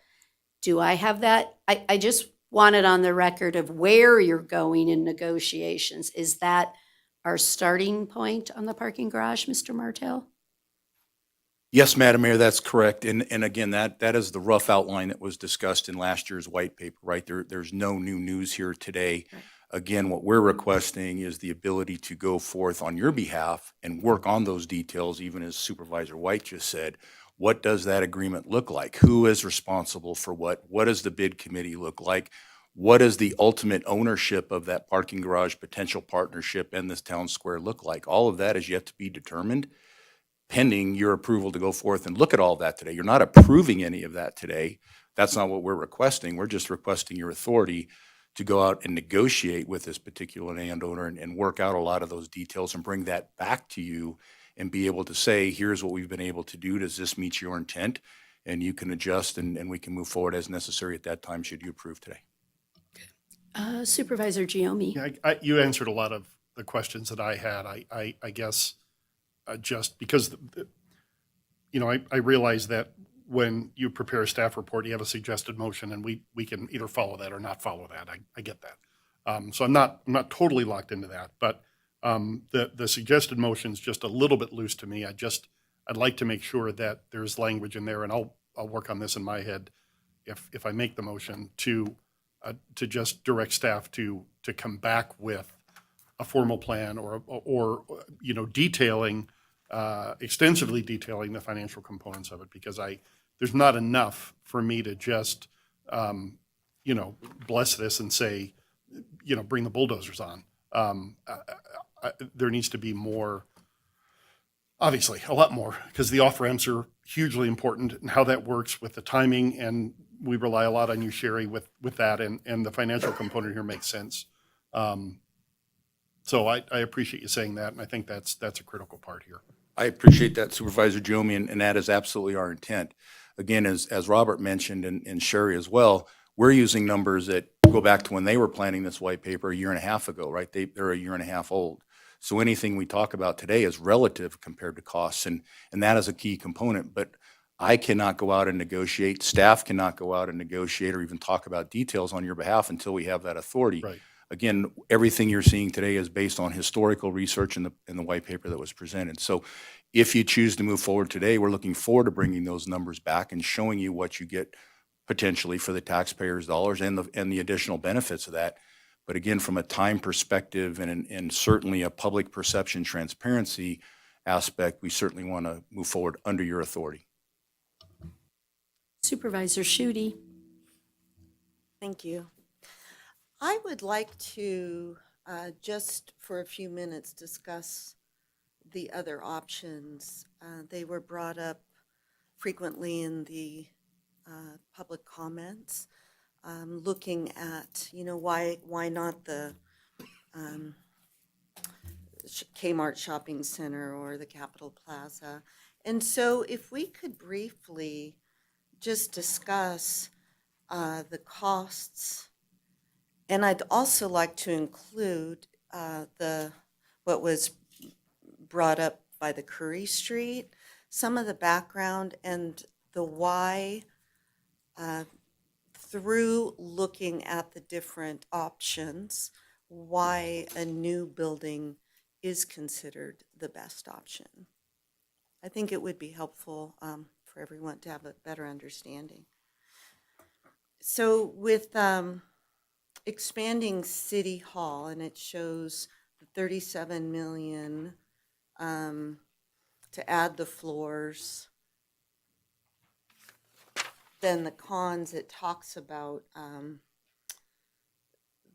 Do I have that? I just want it on the record of where you're going in negotiations. Is that our starting point on the parking garage, Mr. Martell? Yes, Madam Mayor, that's correct. And again, that is the rough outline that was discussed in last year's white paper, right? There's no new news here today. Right. Again, what we're requesting is the ability to go forth on your behalf and work on those details, even as Supervisor White just said. What does that agreement look like? Who is responsible for what? What does the bid committee look like? What does the ultimate ownership of that parking garage potential partnership and this town square look like? All of that is yet to be determined, pending your approval to go forth and look at all of that today. You're not approving any of that today. That's not what we're requesting. We're just requesting your authority to go out and negotiate with this particular landowner and work out a lot of those details and bring that back to you and be able to say, here's what we've been able to do. Does this meet your intent? And you can adjust and we can move forward as necessary at that time should you approve today. Supervisor Giomi. Yeah, you answered a lot of the questions that I had. I guess just because, I realize that when you prepare a staff report, you have a suggested motion, and we can either follow that or not follow that. I get that. So I'm not totally locked into that, but the suggested motion is just a little bit loose to me. I'd like to make sure that there's language in there, and I'll work on this in my head if I make the motion to just direct staff to come back with a formal plan or detailing, extensively detailing the financial components of it, because there's not enough for me to just, bless this and say, bring the bulldozers on. There needs to be more, obviously, a lot more, because the off-ramps are hugely important and how that works with the timing, and we rely a lot on you, Sherry, with that, and the financial component here makes sense. So I appreciate you saying that, and I think that's a critical part here. I appreciate that, Supervisor Giomi, and that is absolutely our intent. Again, as Robert mentioned and Sherry as well, we're using numbers that go back to when they were planning this white paper a year and a half ago, right? They're a year and a half old. So anything we talk about today is relative compared to costs, and that is a key component. But I cannot go out and negotiate, staff cannot go out and negotiate or even talk about details on your behalf until we have that authority. Right. Again, everything you're seeing today is based on historical research in the white paper that was presented. So if you choose to move forward today, we're looking forward to bringing those numbers back and showing you what you get potentially for the taxpayers' dollars and the additional benefits of that. But again, from a time perspective and certainly a public perception transparency aspect, we certainly want to move forward under your authority. Supervisor Schutte. Thank you. I would like to just for a few minutes discuss the other options. They were brought up frequently in the public comments, looking at, why not the Kmart Shopping Center or the Capitol Plaza. And so if we could briefly just discuss the costs, and I'd also like to include what was brought up by the Curry Street, some of the background and the why through looking at the different options, why a new building is considered the best option. I think it would be helpful for everyone to have a better understanding. So with expanding City Hall, and it shows the 37 million to add the floors, then the cons, it talks about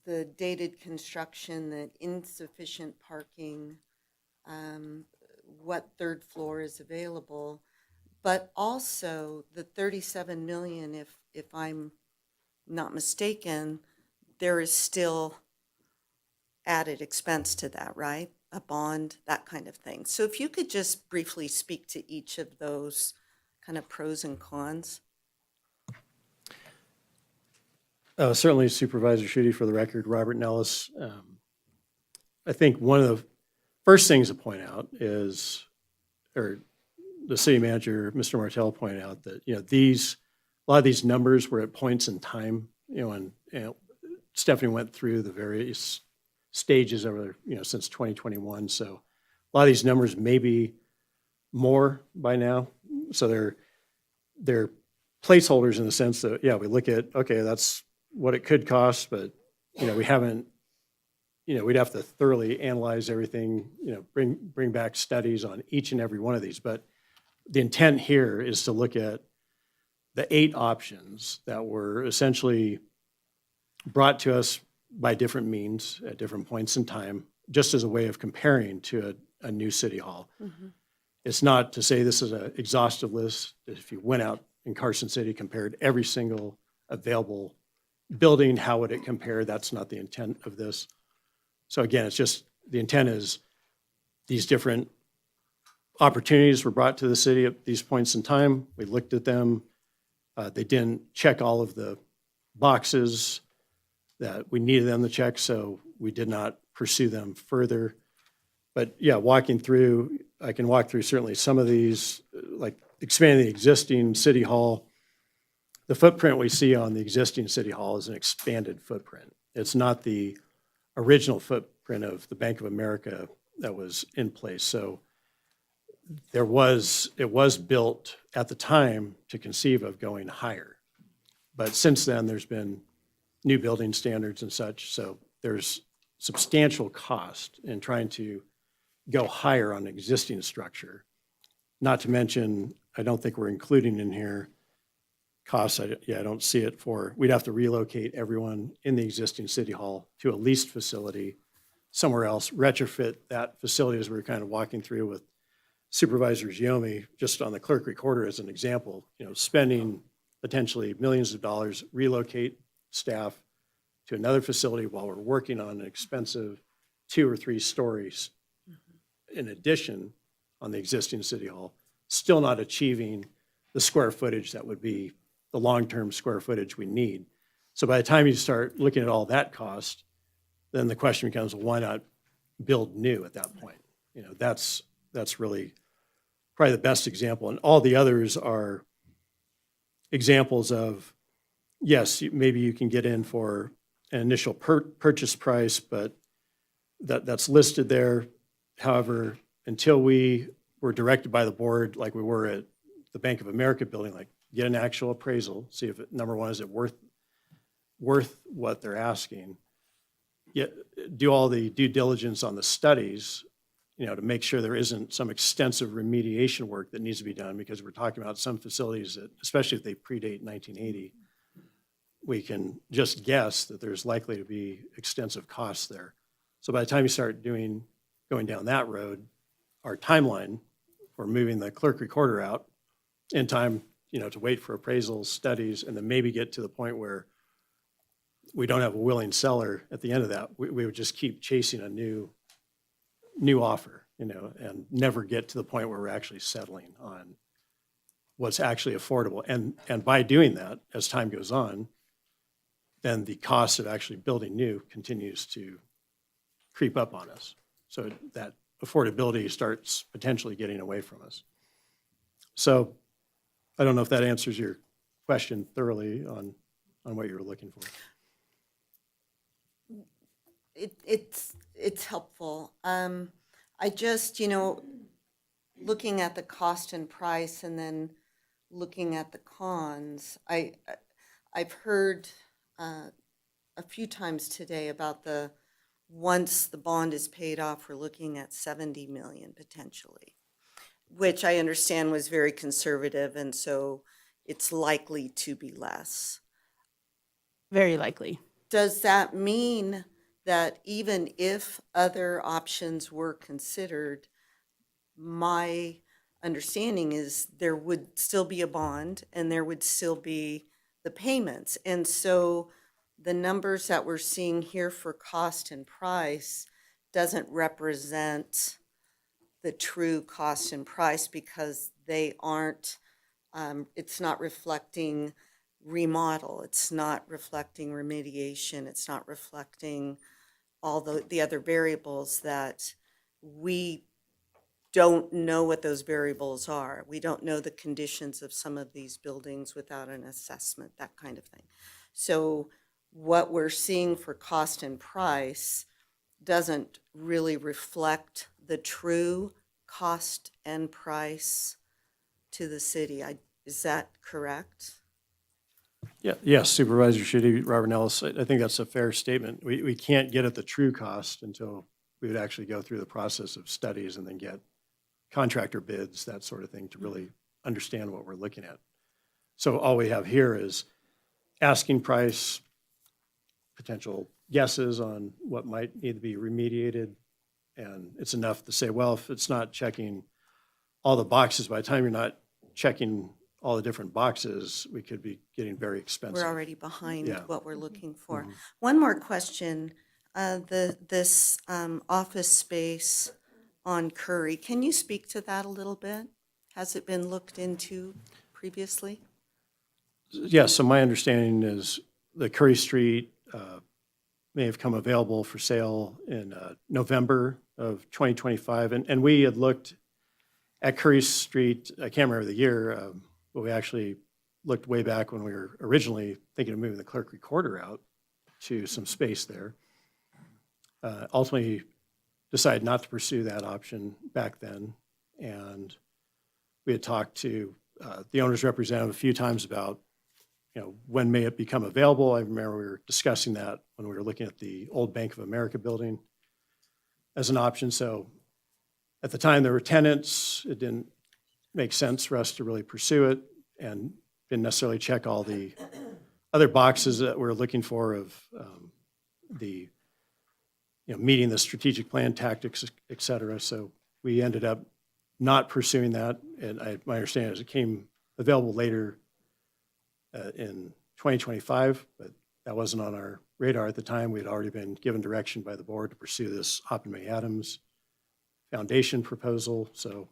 the dated construction, the insufficient parking, what third floor is available, but also the 37 million, if I'm not mistaken, there is still added expense to that, right? A bond, that kind of thing. So if you could just briefly speak to each of those kind of pros and cons. Certainly Supervisor Schutte, for the record, Robert Nellis. I think one of the first things to point out is, or the city manager, Mr. Martell, pointed out that, a lot of these numbers were at points in time, and Stephanie went through the various stages over, since 2021. So a lot of these numbers may be more by now. So they're placeholders in the sense that, we look at, okay, that's what it could cost, but, we haven't, we'd have to thoroughly analyze everything, bring back studies on each and every one of these. But the intent here is to look at the 8 options that were essentially brought to us by different means at different points in time, just as a way of comparing to a new city hall. Mm-hmm. It's not to say this is an exhaustive list. If you went out in Carson City, compared every single available building, how would it compare? That's not the intent of this. So again, it's just, the intent is these different opportunities were brought to the city at these points in time. We looked at them. They didn't check all of the boxes that we needed them to check, so we did not pursue them further. But yeah, I can walk through certainly some of these, like expanding the existing city hall. The footprint we see on the existing city hall is an expanded footprint. It's not the original footprint of the Bank of America that was in place. So it was built at the time to conceive of going higher. But since then, there's been new building standards and such. So there's substantial cost in trying to go higher on existing structure. Not to mention, I don't think we're including in here costs. I don't see it we'd have to relocate everyone in the existing city hall to a leased facility somewhere else, retrofit that facility, as we were kind of walking through with Supervisor Yomi, just on the clerk recorder as an example, spending potentially millions of dollars, relocate staff to another facility while we're working on an expensive 2 or 3 stories in addition on the existing city hall, still not achieving the square footage that would be the long-term square footage we need. So by the time you start looking at all that then the question becomes, well, why not build new at that point? That's really probably the best example. And all the others are examples of, yes, maybe you can get in for an initial purchase price, but that's listed there. However, until we were directed by the board, like we were at the Bank of America building, like get an actual appraisal, see if number one, is it worth what they're asking? Do all the due diligence on the studies, to make sure there isn't some extensive remediation work that needs to be done, because we're talking about some facilities that, especially if they predate 1980, we can just guess that there's likely to be extensive costs there. So by the time you start going down that road, our timeline for moving the clerk recorder out in time, to wait for appraisals, studies, and then maybe get to the point where we don't have a willing seller at the end of that. We would just keep chasing a new offer, and never get to the point where we're actually settling on what's actually affordable. And by doing that, as time goes on, then the cost of actually building new continues to creep up on us. So that affordability starts potentially getting away from us. So I don't know if that answers your question thoroughly on what you were looking for. It's helpful. I just, looking at the cost and price and then looking at the cons, I've heard a few times today about once the bond is paid off, we're looking at 70 million potentially, which I understand was very conservative, and so it's likely to be less. Very likely. Does that mean that even if other options were considered, my understanding is there would still be a bond and there would still be the payments? And so the numbers that we're seeing here for cost and price doesn't represent the true cost and price, because they aren't, it's not reflecting remodel, it's not reflecting remediation, it's not reflecting all the other variables that we don't know what those variables are. We don't know the conditions of some of these buildings without an assessment, that kind of thing. So what we're seeing for cost and price doesn't really reflect the true cost and price to the city. Is that correct? Yeah, yes, Supervisor Shitty, Robert Nellis, I think that's a fair statement. We can't get at the true cost until we would actually go through the process of studies and then get contractor bids, that sort of thing, to really understand what we're looking at. So all we have here is asking price, potential guesses on what might need to be remediated, and it's enough to say, well, if it's not checking all the boxes, by the time you're not checking all the different boxes, we could be getting very expensive. We're already behind what we're looking for. Mhm. One more question. This office space on Curry, can you speak to that a little bit? Has it been looked into previously? Yes, so my understanding is the Curry Street may have come available for sale in November of 2025. And we had looked at Curry Street, I can't remember the year, but we actually looked way back when we were originally thinking of moving the clerk recorder out to some space there. Ultimately decided not to pursue that option back then. And we had talked to the owner's representative a few times about, when may it become available. I remember we were discussing that when we were looking at the old Bank of America building as an option. So at the time there were tenants, it didn't make sense for us to really pursue it, and didn't necessarily check all the other boxes that we're looking for of the, meeting the strategic plan tactics, et cetera. So we ended up not pursuing that. And my understanding is it came available later in 2025, but that wasn't on our radar at the time. We had already been given direction by the board to pursue this Oppenheimer Adams Foundation proposal. So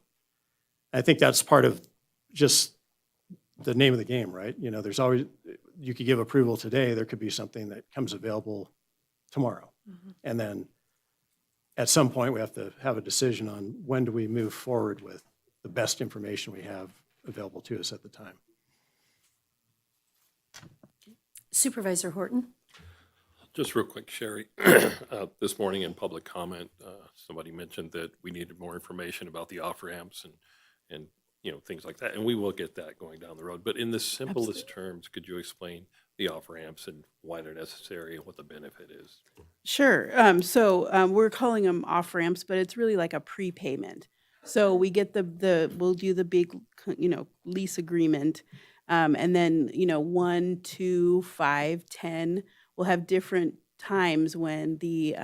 I think that's part of just the name of the game, right? There's always, you could give approval today, there could be something that comes available tomorrow. Mm-hmm. And then at some point we have to have a decision on when do we move forward with the best information we have available to us at the time. Supervisor Horton? Just real quick, Sherry. This morning in public comment, somebody mentioned that we needed more information about the off-ramps and things like that. And we will get that going down the road. But in the simplest terms, could you explain the off-ramps and why they're necessary and what the benefit is? Sure. So we're calling them off ramps, but it's really like a prepayment. So we get we'll do the big, lease agreement. And then, 1, 2, 5, 10, we'll have different times when the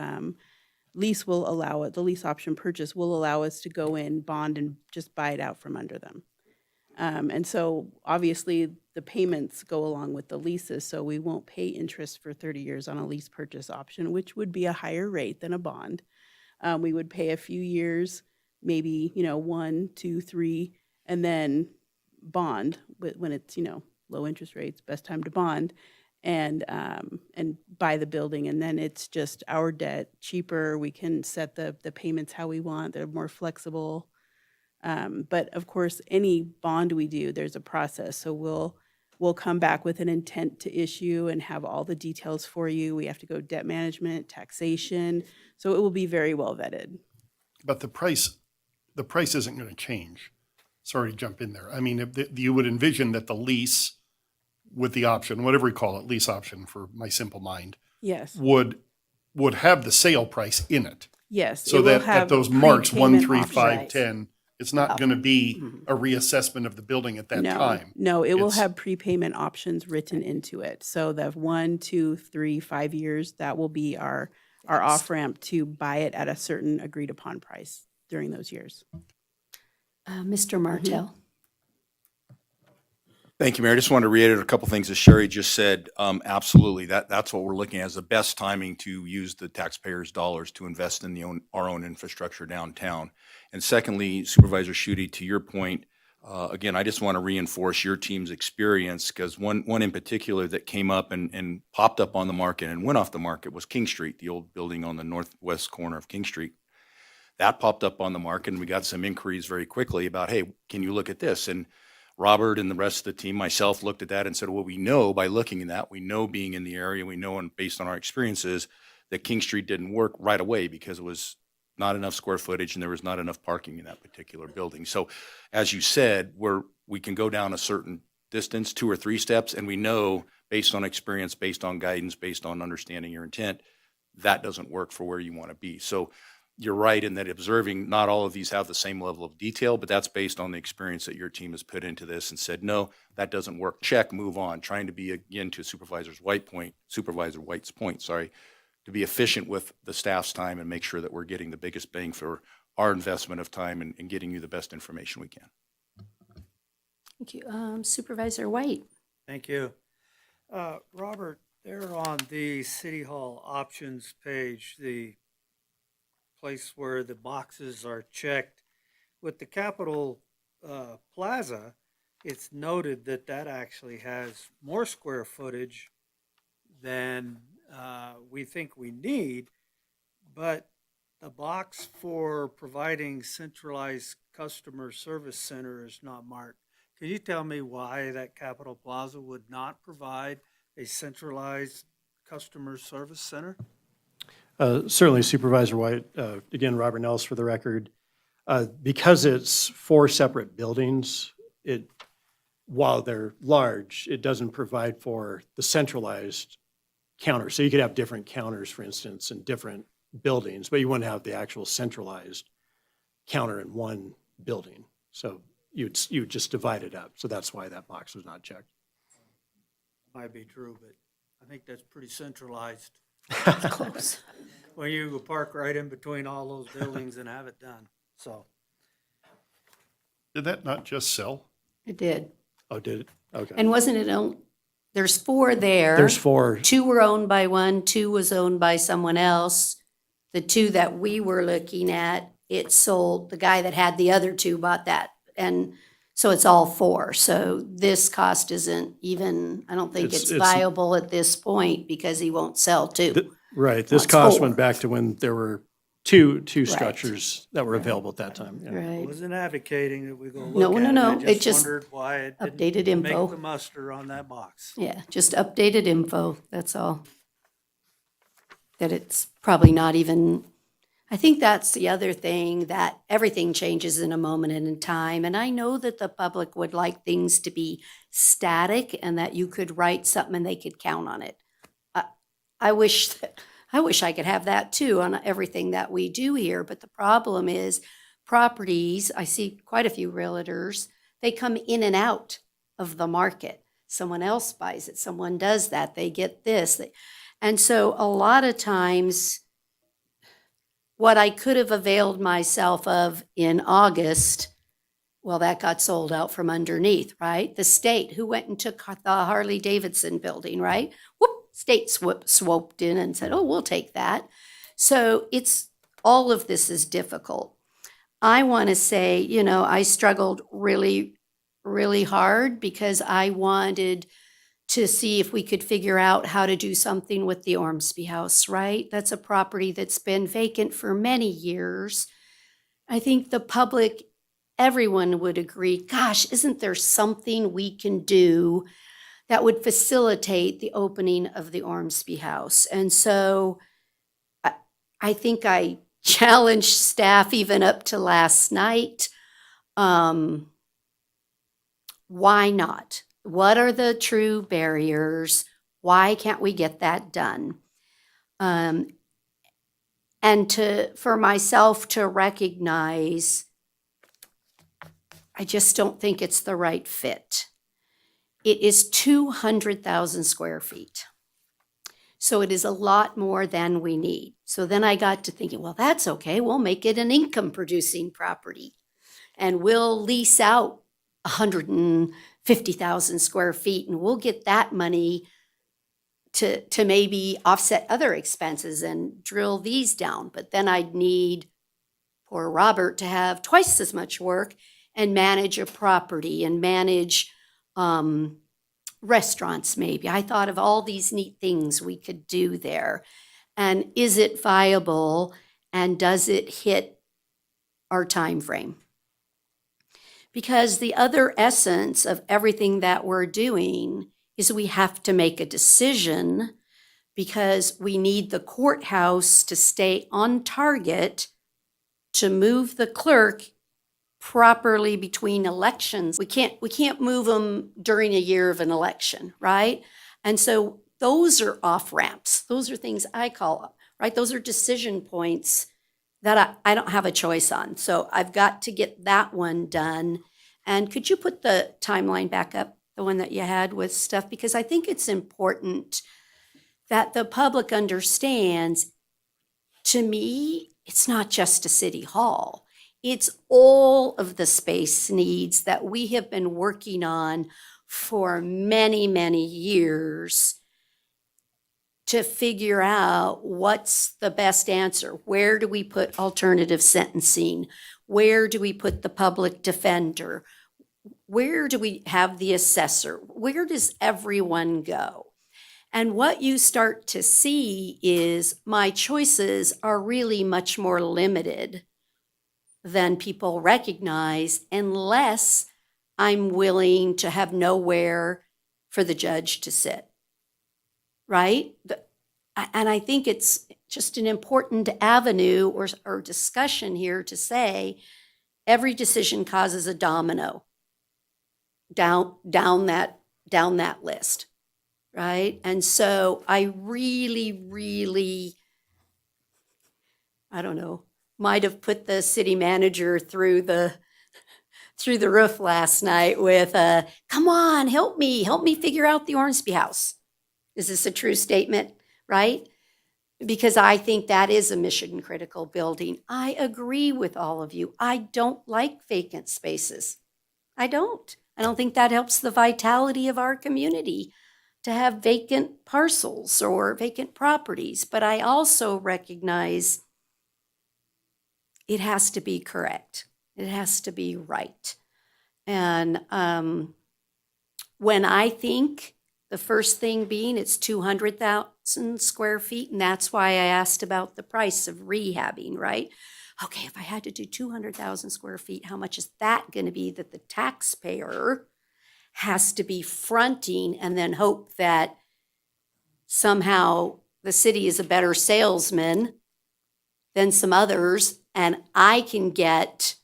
lease will allow it, the lease option purchase will allow us to go in, bond, and just buy it out from under them. And so obviously the payments go along with the leases, so we won't pay interest for 30 years on a lease purchase option, which would be a higher rate than a bond. We would pay a few years, maybe, 1, 2, 3, and then bond when it's, low interest rates, best time to bond, and buy the building. And then it's just our debt, cheaper. We can set the payments how we want. They're more flexible. But of course, any bond we do, there's a process. So we'll come back with an intent to issue and have all the details for you. We have to go debt management, taxation. So it will be very well vetted. But the price isn't going to change. Sorry to jump in there. I mean, you would envision that the lease with the option, whatever we call it, lease option for my simple mind, Yes. would have the sale price in it. Yes. So it will that have at those marks, 1, prepayment 3, 5, options. 10, it's not going to be a reassessment of the building at that time. No, it will It's- have prepayment options written into it. So the 1, 2, 3, 5 years, that will be our off-ramp to buy it at a certain agreed upon price during those years. Mr. Martell? Thank you, Mayor. I just want to reiterate a couple things that Sherry just said. Absolutely, that's what we're looking at as the best timing to use the taxpayers' dollars to invest in our own infrastructure downtown. And secondly, Supervisor Schutte, to your point, again, I just want to reinforce your team's experience, because one in particular that came up and popped up on the market and went off the market was King Street, the old building on the northwest corner of King Street. That popped up on the market, and we got some inquiries very quickly about, hey, can you look at this? And Robert and the rest of the team, myself, looked at that and said, well, we know by looking at that, we know being in the area, we know, and based on our experiences, that King Street didn't work right away because it was not enough square footage and there was not enough parking in that particular building. So as you said, we can go down a certain distance, 2 or 3 steps, and we know based on experience, based on guidance, based on understanding your intent, that doesn't work for where you want to be. So you're right in that observing not all of these have the same level of detail, but that's based on the experience that your team has put into this and said, no, that doesn't work. Check, move on. Trying to be, again, to Supervisor White's point, to be efficient with the staff's time and make sure that we're getting the biggest bang for our investment of time and getting you the best information we can. Thank you. Supervisor White? Thank you. Robert, there on the City Hall options page, the place where the boxes are checked, with the Capitol Plaza, it's noted that that actually has more square footage than we think we need, but the box for providing centralized customer service center is not marked. Can you tell me why that Capitol Plaza would not provide a centralized customer service center? Certainly, Supervisor White, again, Robert Nellis for the record. Because it's 4 separate buildings, while they're large, it doesn't provide for the centralized counter. So you could have different counters, for instance, in different buildings, but you wouldn't have the actual centralized counter in one building. So you'd just divide it up. So that's why that box was not checked. Might be true, but I think that's pretty centralized. Close. When you park right in between all those buildings and have it done, so. Did that not just sell? It did. Oh, did it? Okay. And wasn't it there's 4 there. There's 4. 2 were owned by one, 2 was owned by someone else. The 2 that we were looking at, it sold, the guy that had the other 2 bought that. And so it's all 4. So this cost isn't even, I don't think it's viable at this point because he won't sell 2. Right. This It's cost 4. went back to when there were two structures that were available at that time. Yeah. I Right. wasn't advocating that we go No, look at no, it. it I just just wondered why it updated didn't info. make the muster on that box. Yeah, just updated info, that's all. That it's probably not even, I think that's the other thing, that everything changes in a moment and in time. And I know that the public would like things to be static and that you could write something and they could count on it. I wish I could have that too on everything that we do here. But the problem is properties, I see quite a few realtors, they come in and out of the market. Someone else buys it, someone does that, they get this. And so a lot of times what I could have availed myself of in August, well, that got sold out from underneath, right? The state, who went and took the Harley Davidson building, right? Whoop, state swooped in and said, oh, we'll take that. So all of this is difficult. I want to say, I struggled really, really hard because I wanted to see if we could figure out how to do something with the Ormsby House, right? That's a property that's been vacant for many years. I think the public, everyone would agree, gosh, isn't there something we can do that would facilitate the opening of the Ormsby House? And so I think I challenged staff even up to last night. Why not? What are the true barriers? Why can't we get that done? And for myself to recognize, I just don't think it's the right fit. It is 200,000 square feet. So it is a lot more than we need. So then I got to thinking, well, that's okay. We'll make it an income producing property and we'll lease out 150,000 square feet and we'll get that money to maybe offset other expenses and drill these down. But then I'd need poor Robert to have twice as much work and manage a property and manage restaurants maybe. I thought of all these neat things we could do there. And is it viable and does it hit our time frame? Because the other essence of everything that we're doing is we have to make a decision because we need the courthouse to stay on target to move the clerk properly between elections. We can't move them during a year of an election, right? And so those are off ramps. Those are things I call, right? Those are decision points that I don't have a choice on. So I've got to get that one done. And could you put the timeline back up, the one that you had with stuff? Because I think it's important that the public understands, to me, it's not just a city hall. It's all of the space needs that we have been working on for many, many years to figure out what's the best answer. Where do we put alternative sentencing? Where do we put the public defender? Where do we have the assessor? Where does everyone go? And what you start to see is my choices are really much more limited than people recognize unless I'm willing to have nowhere for the judge to sit, right? And I think it's just an important avenue or discussion here to say every decision causes a domino down that list, right? And so I really, I don't know, might have put the city manager through the roof last night with come on, help me figure out the Ormsby House. Is this a true statement, right? Because I think that is a mission critical building. I agree with all of you. I don't like vacant spaces. I don't think that helps the vitality of our community to have vacant parcels or vacant properties. But I also recognize it has to be correct. It has to be right. And when I think the first thing being it's 200,000 square feet, and that's why I asked about the price of rehabbing, right? Okay, if I had to do 200,000 square feet, how much is that going to be that the taxpayer has to be fronting and then hope that somehow the city is a better salesman than some others and I can get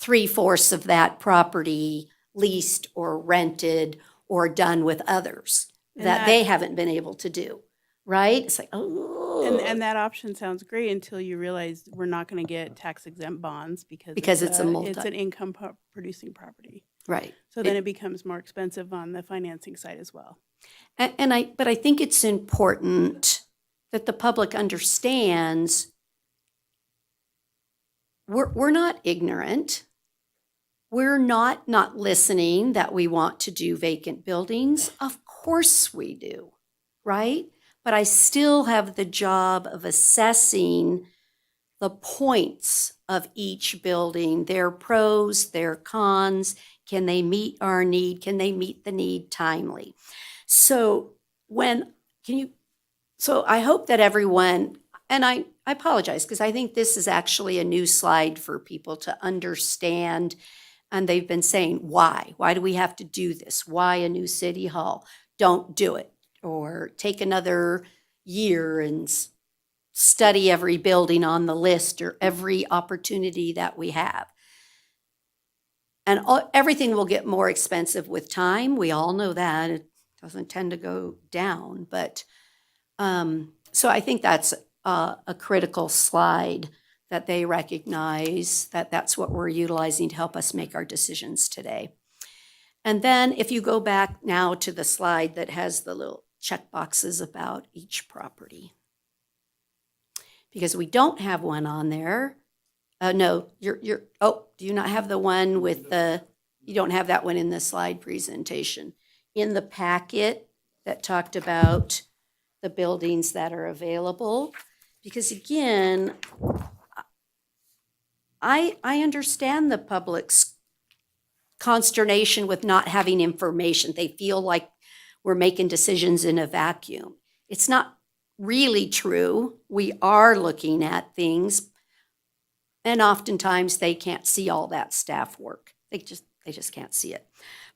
3/4 of that property leased or rented or done with others that they haven't been able to do, right? It's like, oh. And that option sounds great until you realize we're not going to get tax exempt bonds because it's an income producing property. Right. So then it becomes more expensive on the financing side as well. But I think it's important that the public understands we're not ignorant. We're not listening that we want to do vacant buildings. Of course we do, right? But I still have the job of assessing the points of each building, their pros, their cons. Can they meet our need? Can they meet the need timely? So so I hope that everyone, and I apologize because I think this is actually a new slide for people to understand. And they've been saying, why? Why do we have to do this? Why a new city hall? Don't do it. Or take another year and study every building on the list or every opportunity that we have. And everything will get more expensive with time. We all know that. It doesn't tend to go down. But so I think that's a critical slide that they recognize that that's what we're utilizing to help us make our decisions today. And then if you go back now to the slide that has the little check boxes about each property. Because we don't have one on there. No, do you not have the one with you don't have that one in the slide presentation. In the packet that talked about the buildings that are available. Because again, I understand the public's consternation with not having information. They feel like we're making decisions in a vacuum. It's not really true. We are looking at things, and oftentimes they can't see all that staff work. They just can't see it.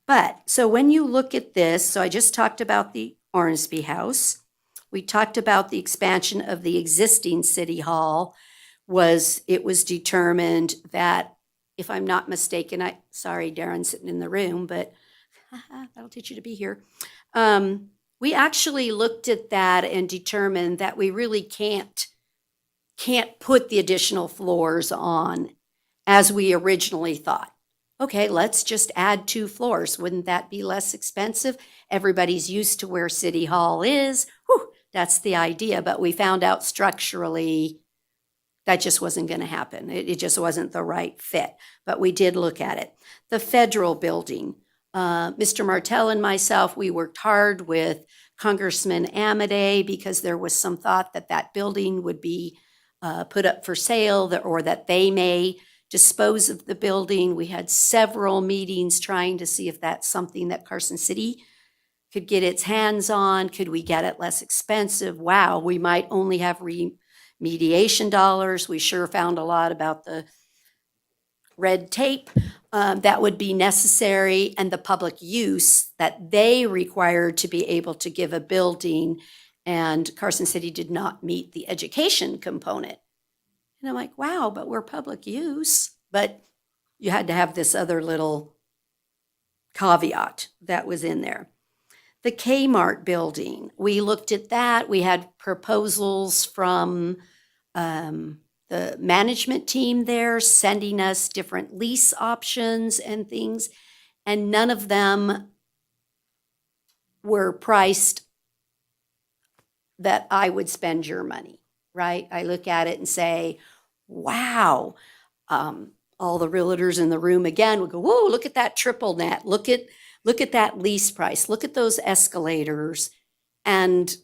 But so when you look at this, so I just talked about the Ormsby House. We talked about the expansion of the existing city hall. It was determined that, if I'm not mistaken, sorry, Darren's sitting in the room, but that'll teach you to be here. We actually looked at that and determined that we really can't put the additional floors on as we originally thought. Okay, let's just add 2 floors. Wouldn't that be less expensive? Everybody's used to where City Hall is. Whew, that's the idea. But we found out structurally that just wasn't going to happen. It just wasn't the right fit. But we did look at it. The federal building. Mr. Martell and myself, we worked hard with Congressman Amodei because there was some thought that that building would be put up for sale or that they may dispose of the building. We had several meetings trying to see if that's something that Carson City could get its hands on. Could we get it less expensive? Wow, we might only have remediation dollars. We sure found a lot about the red tape that would be necessary and the public use that they required to be able to give a building. And Carson City did not meet the education component. And I'm like, wow, but we're public use. But you had to have this other little caveat that was in there. The Kmart building, we looked at that. We had proposals from the management team there sending us different lease options and things, and none of them were priced that I would spend your money, right? I look at it and say, wow. All the realtors in the room again would go, whoa, look at that triple net. Look at that lease price. Look at those escalators and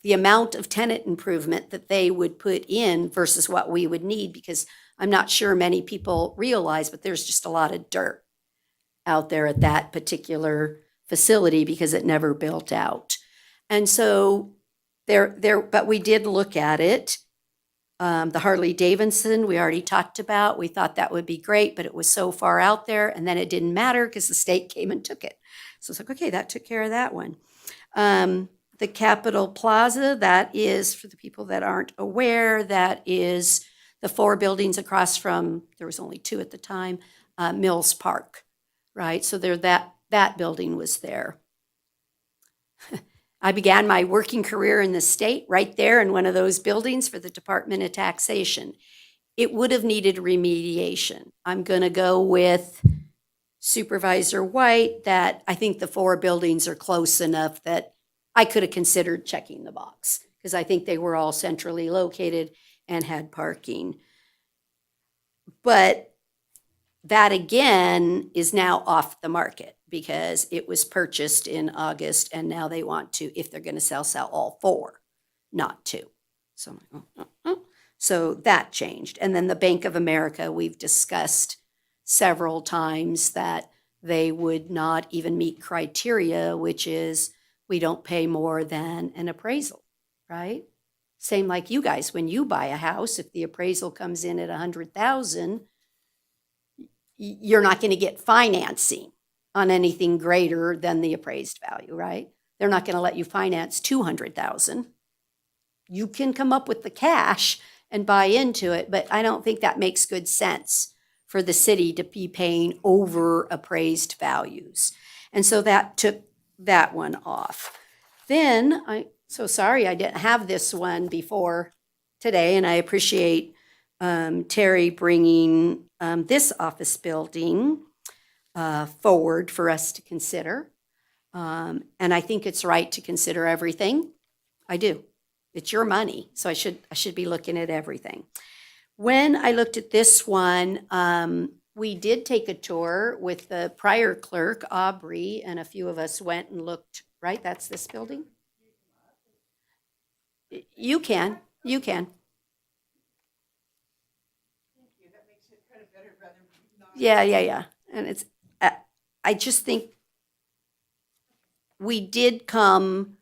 the amount of tenant improvement that they would put in versus what we would need, because I'm not sure many people realize, but there's just a lot of dirt out there at that particular facility because it never built out. And so but we did look at it. The Harley Davidson, we already talked about. We thought that would be great, but it was so far out there, and then it didn't matter because the state came and took it. So it's like, okay, that took care of that one. The Capitol Plaza, that is, for the people that aren't aware, that is the 4 buildings across from, there was only 2 at the time, Mills Park, right? So that building was there. I began my working career in the state right there in one of those buildings for the Department of Taxation. It would have needed remediation. I'm going to go with Supervisor White that I think the 4 buildings are close enough that I could have considered checking the box because I think they were all centrally located and had parking. But that again is now off the market because it was purchased in August and now they want to, if they're going to sell all 4, not 2. So, I'm like, so that changed. And then the Bank of America, we've discussed several times that they would not even meet criteria, which is we don't pay more than an appraisal, right? Same like you guys, when you buy a house, if the appraisal comes in at 100,000, you're not going to get financing on anything greater than the appraised value, right? They're not going to let you finance 200,000. You can come up with the cash and buy into it, but I don't think that makes good sense for the city to be paying over appraised values. And so that took that one off. Then so sorry I didn't have this one before today, and I appreciate Terry bringing this office building forward for us to consider. And I think it's right to consider everything. I do. It's your money, so I should be looking at everything. When I looked at this one, we did take a tour with the prior clerk, Aubrey, and a few of us went and looked, right? That's this building? You can. Yeah. And it's, I just think we did come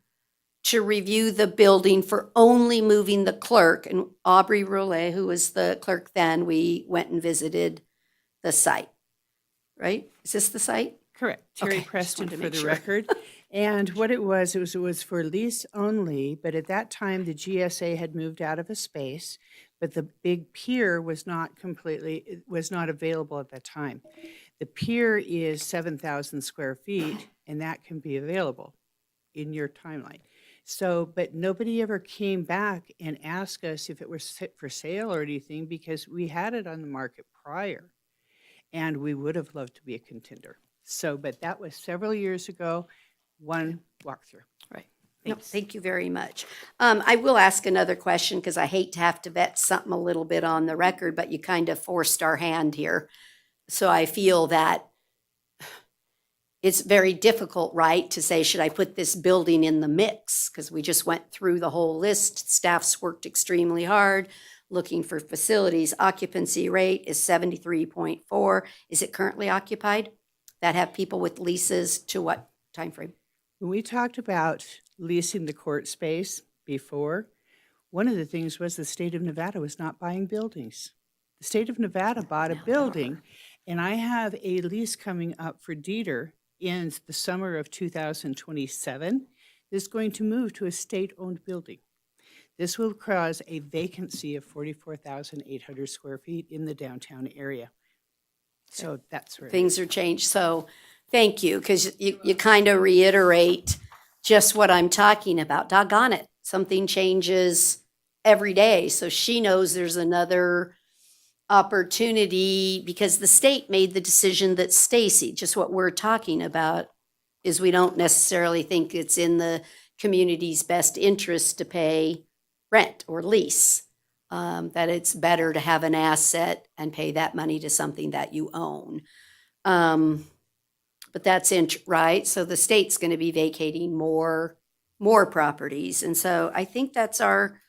to review the building for only moving the clerk. And Aubrey Roulet, who was the clerk then, we went and visited the site, right? Is this the site? Correct. Terry Okay, just Preston wanted to for make the sure. record. And what it was for lease only, but at that time, the GSA had moved out of a space, but the big pier was not available at that time. The pier is 7,000 square feet, and that can be available in your timeline. So, but nobody ever came back and asked us if it was for sale or anything, because we had it on the market prior, and we would have loved to be a contender. So, but that was several years ago, one walkthrough. Right. No, thank you very much. I will ask another question because I hate to have to vet something a little bit on the record, but you kind of forced our hand here. So I feel that it's very difficult, right, to say, should I put this building in the mix? Because we just went through the whole list. Staff's worked extremely hard looking for facilities. Occupancy rate is 73.4. Is it currently occupied? That have people with leases to what time frame? When we talked about leasing the court space before, one of the things was the state of Nevada was not buying buildings. The state of Nevada bought a building, and I have a lease coming up for Dieter in the summer of 2027. It's going to move to a state-owned building. This will cause a vacancy of 44,800 square feet in the downtown area. So that's where Things are changed. So thank you, because you kind of reiterate just what I'm talking about. Doggone it. Something changes every day. So she knows there's another opportunity because the state made the decision that Stacy, just what we're talking about, is we don't necessarily think it's in the community's best interest to pay rent or lease. That it's better to have an asset and pay that money to something that you own. But that's right. So the state's going to be vacating more properties. And so I think that's our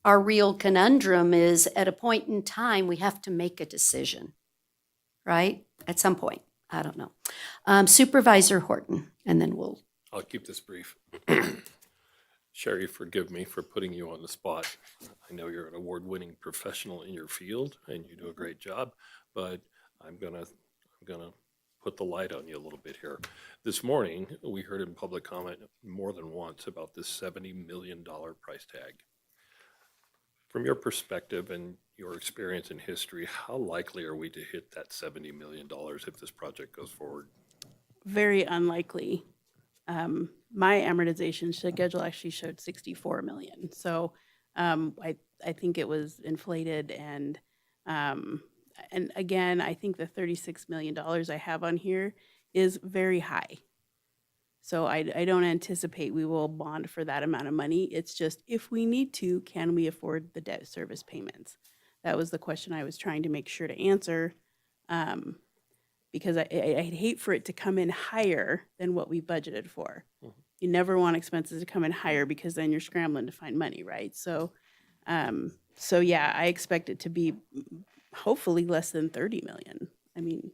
real conundrum is at a point in time, we have to make a decision, right? At some point. I don't know. Supervisor Horton, and then I'll keep this brief. Sherry, forgive me for putting you on the spot. I know you're an award-winning professional in your field and you do a great job, but I'm gonna put the light on you a little bit here. This morning, we heard in public comment more than once about this $70 million price tag. From your perspective and your experience in history, how likely are we to hit that $70 million if this project goes forward? Very unlikely. My amortization schedule actually showed 64 million. So I think it was inflated, and again, I think the $36 million I have on here is very high. So I don't anticipate we will bond for that amount of money. It's just if we need to, can we afford the debt service payments? That was the question I was trying to make sure to answer. Because I'd hate for it to come in higher than what we budgeted for. You never want expenses to come in higher because then you're scrambling to find money, right? So, so yeah, I expect it to be hopefully less than 30 million. I mean,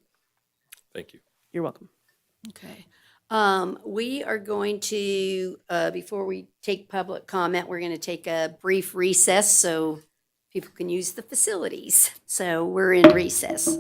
Thank you. you're welcome. Okay. We are going to, before we take public comment, we're going to take a brief recess so people can use the facilities. So we're in recess.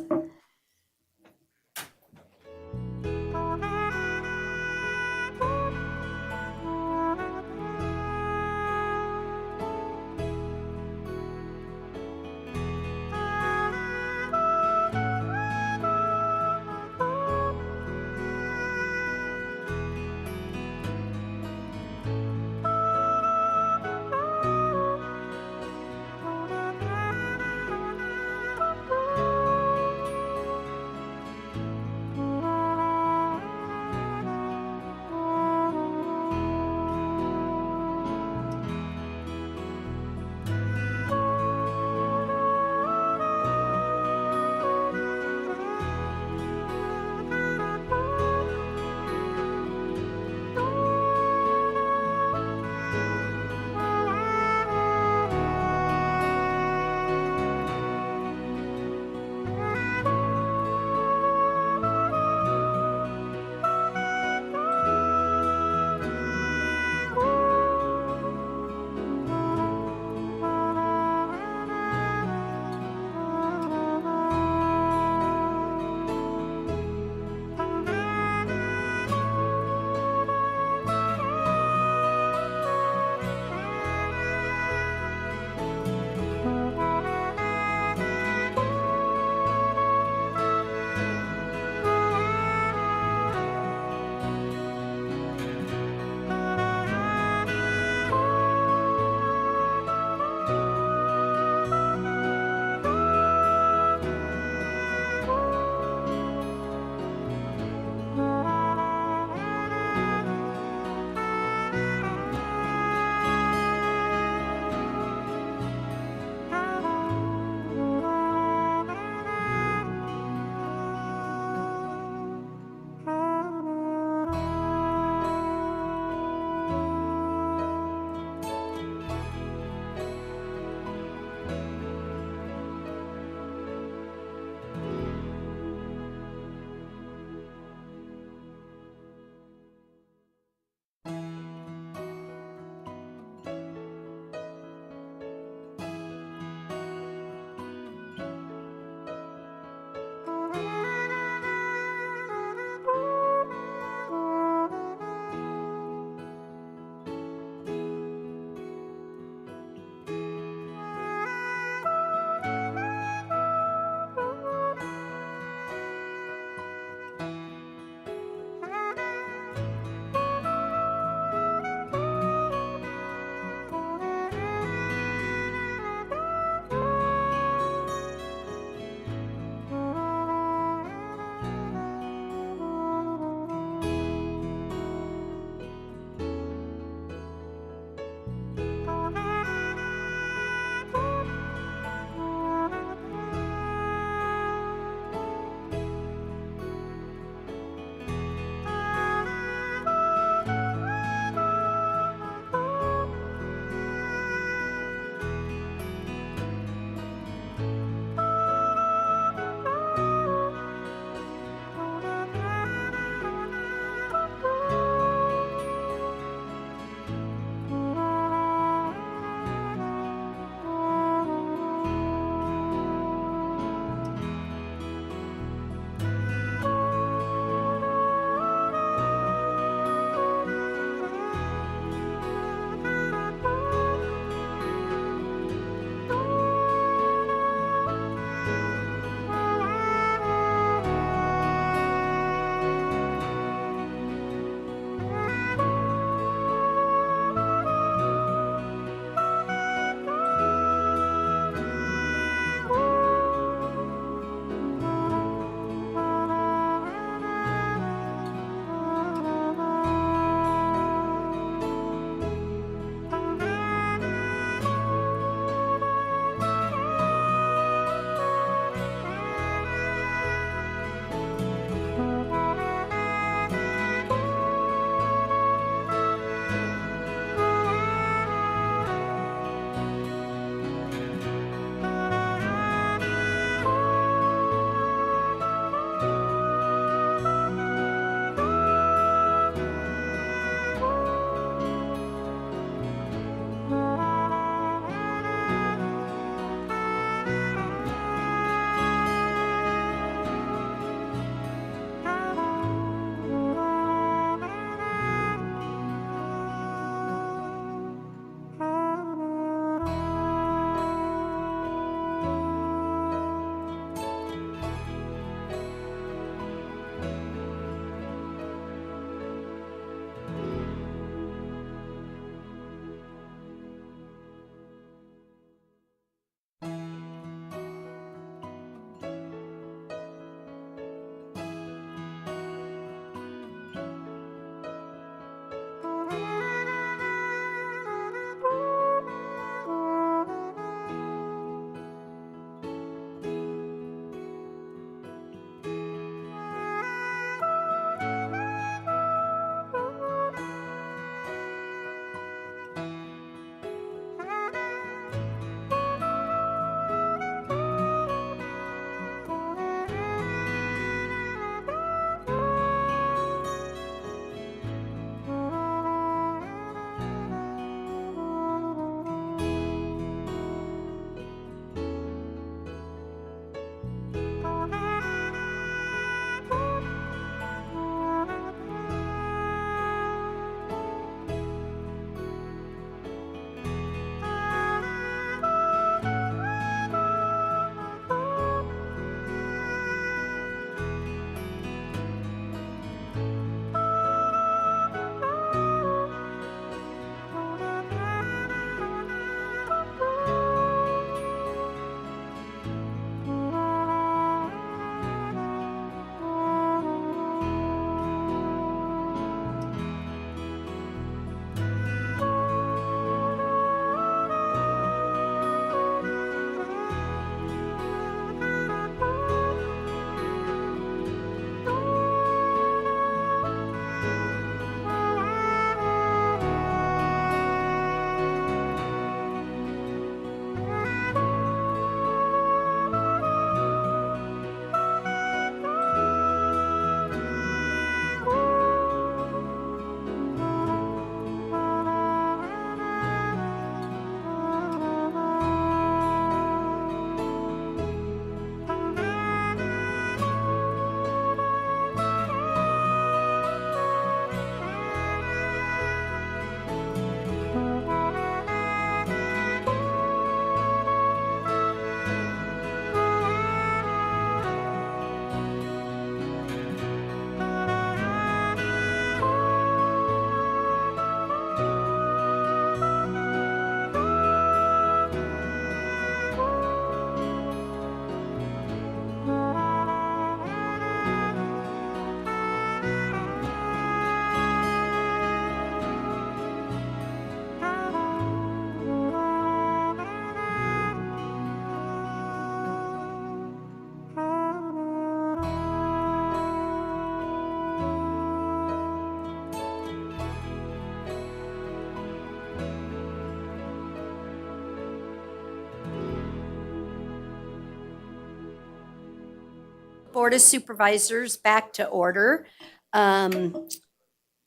Board of Supervisors back to order. I've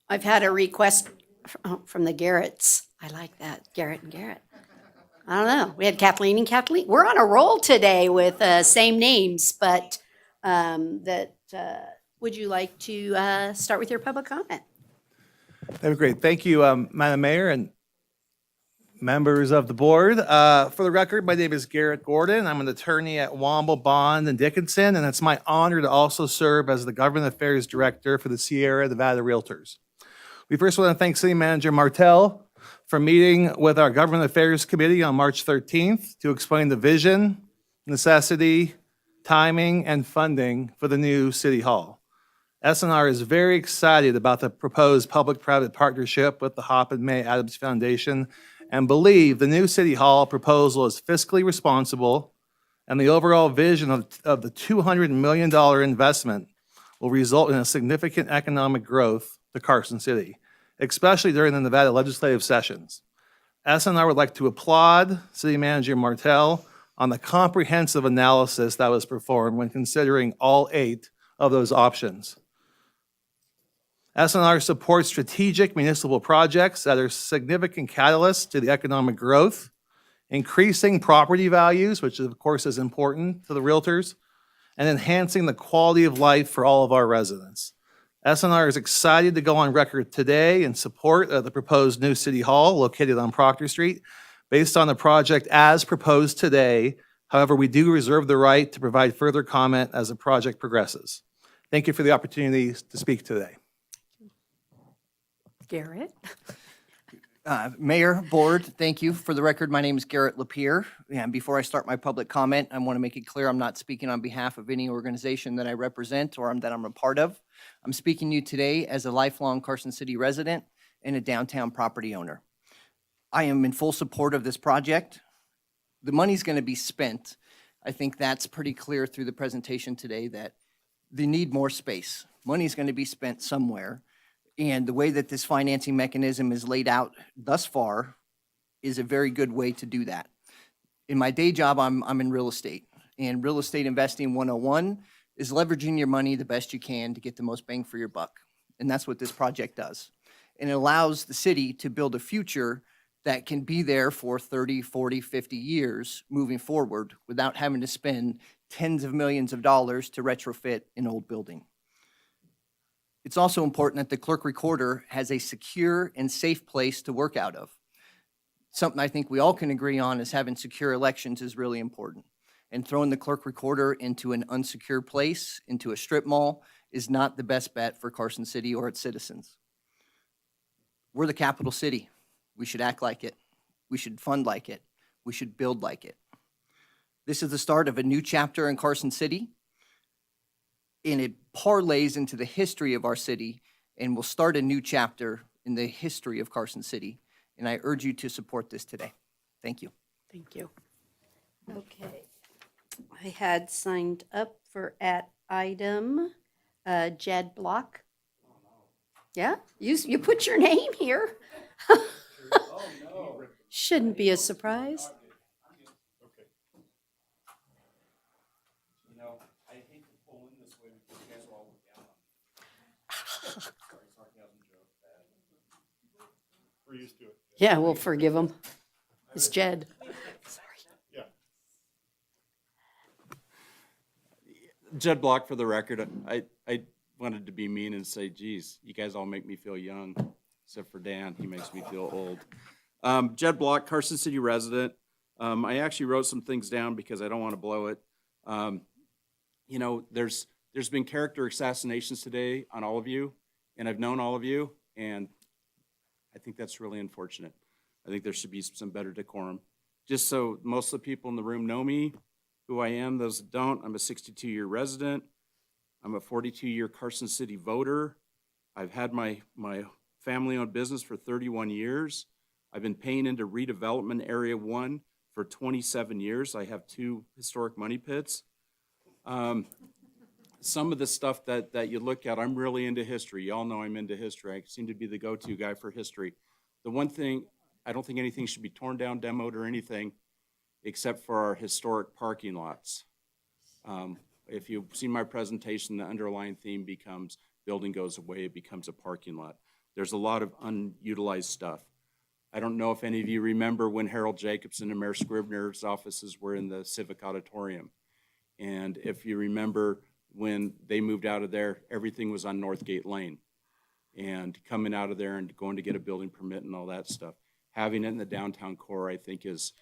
had a request from the Garretts. I like that, Garrett and Garrett. I don't know. We had Kathleen and Kathleen. We're on a roll today with same names, but would you like to start with your public comment? That'd be great. Thank you, Madam Mayor and members of the board. For the record, my name is Garrett Gordon. I'm an attorney at Womble, Bond, and Dickinson, and it's my honor to also serve as the Government Affairs Director for the Sierra Nevada Realtors. We first want to thank City Manager Martell for meeting with our Government Affairs Committee on March 13th to explain the vision, necessity, timing, and funding for the new City Hall. SNR is very excited about the proposed public-private partnership with the Hop and May Adams Foundation and believe the new City Hall proposal is fiscally responsible and the overall vision of the $200 million investment will result in a significant economic growth to Carson City, especially during the Nevada legislative sessions. SNR would like to applaud City Manager Martell on the comprehensive analysis that was performed when considering all 8 of those options. SNR supports strategic municipal projects that are significant catalysts to the economic growth, increasing property values, which of course is important to the realtors, and enhancing the quality of life for all of our residents. SNR is excited to go on record today in support of the proposed new City Hall located on Proctor Street based on the project as proposed today. However, we do reserve the right to provide further comment as the project progresses. Thank you for the opportunity to speak today. Garrett? Mayor, Board, thank you. For the record, my name is Garrett Lapierre. And before I start my public comment, I want to make it clear I'm not speaking on behalf of any organization that I represent or that I'm a part of. I'm speaking to you today as a lifelong Carson City resident and a downtown property owner. I am in full support of this project. The money's going to be spent. I think that's pretty clear through the presentation today that they need more space. Money's going to be spent somewhere. And the way that this financing mechanism is laid out thus far is a very good way to do that. In my day job, I'm in real estate. And real estate investing 101 is leveraging your money the best you can to get the most bang for your buck. And that's what this project does. And it allows the city to build a future that can be there for 30, 40, 50 years moving forward without having to spend tens of millions of dollars to retrofit an old building. It's also important that the clerk recorder has a secure and safe place to work out of. Something I think we all can agree on is having secure elections is really important. And throwing the clerk recorder into an unsecure place, into a strip mall, is not the best bet for Carson City or its citizens. We're the capital city. We should act like it. We should fund like it. We should build like it. This is the start of a new chapter in Carson City, and it parlays into the history of our city and will start a new chapter in the history of Carson City. And I urge you to support this today. Thank you. Thank you. Okay. I had signed up for at item Jed Block. Yeah, you put your name here. Shouldn't be a surprise. We're used to it. Yeah, we'll forgive him. It's Jed. Sorry. Yeah. Jed Block for the record. I wanted to be mean and say, geez, you guys all make me feel young, except for Dan. He makes me feel old. Jed Block, Carson City resident. I actually wrote some things down because I don't want to blow it. You know, there's been character assassinations today on all of you, and I've known all of you, and I think that's really unfortunate. I think there should be some better decorum. Just so most of the people in the room know me, who I am, those that don't, I'm a 62-year resident. I'm a 42-year Carson City voter. I've had my family-owned business for 31 years. I've been paying into redevelopment area 1 for 27 years. I have 2 historic money pits. Some of the stuff that you look at, I'm really into history. Y'all know I'm into history. I seem to be the go-to guy for history. The one thing, I don't think anything should be torn down, demoed, or anything, except for our historic parking lots. If you've seen my presentation, the underlying theme becomes building goes away, it becomes a parking lot. There's a lot of unutilized stuff. I don't know if any of you remember when Harold Jacobson and Mayor Scribner's offices were in the Civic Auditorium. And if you remember when they moved out of there, everything was on Northgate Lane. And coming out of there and going to get a building permit and all that stuff. Having it in the downtown core, I think, is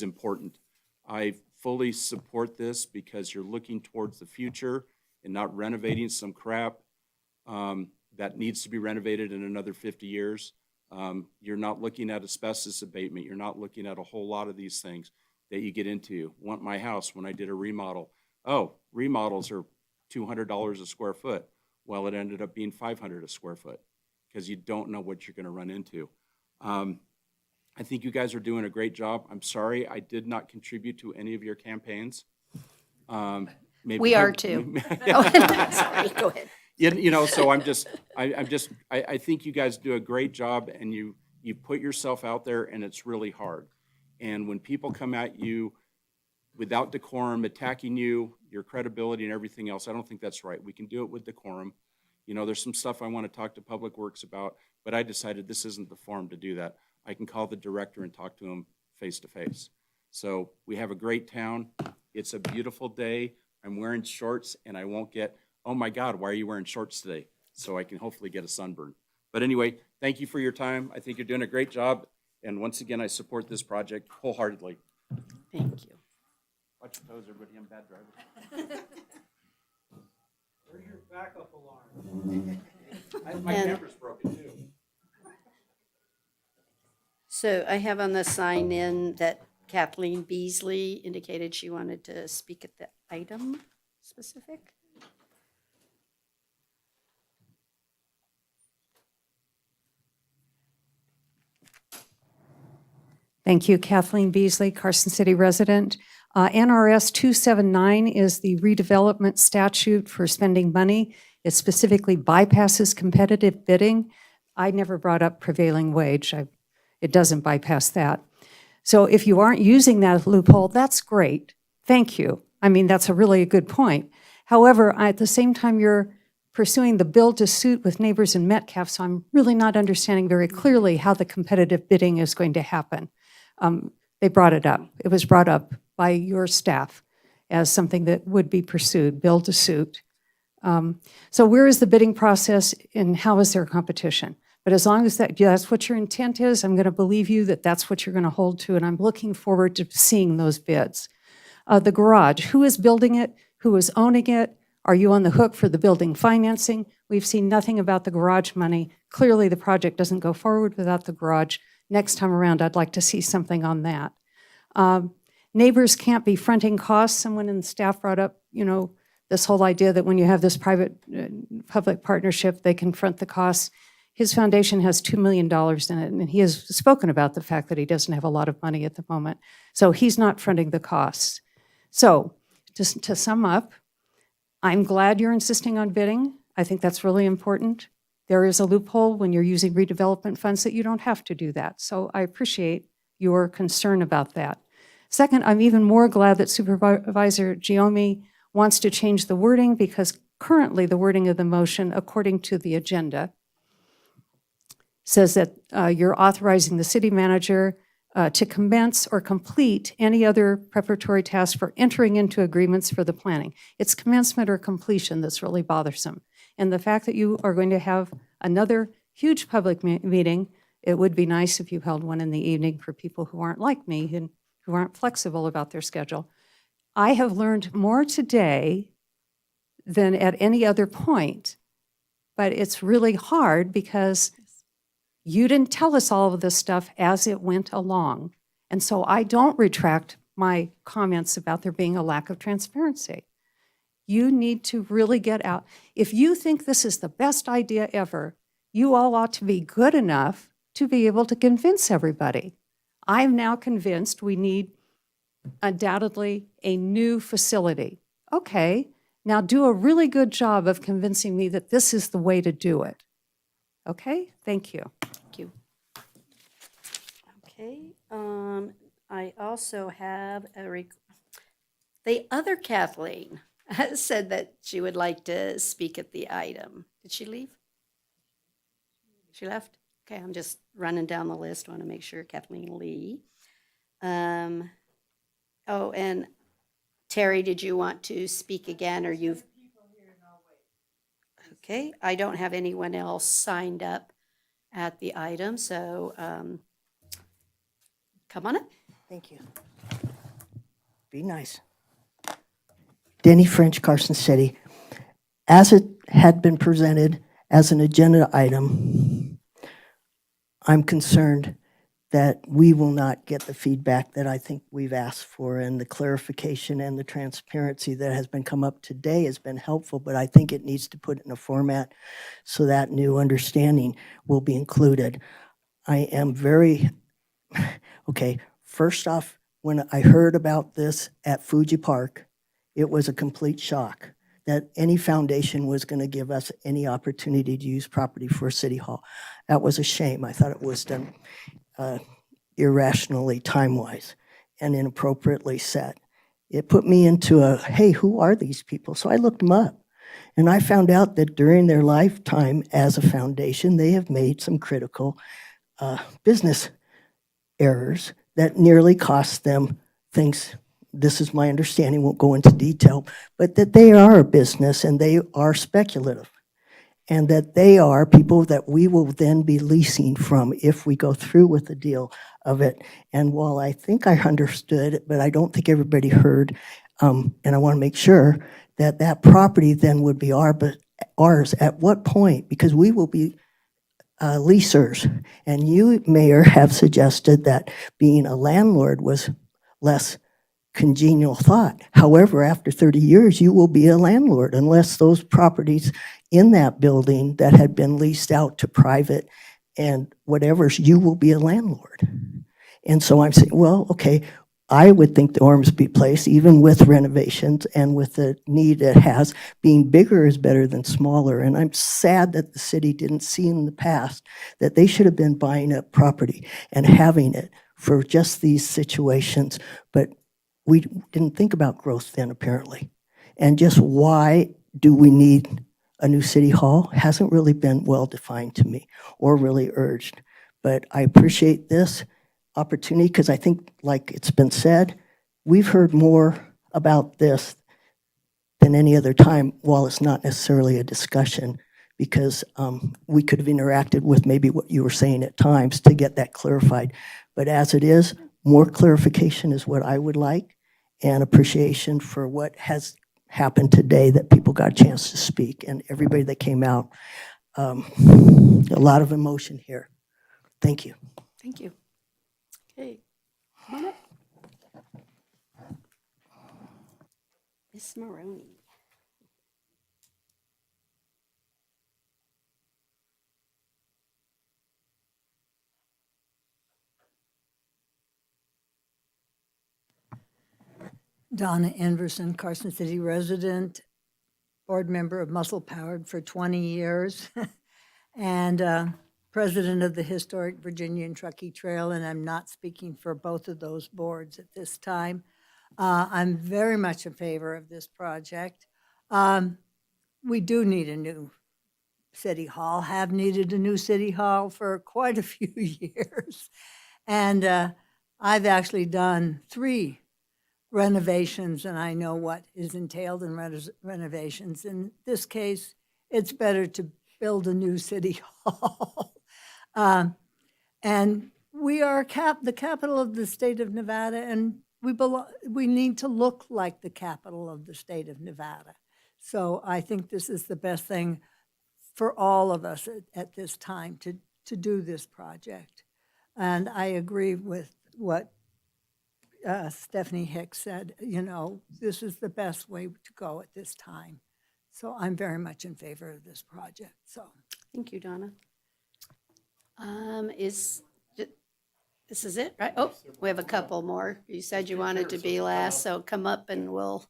important. I fully support this because you're looking towards the future and not renovating some crap that needs to be renovated in another 50 years. You're not looking at asbestos abatement. You're not looking at a whole lot of these things that you get into. Want my house when I did a remodel. Oh, remodels are $200 a square foot. Well, it ended up being $500 a square foot because you don't know what you're going to run into. I think you guys are doing a great job. I'm sorry I did not contribute to any of your campaigns. Maybe We are too. Sorry, go ahead. You know, so I think you guys do a great job, and you put yourself out there, and it's really hard. And when people come at you without decorum, attacking you, your credibility and everything else, I don't think that's right. We can do it with decorum. You know, there's some stuff I want to talk to Public Works about, but I decided this isn't the forum to do that. I can call the director and talk to him face to face. So we have a great town. It's a beautiful day. I'm wearing shorts and I won't get, oh my God, why are you wearing shorts today? So I can hopefully get a sunburn. But anyway, thank you for your time. I think you're doing a great job. And once again, I support this project wholeheartedly. Thank you. Watch your toes, everybody. I'm a bad driver. Where's your backup alarm? My camera's broken too. So I have on the sign in that Kathleen Beasley indicated she wanted to speak at the item specific. Thank you, Kathleen Beasley, Carson City resident. NRS 279 is the redevelopment statute for spending money. It specifically bypasses competitive bidding. I never brought up prevailing wage. It doesn't bypass that. So if you aren't using that loophole, that's great. Thank you. I mean, that's a really good point. However, at the same time, you're pursuing the build-to-suit with Neighbors and Metcalf, so I'm really not understanding very clearly how the competitive bidding is going to happen. They brought it up. It was brought up by your staff as something that would be pursued, build-to-suit. So where is the bidding process and how is there competition? But as long as that's what your intent is, I'm going to believe you that that's what you're going to hold to, and I'm looking forward to seeing those bids. The garage, who is building it? Who is owning it? Are you on the hook for the building financing? We've seen nothing about the garage money. Clearly, the project doesn't go forward without the garage. Next time around, I'd like to see something on that. Neighbors can't be fronting costs. Someone in the staff brought up, this whole idea that when you have this private-public partnership, they can front the costs. His foundation has $2 million in it, and he has spoken about the fact that he doesn't have a lot of money at the moment. So he's not fronting the costs. So just to sum up, I'm glad you're insisting on bidding. I think that's really important. There is a loophole when you're using redevelopment funds that you don't have to do that. So I appreciate your concern about that. Second, I'm even more glad that Supervisor Giomi wants to change the wording because currently the wording of the motion, according to the agenda, says that you're authorizing the city manager to commence or complete any other preparatory task for entering into agreements for the planning. It's commencement or completion that's really bothersome. And the fact that you are going to have another huge public meeting, it would be nice if you held one in the evening for people who aren't like me and who aren't flexible about their schedule. I have learned more today than at any other point, but it's really hard because you didn't tell us all of this stuff as it went along. And so I don't retract my comments about there being a lack of transparency. You need to really get out. If you think this is the best idea ever, you all ought to be good enough to be able to convince everybody. I'm now convinced we need undoubtedly a new facility. Okay, now do a really good job of convincing me that this is the way to do it. Okay, thank you. Thank you. Okay, I also have the other Kathleen. said that she would like to speak at the item. Did she leave? She left? Okay, I'm just running down the list. Want to make sure. Kathleen Lee. Oh, and Terry, did you want to speak again, or you've? Okay, I don't have anyone else signed up at the item, so come on up. Thank you. Be nice. Denny French, Carson City. As it had been presented as an agenda item, I'm concerned that we will not get the feedback that I think we've asked for, and the clarification and the transparency that has been come up today has been helpful, but I think it needs to put it in a format so that new understanding will be included. I am very, okay, first off, when I heard about this at Fuji Park, it was a complete shock that any foundation was going to give us any opportunity to use property for City Hall. That was a shame. I thought it was done irrationally, time-wise, and inappropriately set. It put me into a, hey, who are these people? So I looked them up, and I found out that during their lifetime as a foundation, they have made some critical business errors that nearly cost them things. This is my understanding, won't go into detail, but that they are a business and they are speculative, and that they are people that we will then be leasing from if we go through with the deal of it. And while I think I understood, but I don't think everybody heard, and I want to make sure that that property then would be ours at what point? Because we will be leasers. And you, Mayor, have suggested that being a landlord was less congenial thought. However, after 30 years, you will be a landlord unless those properties in that building that had been leased out to private and whatever, you will be a landlord. And so I'm saying, well, okay, I would think the Ormsby Place, even with renovations and with the need it has, being bigger is better than smaller. And I'm sad that the city didn't see in the past that they should have been buying up property and having it for just these situations. But we didn't think about growth then, apparently. And just why do we need a new city hall hasn't really been well defined to me or really urged. But I appreciate this opportunity because I think, like it's been said, we've heard more about this than any other time, while it's not necessarily a discussion, because we could have interacted with maybe what you were saying at times to get that clarified. But as it is, more clarification is what I would like, and appreciation for what has happened today, that people got a chance to speak, and everybody that came out. A lot of emotion here. Thank you. Thank you. Okay, come on up. Miss Maroney. Donna Anderson, Carson City resident, board member of Muscle Powered for 20 years, and president of the Historic Virginia and Truckee Trail, and I'm not speaking for both of those boards at this time. I'm very much in favor of this project. We do need a new city hall, have needed a new city hall for quite a few years. And I've actually done 3 renovations, and I know what is entailed in renovations. In this case, it's better to build a new city hall. And we are the capital of the state of Nevada, and we need to look like the capital of the state of Nevada. So I think this is the best thing for all of us at this time to do this project. And I agree with what Stephanie Hicks said, you know, this is the best way to go at this time. So I'm very much in favor of this project, so. Thank you, Donna. This is it, right? Oh, we have a couple more. You said you wanted to be last, so come up and we'll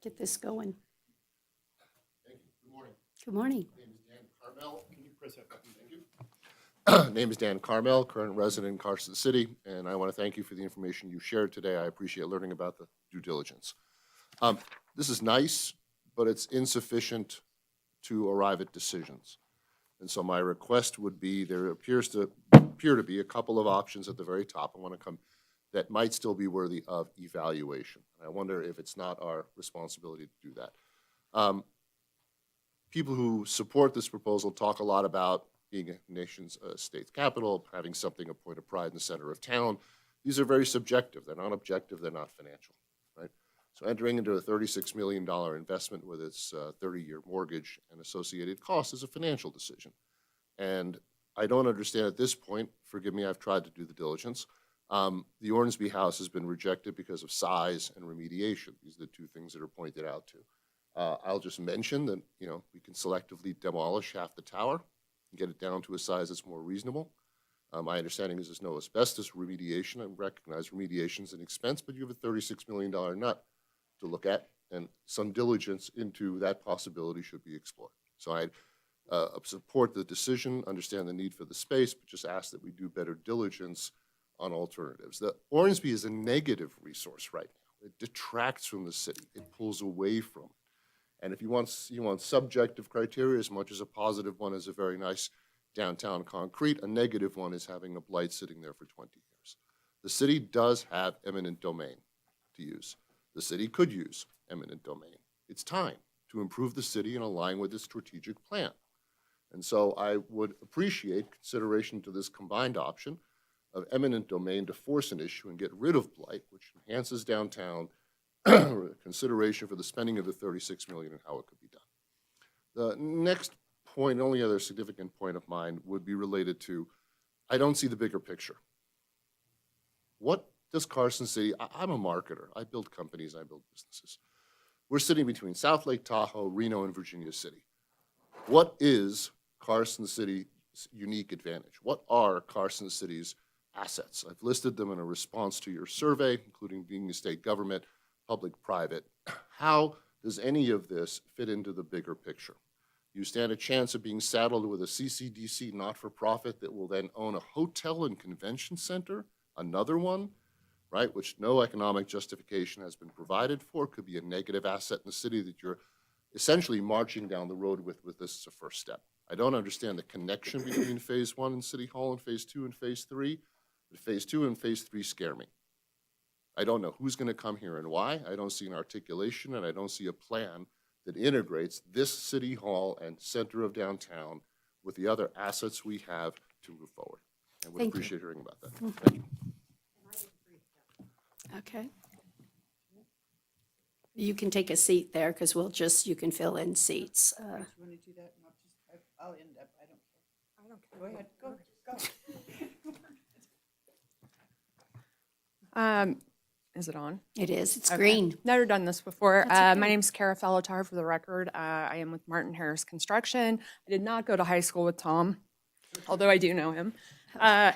get this going. Good morning. Good morning. My name is Dan Carmel. Can you press that button? Thank you. Name is Dan Carmel, current resident in Carson City, and I want to thank you for the information you shared today. I appreciate learning about the due diligence. this is nice, but it's insufficient to arrive at decisions. And so my request would be, there appear to be a couple of options at the very top I want to come that might still be worthy of evaluation. And I wonder if it's not our responsibility to do that. People who support this proposal talk a lot about being a nation's state's capital, having something a point of pride in the center of town. These are very subjective. They're not objective. They're not financial, right? So entering into a $36 million investment with its 30-year mortgage and associated costs is a financial decision. And I don't understand at this point, forgive me, I've tried to do the diligence, the Ormsby House has been rejected because of size and remediation. These are the two things that are pointed out to. I'll just mention that, we can selectively demolish half the tower and get it down to a size that's more reasonable. My understanding is there's no asbestos remediation. I recognize remediation is an expense, but you have a $36 million nut to look at, and some diligence into that possibility should be explored. So I support the decision, understand the need for the space, but just ask that we do better diligence on alternatives. The Ormsby is a negative resource right now. It detracts from the city. It pulls away from it. And if you want subjective criteria as much as a positive one is a very nice downtown concrete, a negative one is having a blight sitting there for 20 years. The city does have eminent domain to use. The city could use eminent domain. It's time to improve the city and align with its strategic plan. And so I would appreciate consideration to this combined option of eminent domain to force an issue and get rid of blight, which enhances downtown, consideration for the spending of the $36 million and how it could be done. The next point, only other significant point of mine, would be related to, I don't see the bigger picture. What does Carson City, I'm a marketer, I build companies, I build businesses. We're sitting between South Lake Tahoe, Reno, and Virginia City. What is Carson City's unique advantage? What are Carson City's assets? I've listed them in a response to your survey, including being a state government, public-private. How does any of this fit into the bigger picture? You stand a chance of being saddled with a CCDC not-for-profit that will then own a hotel and convention center, another one, right, which no economic justification has been provided for, could be a negative asset in the city that you're essentially marching down the road with this as a first step. I don't understand the connection between Phase 1 and City Hall and Phase 2 and Phase 3, but Phase 2 and Phase 3 scare me. I don't know who's going to come here and why. I don't see an articulation, and I don't see a plan that integrates this City Hall and center of downtown with the other assets we have to move forward. I would appreciate hearing about that. Thank you. Okay. You can take a seat there because you can fill in seats. You want to do that? I'll end up, I don't care. Go ahead, go. Is it on? It is. It's Okay. green. Never done this before. That's okay. My name's Kara Felatar, for the record. I am with Martin Harris Construction. I did not go to high school with Tom, although I do know him. A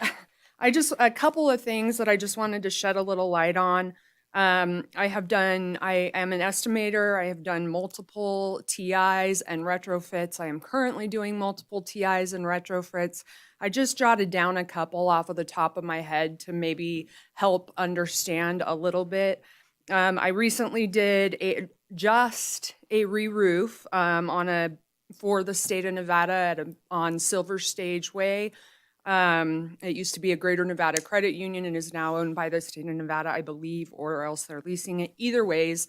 couple of things that I just wanted to shed a little light on. I am an estimator. I have done multiple TIs and retrofits. I am currently doing multiple TIs and retrofits. I just jotted down a couple off of the top of my head to maybe help understand a little bit. I recently did just a re-roof for the state of Nevada on Silver Stage Way. It used to be a Greater Nevada Credit Union and is now owned by the state of Nevada, I believe, or else they're leasing it. Either ways,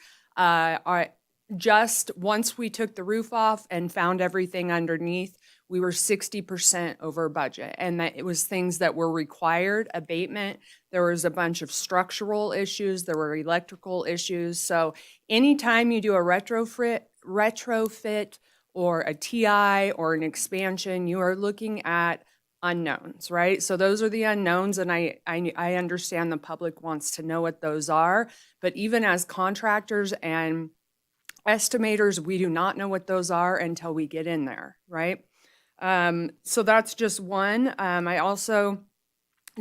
just once we took the roof off and found everything underneath, we were 60% over budget, and that it was things that were required abatement. There was a bunch of structural issues. There were electrical issues. So anytime you do a retrofit or a TI or an expansion, you are looking at unknowns, right? So those are the unknowns, and I understand the public wants to know what those are, but even as contractors and estimators, we do not know what those are until we get in there, right? So that's just one. I also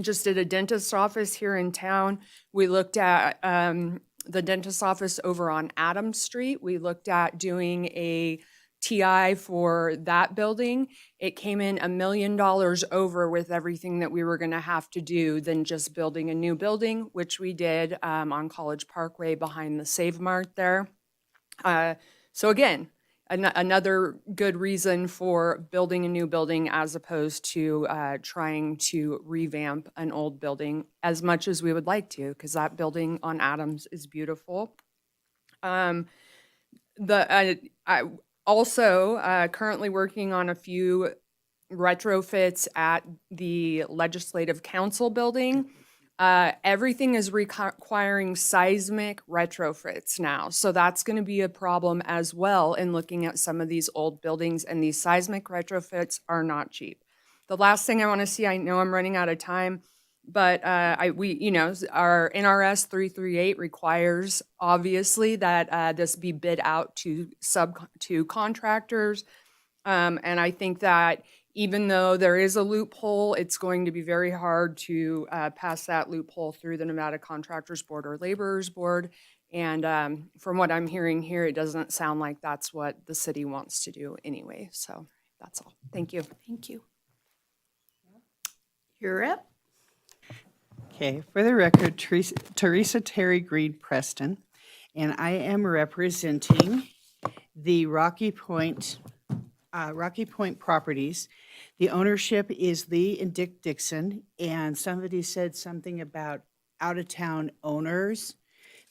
just did a dentist's office here in town. We looked at the dentist's office over on Adams Street. We looked at doing a TI for that building. It came in $1 million over with everything that we were going to have to do than just building a new building, which we did on College Parkway behind the Save Mart there. So again, another good reason for building a new building as opposed to trying to revamp an old building as much as we would like to, because that building on Adams is beautiful. I also currently working on a few retrofits at the Legislative Council building. Everything is requiring seismic retrofits now. So that's going to be a problem as well in looking at some of these old buildings, and these seismic retrofits are not cheap. The last thing I want to see, I know I'm running out of time, but our NRS 338 requires obviously that this be bid out to contractors. And I think that even though there is a loophole, it's going to be very hard to pass that loophole through the Nevada Contractors Board or Laborers Board. And from what I'm hearing here, it doesn't sound like that's what the city wants to do anyway. So that's all. Thank you. Thank you. You're up. Okay, for the record, Teresa Terry Green Preston, and I am representing the Rocky Point Properties. The ownership is Lee and Dick Dixon, and somebody said something about out-of-town owners.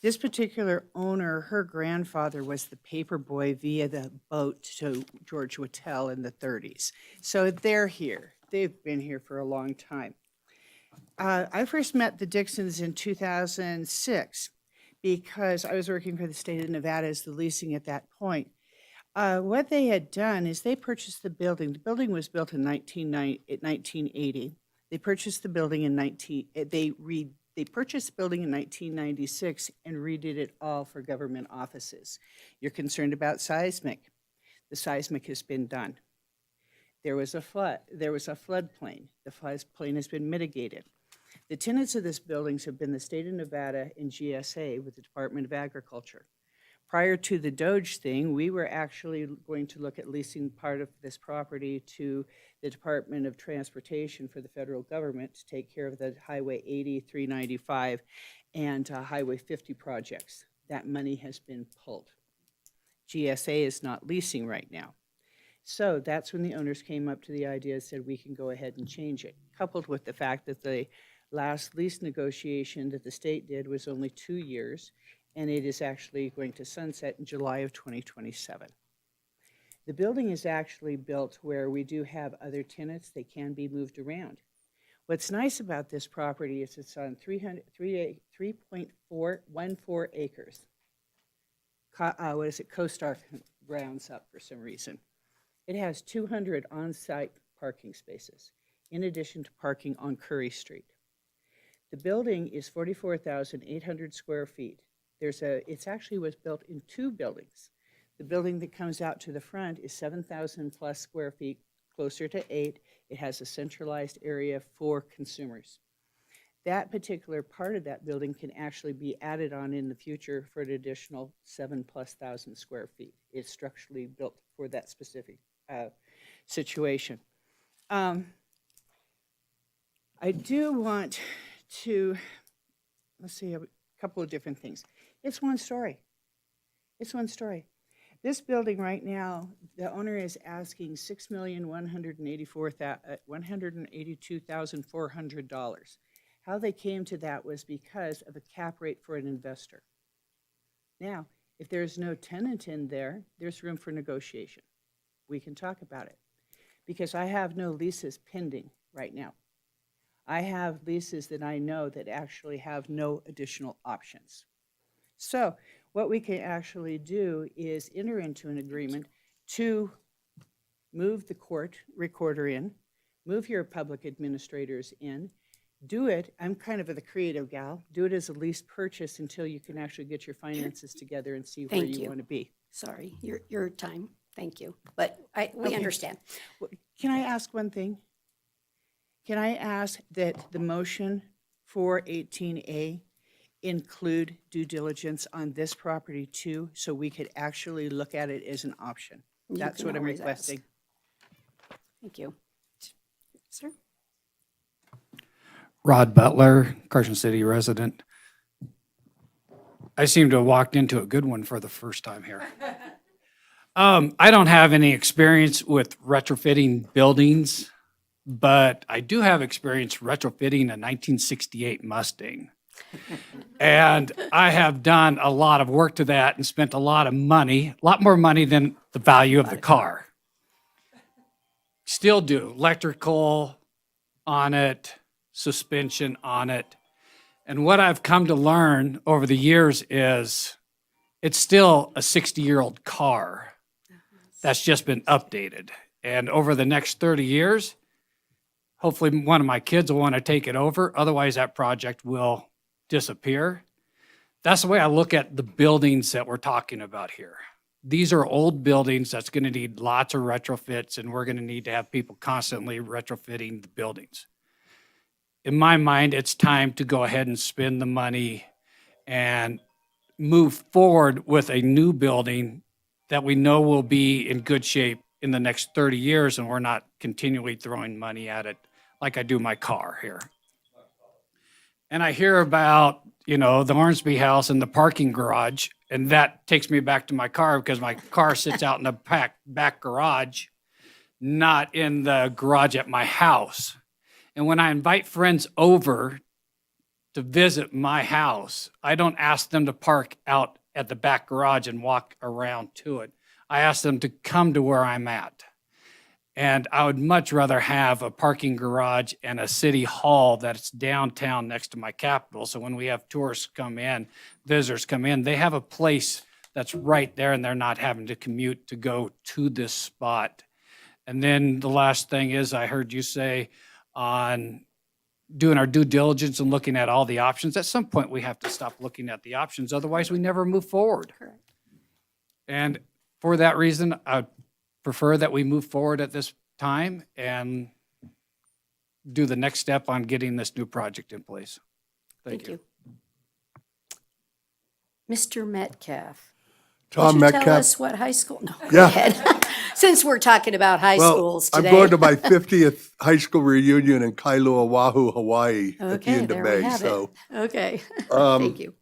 This particular owner, her grandfather was the paper boy via the boat to George Whitell in the 30s. So they're here. They've been here for a long time. I first met the Dixons in 2006 because I was working for the state of Nevada as the leasing at that point. What they had done is they purchased the building. The building was built in 1980. They purchased the building in they purchased the building in 1996 and redid it all for government offices. You're concerned about seismic. The seismic has been done. There was a flood. There was a floodplain. The floodplain has been mitigated. The tenants of this buildings have been the state of Nevada and GSA with the Department of Agriculture. Prior to the Doge thing, we were actually going to look at leasing part of this property to the Department of Transportation for the federal government to take care of the Highway 80, 395, and Highway 50 projects. That money has been pulled. GSA is not leasing right now. So that's when the owners came up to the idea and said we can go ahead and change it, coupled with the fact that the last lease negotiation that the state did was only 2 years, and it is actually going to sunset in July of 2027. The building is actually built where we do have other tenants. They can be moved around. What's nice about this property is it's on 3.414 acres. CoStar rounds up for some reason. It has 200 on-site parking spaces, in addition to parking on Curry Street. The building is 44,800 square feet. It actually was built in 2 buildings. The building that comes out to the front is 7,000 plus square feet, closer to 8. It has a centralized area for consumers. That particular part of that building can actually be added on in the future for an additional 7,000+ square feet. It's structurally built for that specific situation. I do want to, let's see, a couple of different things. It's one story. It's one story. This building right now, the owner is asking $6,182,400. How they came to that was because of a cap rate for an investor. Now, if there's no tenant in there, there's room for negotiation. We can talk about it. Because I have no leases pending right now. I have leases that I know that actually have no additional options. So what we can actually do is enter into an agreement to move the court recorder in, move your public administrators in, do it, I'm kind of the creative gal, do it as a lease purchase until you can actually get your finances together and see where you want to be. Sorry, your time. Thank you. But we understand. Can I ask one thing? Can I ask that the motion for 18A include due diligence on this property too, so we could actually look at it as an option? That's what I'm requesting. Thank you. Sir? Rod Butler, Carson City resident. I seem to have walked into a good one for the first time here. I don't have any experience with retrofitting buildings, but I do have experience retrofitting a 1968 Mustang. And I have done a lot of work to that and spent a lot of money, a lot more money than the value of the car. Still do electrical on it, suspension on it. And what I've come to learn over the years is it's still a 60-year-old car that's just been updated. And over the next 30 years, hopefully one of my kids will want to take it over. Otherwise, that project will disappear. That's the way I look at the buildings that we're talking about here. These are old buildings that's going to need lots of retrofits, and we're going to need to have people constantly retrofitting the buildings. In my mind, it's time to go ahead and spend the money and move forward with a new building that we know will be in good shape in the next 30 years, and we're not continually throwing money at it like I do my car here. And I hear about, the Hornsby house and the parking garage, and that takes me back to my car because my car sits out in the back garage, not in the garage at my house. And when I invite friends over to visit my house, I don't ask them to park out at the back garage and walk around to it. I ask them to come to where I'm at. And I would much rather have a parking garage and a city hall that's downtown next to my Capitol. So when we have tourists come in, visitors come in, they have a place that's right there and they're not having to commute to go to this spot. And then the last thing is I heard you say on doing our due diligence and looking at all the options. At some point, we have to stop looking at the options. Otherwise, we never move forward. Correct. And for that reason, I would prefer that we move forward at this time and do the next step on getting this new project in place. Thank you. Mr. Metcalf. Tom Would you Metcalf. tell us what high school? No, go Yeah. ahead. Since we're talking about high schools today. I'm going to my 50th high school reunion in Kailua, Oahu, Hawaii at the Okay, end of there we May. have So, it. Okay, um, thank you.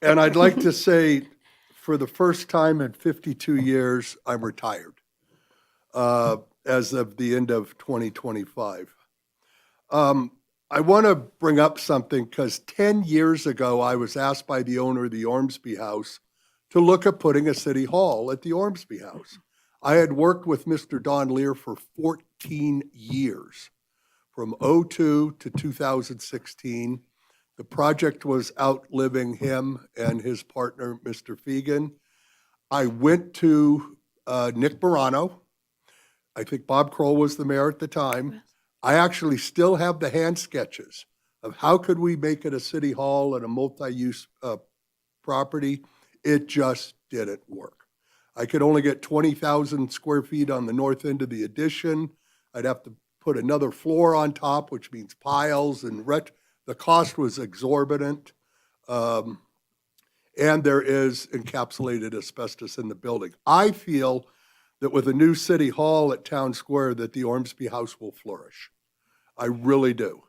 and I'd like to say, for the first time in 52 years, I'm retired as of the end of 2025. I want to bring up something because 10 years ago, I was asked by the owner of the Ormsby House to look at putting a city hall at the Ormsby House. I had worked with Mr. Don Lear for 14 years, from '02 to 2016. The project was outliving him and his partner, Mr. Fegan. I went to Nick Morano. I think Bob Kroll was the mayor at the time. I actually still have the hand sketches of how could we make it a city hall and a multi-use property. It just didn't work. I could only get 20,000 square feet on the north end of the addition. I'd have to put another floor on top, which means piles and the cost was exorbitant. And there is encapsulated asbestos in the building. I feel that with a new city hall at Town Square that the Ormsby House will flourish. I really do.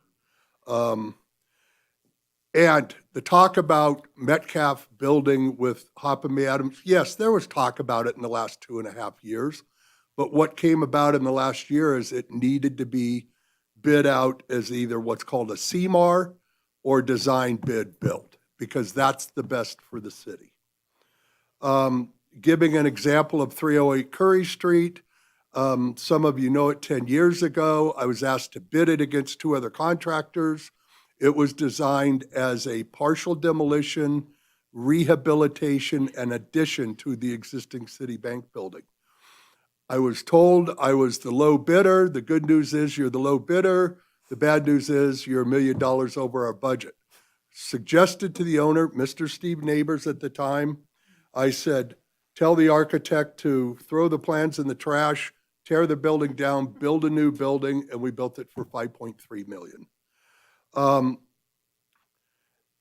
And the talk about Metcalf building with Hoppamy Adams, yes, there was talk about it in the last 2.5 years. But what came about in the last year is it needed to be bid out as either what's called a CMAR or design bid build, because that's the best for the city. Giving an example of 308 Curry Street, some of you know it, 10 years ago, I was asked to bid it against 2 other contractors. It was designed as a partial demolition, rehabilitation, and addition to the existing City Bank building. I was told I was the low bidder. The good news is you're the low bidder. The bad news is you're $1 million over our budget. Suggested to the owner, Mr. Steve Neighbors at the time, I said, tell the architect to throw the plans in the trash, tear the building down, build a new building, and we built it for $5.3 million.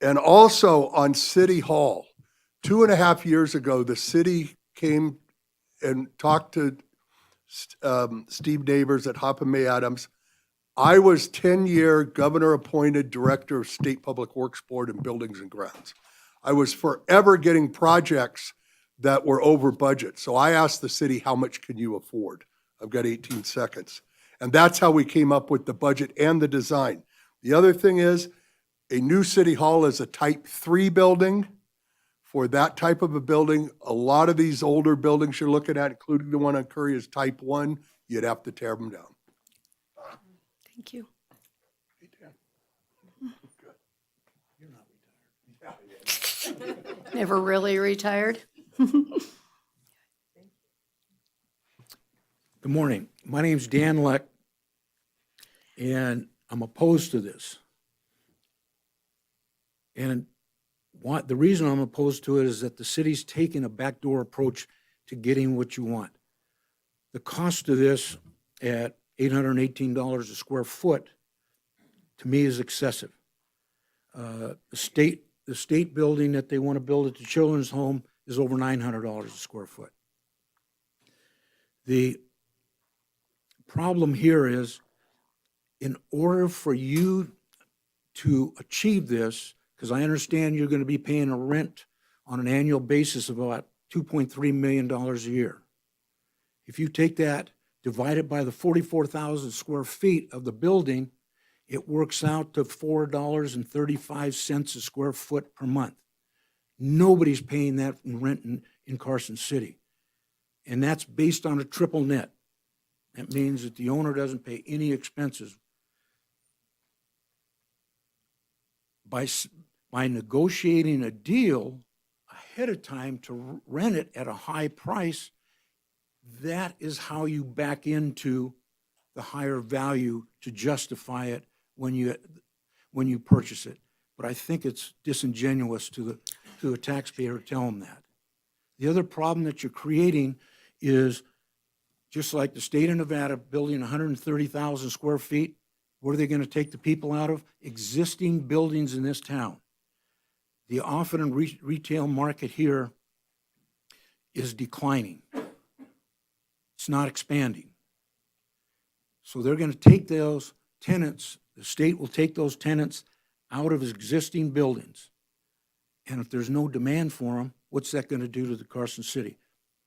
And also on City Hall, 2.5 years ago, the city came and talked to Steve Neighbors at Hoppamy Adams. I was 10-year governor-appointed director of State Public Works Board and Buildings and Grounds. I was forever getting projects that were over budget. So I asked the city, how much can you afford? I've got 18 seconds. And that's how we came up with the budget and the design. The other thing is, a new city hall is a type 3 building. For that type of a building, a lot of these older buildings you're looking at, including the one on Curry, is type 1. You'd have to tear them down. Thank you. Never really retired? Good morning. My name's Dan Leck, and I'm opposed to this. And the reason I'm opposed to it is that the city's taking a backdoor approach to getting what you want. The cost of this at $818 a square foot, to me, is excessive. The state building that they want to build at the children's home is over $900 a square foot. The problem here is, in order for you to achieve this, because I understand you're going to be paying a rent on an annual basis of about $2.3 million a year. If you take that, divide it by the 44,000 square feet of the building, it works out to $4.35 a square foot per month. Nobody's paying that in rent in Carson City. And that's based on a triple net. That means that the owner doesn't pay any expenses. By negotiating a deal ahead of time to rent it at a high price, that is how you back into the higher value to justify it when you purchase it. But I think it's disingenuous to a taxpayer to tell them that. The other problem that you're creating is, just like the state of Nevada building 130,000 square feet, where are they going to take the people out of? Existing buildings in this town. The often and retail market here is declining. It's not expanding. So they're going to take those tenants, the state will take those tenants out of existing buildings. And if there's no demand for them, what's that going to do to the Carson City?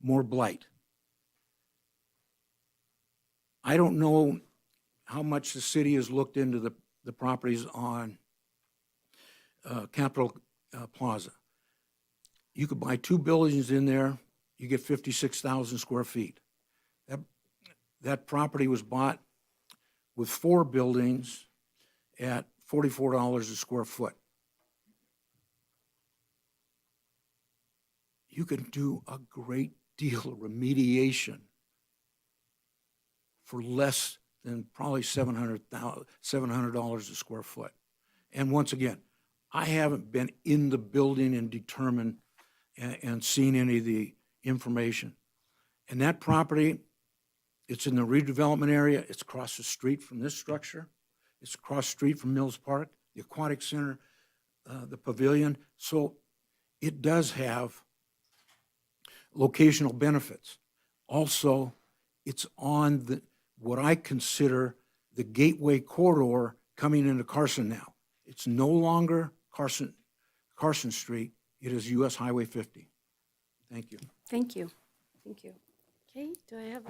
More blight. I don't know how much the city has looked into the properties on Capitol Plaza. You could buy 2 buildings in there, you get 56,000 square feet. That property was bought with 4 buildings at $44 a square foot. You can do a great deal of remediation for less than probably $700 a square foot. And once again, I haven't been in the building and determined and seen any of the information. And that property, it's in the redevelopment area. It's across the street from this structure. It's across the street from Mills Park, the Aquatic Center, the pavilion. So it does have locational benefits. Also, it's on what I consider the gateway corridor coming into Carson now. It's no longer Carson Street. It is US Highway 50. Thank you. Thank you. Thank you. Okay, do I have,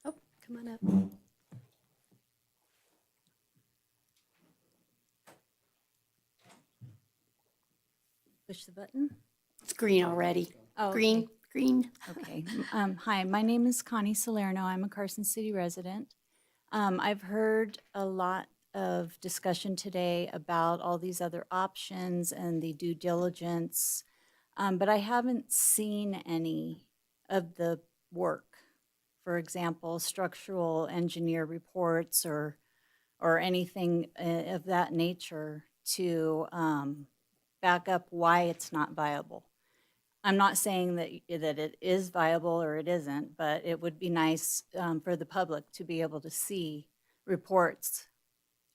oh, come on up. Push the button. It's green already. Oh, Green, okay. green. Okay. Hi, my name is Connie Salerno. I'm a Carson City resident. I've heard a lot of discussion today about all these other options and the due diligence, but I haven't seen any of the work. For example, structural engineer reports or anything of that nature to back up why it's not viable. I'm not saying that it is viable or it isn't, but it would be nice for the public to be able to see reports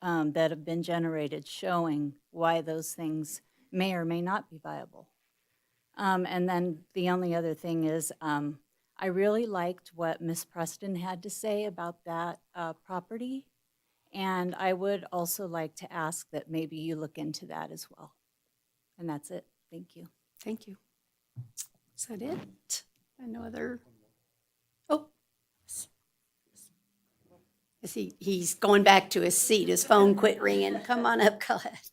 that have been generated showing why those things may or may not be viable. And then the only other thing is I really liked what Ms. Preston had to say about that property. And I would also like to ask that maybe you look into that as well. And that's it. Thank you. Thank you. Is that it? No other? Oh. I see he's going back to his seat. His phone quit ringing. Come on up, Colette.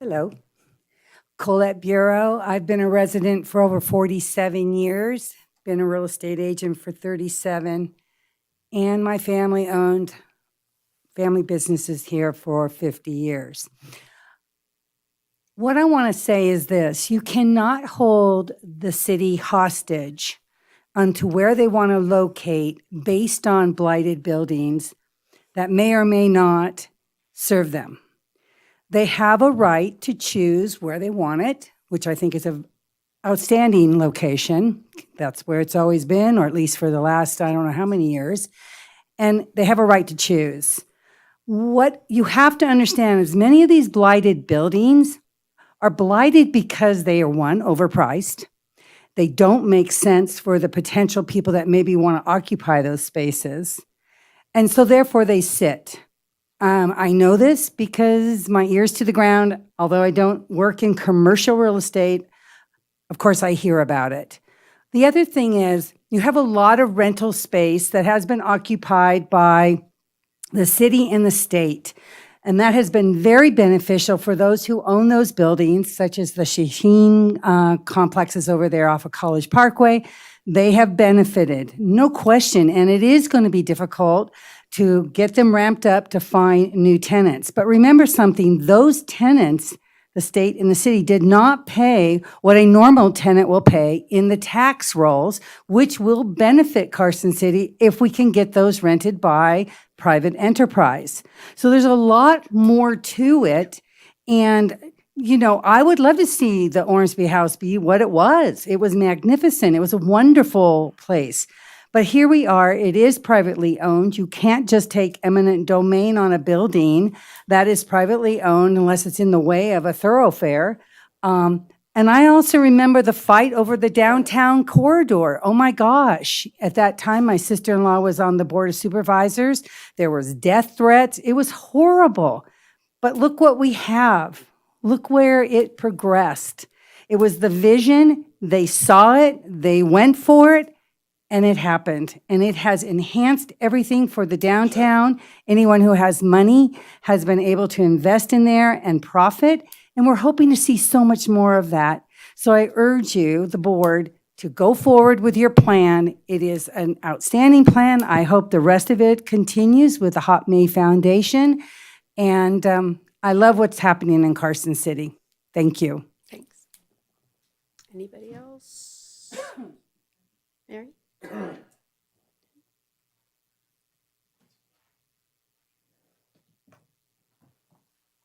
Hello. Colette Bureau. I've been a resident for over 47 years, been a real estate agent for 37, and my family owned family businesses here for 50 years. What I want to say is this: you cannot hold the city hostage onto where they want to locate based on blighted buildings that may or may not serve them. They have a right to choose where they want it, which I think is an outstanding location. That's where it's always been, or at least for the last, I don't know how many years. And they have a right to choose. What you have to understand is many of these blighted buildings are blighted because they are, one, overpriced. They don't make sense for the potential people that maybe want to occupy those spaces. And so therefore they sit. I know this because my ears to the ground, although I don't work in commercial real estate, of course I hear about it. The other thing is you have a lot of rental space that has been occupied by the city and the state. And that has been very beneficial for those who own those buildings, such as the Shaheen complexes over there off of College Parkway. They have benefited, no question. And it is going to be difficult to get them ramped up to find new tenants. But remember something, those tenants, the state and the city, did not pay what a normal tenant will pay in the tax rolls, which will benefit Carson City if we can get those rented by private enterprise. So there's a lot more to it. And, you know, I would love to see the Ormsby House be what it was. It was magnificent. It was a wonderful place. But here we are. It is privately owned. You can't just take eminent domain on a building that is privately owned unless it's in the way of a thoroughfare. And I also remember the fight over the downtown corridor. Oh my gosh. At that time, my sister-in-law was on the board of supervisors. There was death threats. It was horrible. But look what we have. Look where it progressed. It was the vision. They saw it. They went for it. And it happened. And it has enhanced everything for the downtown. Anyone who has money has been able to invest in there and profit. And we're hoping to see so much more of that. So I urge you, the board, to go forward with your plan. It is an outstanding plan. I hope the rest of it continues with the Hop May Foundation. And I love what's happening in Carson City. Thank you. Thanks. Anybody else? Mary?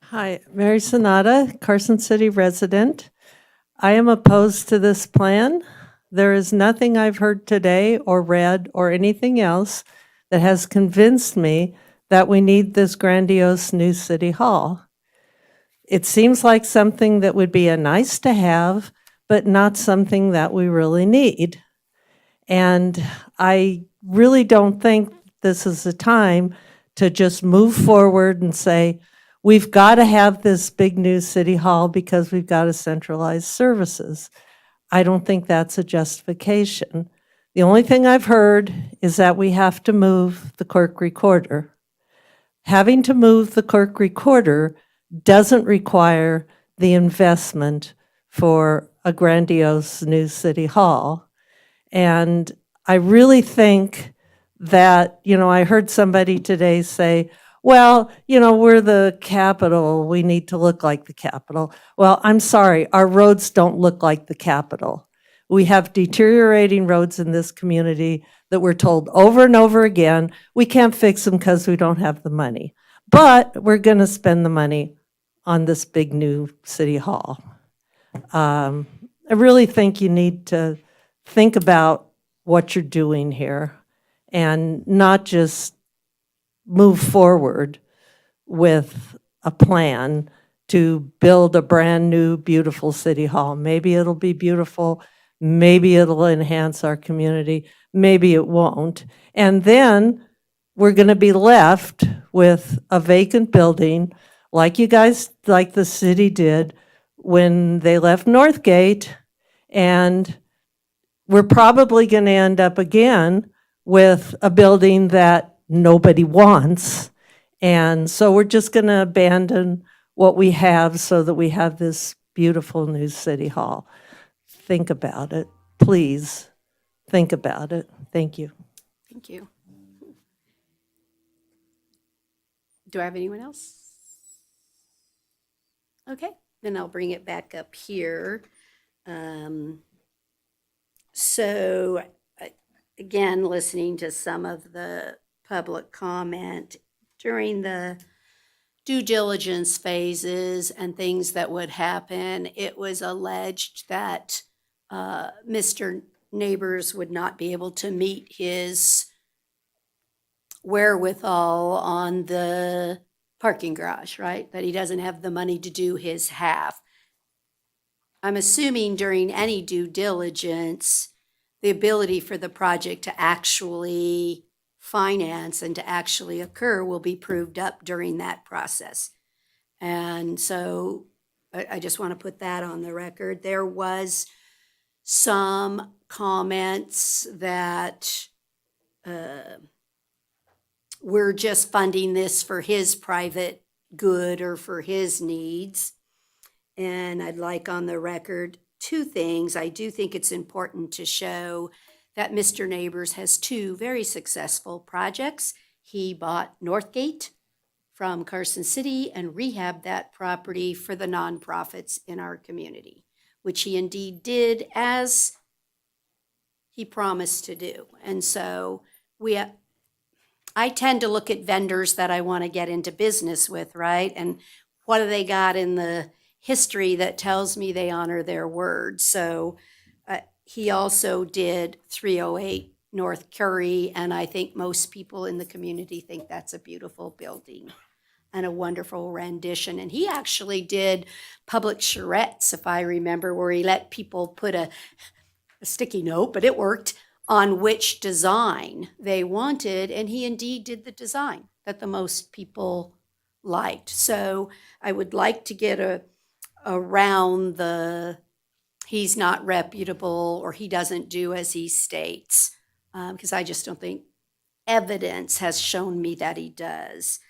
Hi, Mary Sonata, Carson City resident. I am opposed to this plan. There is nothing I've heard today or read or anything else that has convinced me that we need this grandiose new city hall. It seems like something that would be a nice to have, but not something that we really need. And I really don't think this is the time to just move forward and say, we've got to have this big new city hall because we've got to centralize services. I don't think that's a justification. The only thing I've heard is that we have to move the clerk recorder. Having to move the clerk recorder doesn't require the investment for a grandiose new city hall. And I really think that, you know, I heard somebody today say, well, you know, we're the capital. We need to look like the capital. Well, I'm sorry, our roads don't look like the capital. We have deteriorating roads in this community that we're told over and over again, we can't fix them because we don't have the money. But we're going to spend the money on this big new city hall. I really think you need to think about what you're doing here and not just move forward with a plan to build a brand new, beautiful city hall. Maybe it'll be beautiful. Maybe it'll enhance our community. Maybe it won't. And then we're going to be left with a vacant building like you guys, like the city did when they left Northgate. And we're probably going to end up again with a building that nobody wants. And so we're just going to abandon what we have so that we have this beautiful new city hall. Think about it, please. Think about it. Thank you. Thank you. Do I have anyone else? Okay, then I'll bring it back up here. So, again, listening to some of the public comment during the due diligence phases and things that would happen, it was alleged that Mr. Neighbors would not be able to meet his wherewithal on the parking garage, right? That he doesn't have the money to do his half. I'm assuming during any due diligence, the ability for the project to actually finance and to actually occur will be proved up during that process. And so I just want to put that on the record. There was some comments that we're just funding this for his private good or for his needs. And I'd like on the record two things. I do think it's important to show that Mr. Neighbors has two very successful projects. He bought Northgate from Carson City and rehabbed that property for the nonprofits in our community, which he indeed did as he promised to do. And so I tend to look at vendors that I want to get into business with, right? And what do they got in the history that tells me they honor their word? So he also did 308 North Curry, and I think most people in the community think that's a beautiful building and a wonderful rendition. And he actually did public charrettes, if I remember, where he let people put a sticky note, but it worked, on which design they wanted, and he indeed did the design that the most people liked. So I would like to get around the he's not reputable or he doesn't do as he states, because I just don't think evidence has shown me that he does.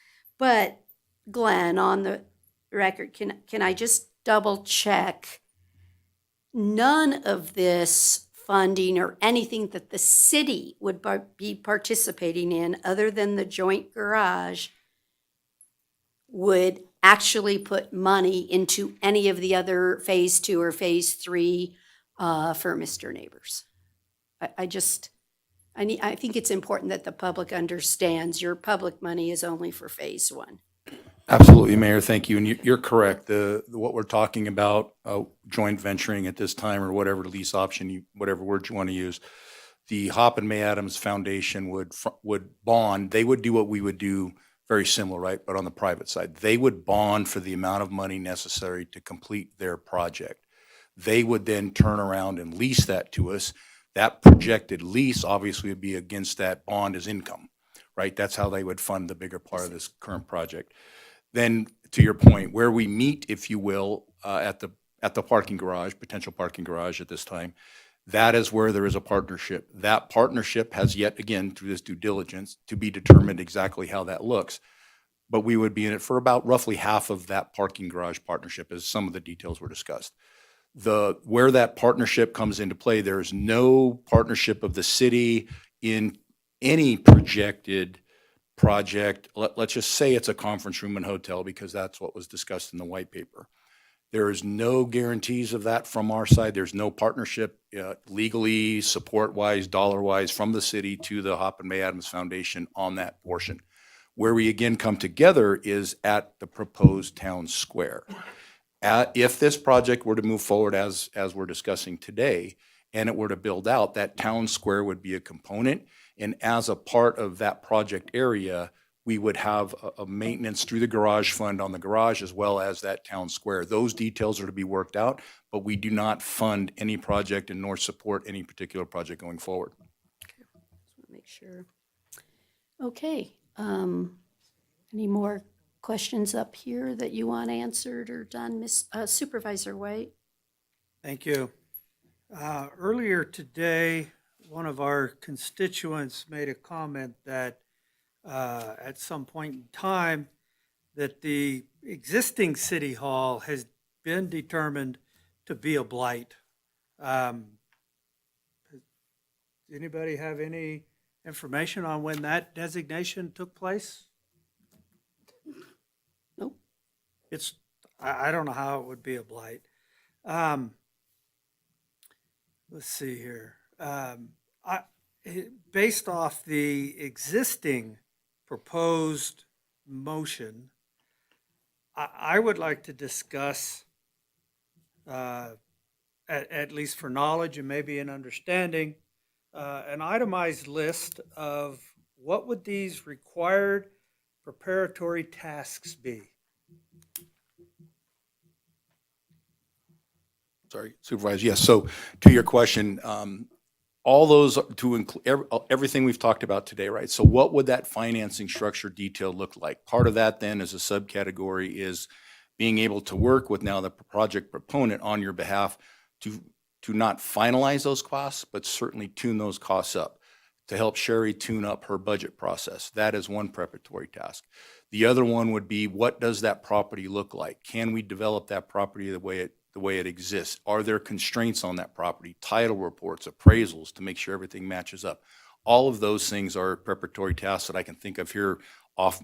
But Glenn, on the record, can I just double check? None of this funding or anything that the city would be participating in other than the joint garage would actually put money into any of the other phase 2 or phase 3 for Mr. Neighbors. I think it's important that the public understands your public money is only for phase 1. Absolutely, Mayor, thank you. And you're correct. What we're talking about, joint venturing at this time or whatever lease option, whatever word you want to use, the Hop and May Adams Foundation would bond. They would do what we would do, very similar, right? But on the private side, they would bond for the amount of money necessary to complete their project. They would then turn around and lease that to us. That projected lease obviously would be against that bond as income, right? That's how they would fund the bigger part of this current project. Then, to your point, where we meet, if you will, at the parking garage, potential parking garage at this time, that is where there is a partnership. That partnership has yet, again, through this due diligence, to be determined exactly how that looks. But we would be in it for about roughly half of that parking garage partnership, as some of the details were discussed. Where that partnership comes into play, there is no partnership of the city in any projected project. Let's just say it's a conference room and hotel, because that's what was discussed in the white paper. There is no guarantees of that from our side. There's no partnership legally, support-wise, dollar-wise from the city to the Hop and May Adams Foundation on that portion. Where we again come together is at the proposed town square. If this project were to move forward as we're discussing today, and it were to build out, that town square would be a component. And as a part of that project area, we would have a maintenance through the garage fund on the garage as well as that town square. Those details are to be worked out, but we do not fund any project and nor support any particular project going forward. Just want to make sure. Okay. Any more questions up here that you want answered or done, Miss Supervisor White? Thank you. Earlier today, one of our constituents made a comment that at some point in time, that the existing city hall has been determined to be a blight. Does anybody have any information on when that designation took place? Nope. I don't know how it would be a blight. Let's see here. Based off the existing proposed motion, I would like to discuss, at least for knowledge and maybe an understanding, an itemized list of what would these required preparatory tasks be? Sorry, Supervisor. Yes. So to your question, all those to include everything we've talked about today, right? So what would that financing structure detail look like? Part of that then as a subcategory is being able to work with now the project proponent on your behalf to not finalize those costs, but certainly tune those costs up to help Sherry tune up her budget process. That is one preparatory task. The other one would be, what does that property look like? Can we develop that property the way it exists? Are there constraints on that property? Title reports, appraisals to make sure everything matches up. All of those things are preparatory tasks that I can think of here off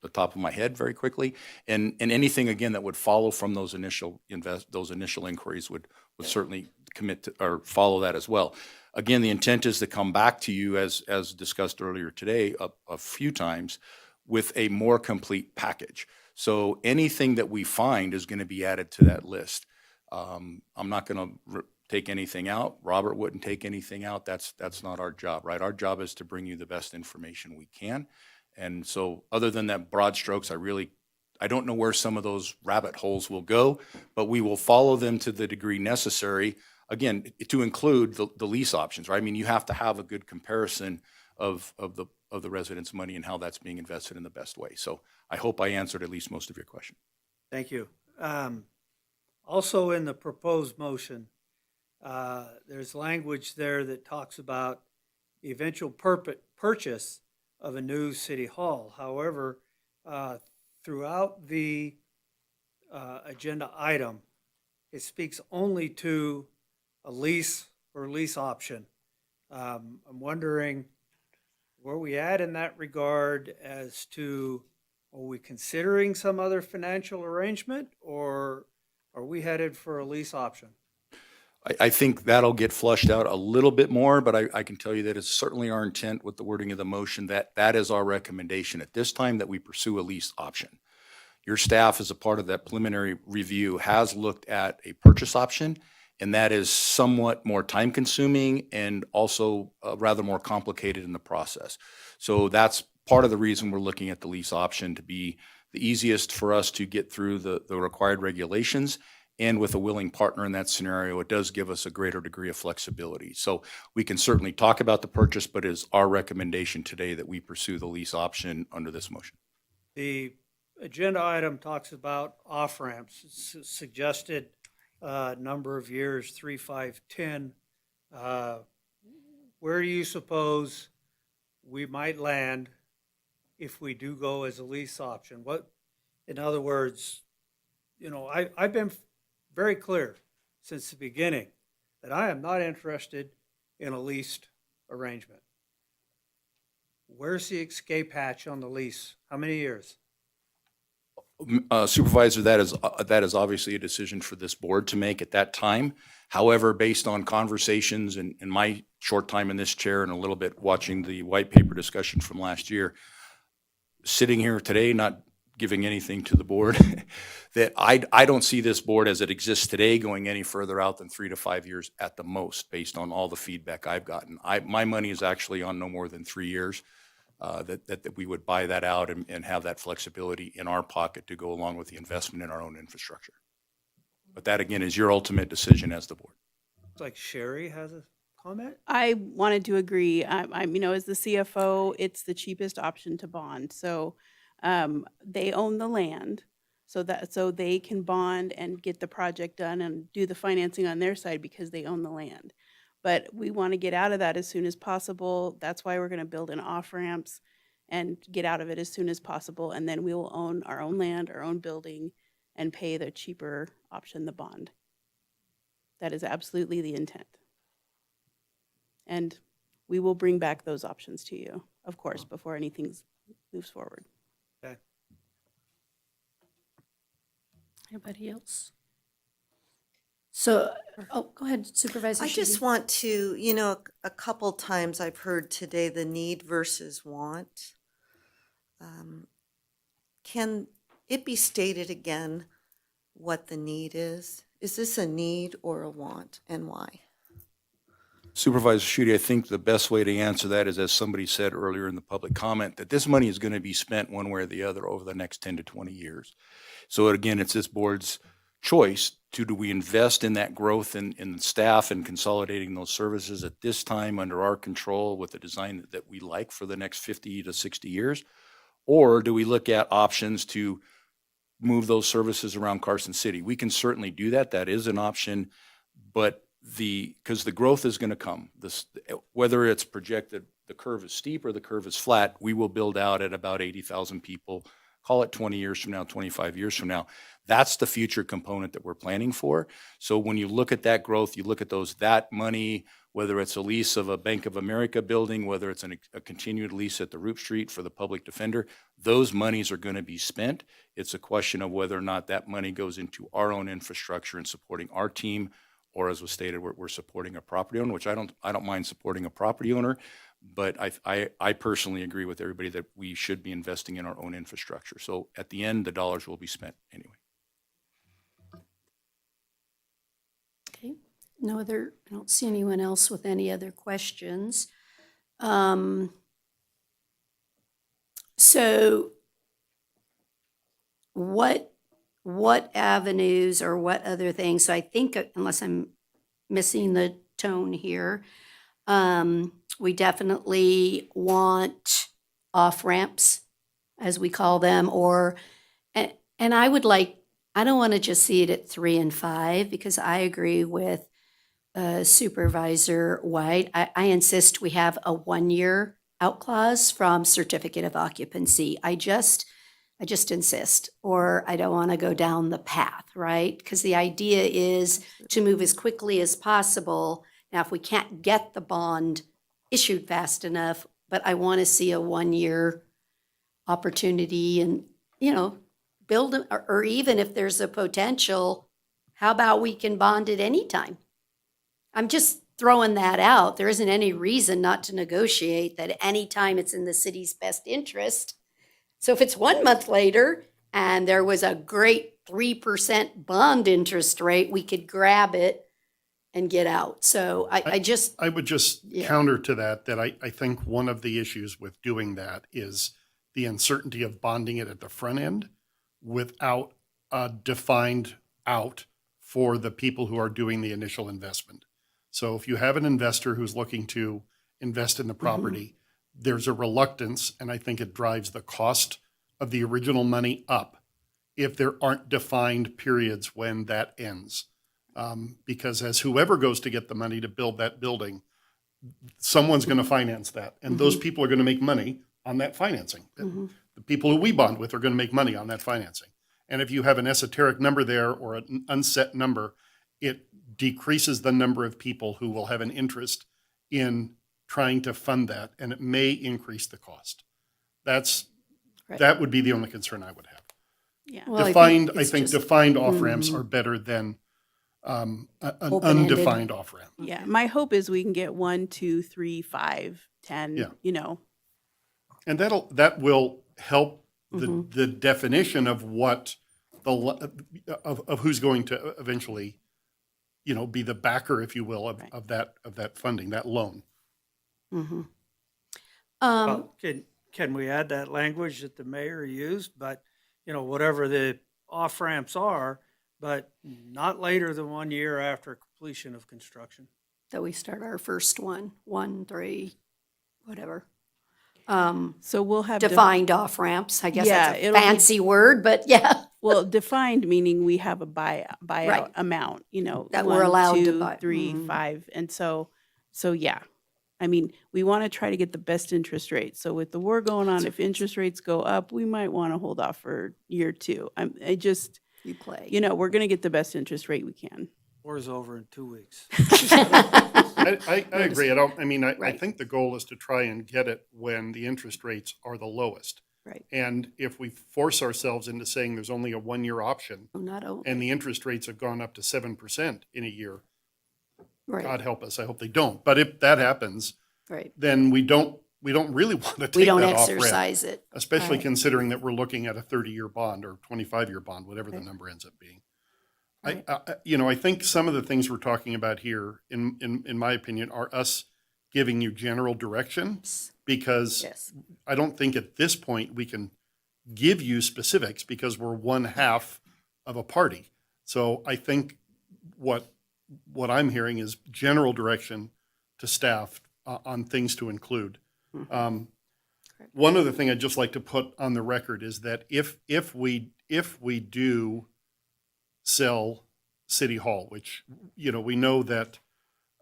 the top of my head very quickly. And anything again that would follow from those initial inquiries would certainly commit to or follow that as well. Again, the intent is to come back to you as discussed earlier today a few times with a more complete package. So anything that we find is going to be added to that list. I'm not going to take anything out. Robert wouldn't take anything out. That's not our job, right? Our job is to bring you the best information we can. And so other than that broad strokes, I don't know where some of those rabbit holes will go, but we will follow them to the degree necessary, again, to include the lease options, right? I mean, you have to have a good comparison of the residents' money and how that's being invested in the best way. So I hope I answered at least most of your question. Thank you. Also in the proposed motion, there's language there that talks about the eventual purchase of a new city hall. However, throughout the agenda item, it speaks only to a lease or lease option. I'm wondering where we at in that regard as to, are we considering some other financial arrangement, or are we headed for a lease option? I think that'll get flushed out a little bit more, but I can tell you that it's certainly our intent with the wording of the motion that is our recommendation at this time, that we pursue a lease option. Your staff, as a part of that preliminary review, has looked at a purchase option, and that is somewhat more time consuming and also rather more complicated in the process. So that's part of the reason we're looking at the lease option, to be the easiest for us to get through the required regulations. And with a willing partner in that scenario, it does give us a greater degree of flexibility. So we can certainly talk about the purchase, but it is our recommendation today that we pursue the lease option under this motion. The agenda item talks about off-ramps. It's suggested number of years, 3, 5, 10. Where do you suppose we might land if we do go as a lease option? In other words, I've been very clear since the beginning that I am not interested in a leased arrangement. Where's the escape hatch on the lease? How many years? Supervisor, that is obviously a decision for this board to make at that time. However, based on conversations and my short time in this chair and a little bit watching the white paper discussion from last year, sitting here today, not giving anything to the board, that I don't see this board as it exists today going any further out than 3 to 5 years at the most, based on all the feedback I've gotten. My money is actually on no more than 3 years. That we would buy that out and have that flexibility in our pocket to go along with the investment in our own infrastructure. But that, again, is your ultimate decision as the board. It's like Sherry has a comment? I wanted to agree. I'm as the CFO, it's the cheapest option to bond. So They own the land, so they can bond and get the project done and do the financing on their side because they own the land. But we want to get out of that as soon as possible. That's why we're going to build in off ramps and get out of it as soon as possible. And then we will own our own land, our own building, and pay the cheaper option, the bond. That is absolutely the intent. And we will bring back those options to you, of course, before anything moves forward. Okay. Anybody else? So, oh, go ahead, Supervisor I just Sheedy. want to, you know, a couple times I've heard today the need versus want. Can it be stated again what the need is? Is this a need or a want, and why? Supervisor Schutte, I think the best way to answer that is, as somebody said earlier in the public comment, that this money is going to be spent one way or the other over the next 10 to 20 years. So again, it's this board's choice to, do we invest in that growth in staff and consolidating those services at this time under our control with the design that we like for the next 50 to 60 years? Or do we look at options to move those services around Carson City? We can certainly do that. That is an option, but because the growth is going to come, whether it's projected the curve is steep or the curve is flat, we will build out at about 80,000 people, call it 20 years from now, 25 years from now. That's the future component that we're planning for. So when you look at that growth, you look at that money, whether it's a lease of a Bank of America building, whether it's a continued lease at the Roop Street for the public defender, those monies are going to be spent. It's a question of whether or not that money goes into our own infrastructure and supporting our team, or as was stated, we're supporting a property owner, which I don't mind supporting a property owner, but I personally agree with everybody that we should be investing in our own infrastructure. So at the end, the dollars will be spent anyway. Okay, I don't see anyone else with any other questions. So what avenues or what other things? So I think, unless I'm missing the tone here, we definitely want off-ramps, as we call them, and I would like, I don't want to just see it at 3 and 5, because I agree with Supervisor White. I insist we have a 1-year out clause from certificate of occupancy. I just insist, or I don't want to go down the path, right? Because the idea is to move as quickly as possible. Now, if we can't get the bond issued fast enough, but I want to see a 1-year opportunity and, build, or even if there's a potential, how about we can bond at any time? I'm just throwing that out. There isn't any reason not to negotiate that any time it's in the city's best interest. So if it's 1 month later and there was a great 3% bond interest rate, we could grab it and get out. So I would just counter to that I think one of the issues with doing that is the uncertainty of bonding it at the front end without a defined out for the people who are doing the initial investment. So if you have an investor who's looking to invest in the property, there's a reluctance, and I think it drives the cost of the original money up if there aren't defined periods when that ends. Because as whoever goes to get the money to build that building, someone's going to finance that. And those people are going to make money on that financing. The people who we bond with are going to make money on that financing. And if you have an esoteric number there or an unset number, it decreases the number of people who will have an interest in trying to fund that, and it may increase the cost. That would be the only concern I would have. Yeah. Well, I think defined off-ramps are better than an Open-ended. undefined off-ramp. Yeah, my hope is we can get 1, 2, 3, 5, 10, And that will help the definition of what of who's going to eventually, be the backer, if you will, of that funding, that loan. Well, can we add that language that the mayor used, but, whatever the off-ramps are, but not later than 1 year after completion of construction? that we start our first one, 1, 3, whatever. So we'll have defined off-ramps. I guess Yeah, that's a it'll be- fancy word, but yeah. Well, defined meaning we have a buyout Right. amount, That we're 1, allowed to 2, buy. 3, Mhm. 5. And so yeah. I mean, we want to try to get the best interest rate. So with the war going on, if interest rates go up, we might want to hold off for year 2. You play. We're going to get the best interest rate we can. War's over in 2 weeks. I agree. I Right. think the goal is to try and get it when the interest rates are the lowest. Right. And if we force ourselves into saying there's only a 1-year option Not only. and the interest rates have gone up to 7% in a year, Right. God help us, I hope they don't. But if that happens, Right. then we don't really want to take We don't that off ramp. exercise it. Especially Right. considering that we're looking at a 30-year bond or 25-year bond, whatever the Right. number ends up being. Right. I think some of the things we're talking about here, in my opinion, are us giving you general direction, because Yes. I don't think at this point we can give you specifics because we're one half of a party. So I think what I'm hearing is general direction to staff on things to include. One other thing I'd just like to put on the record is that if we do sell City Hall, which, we know that,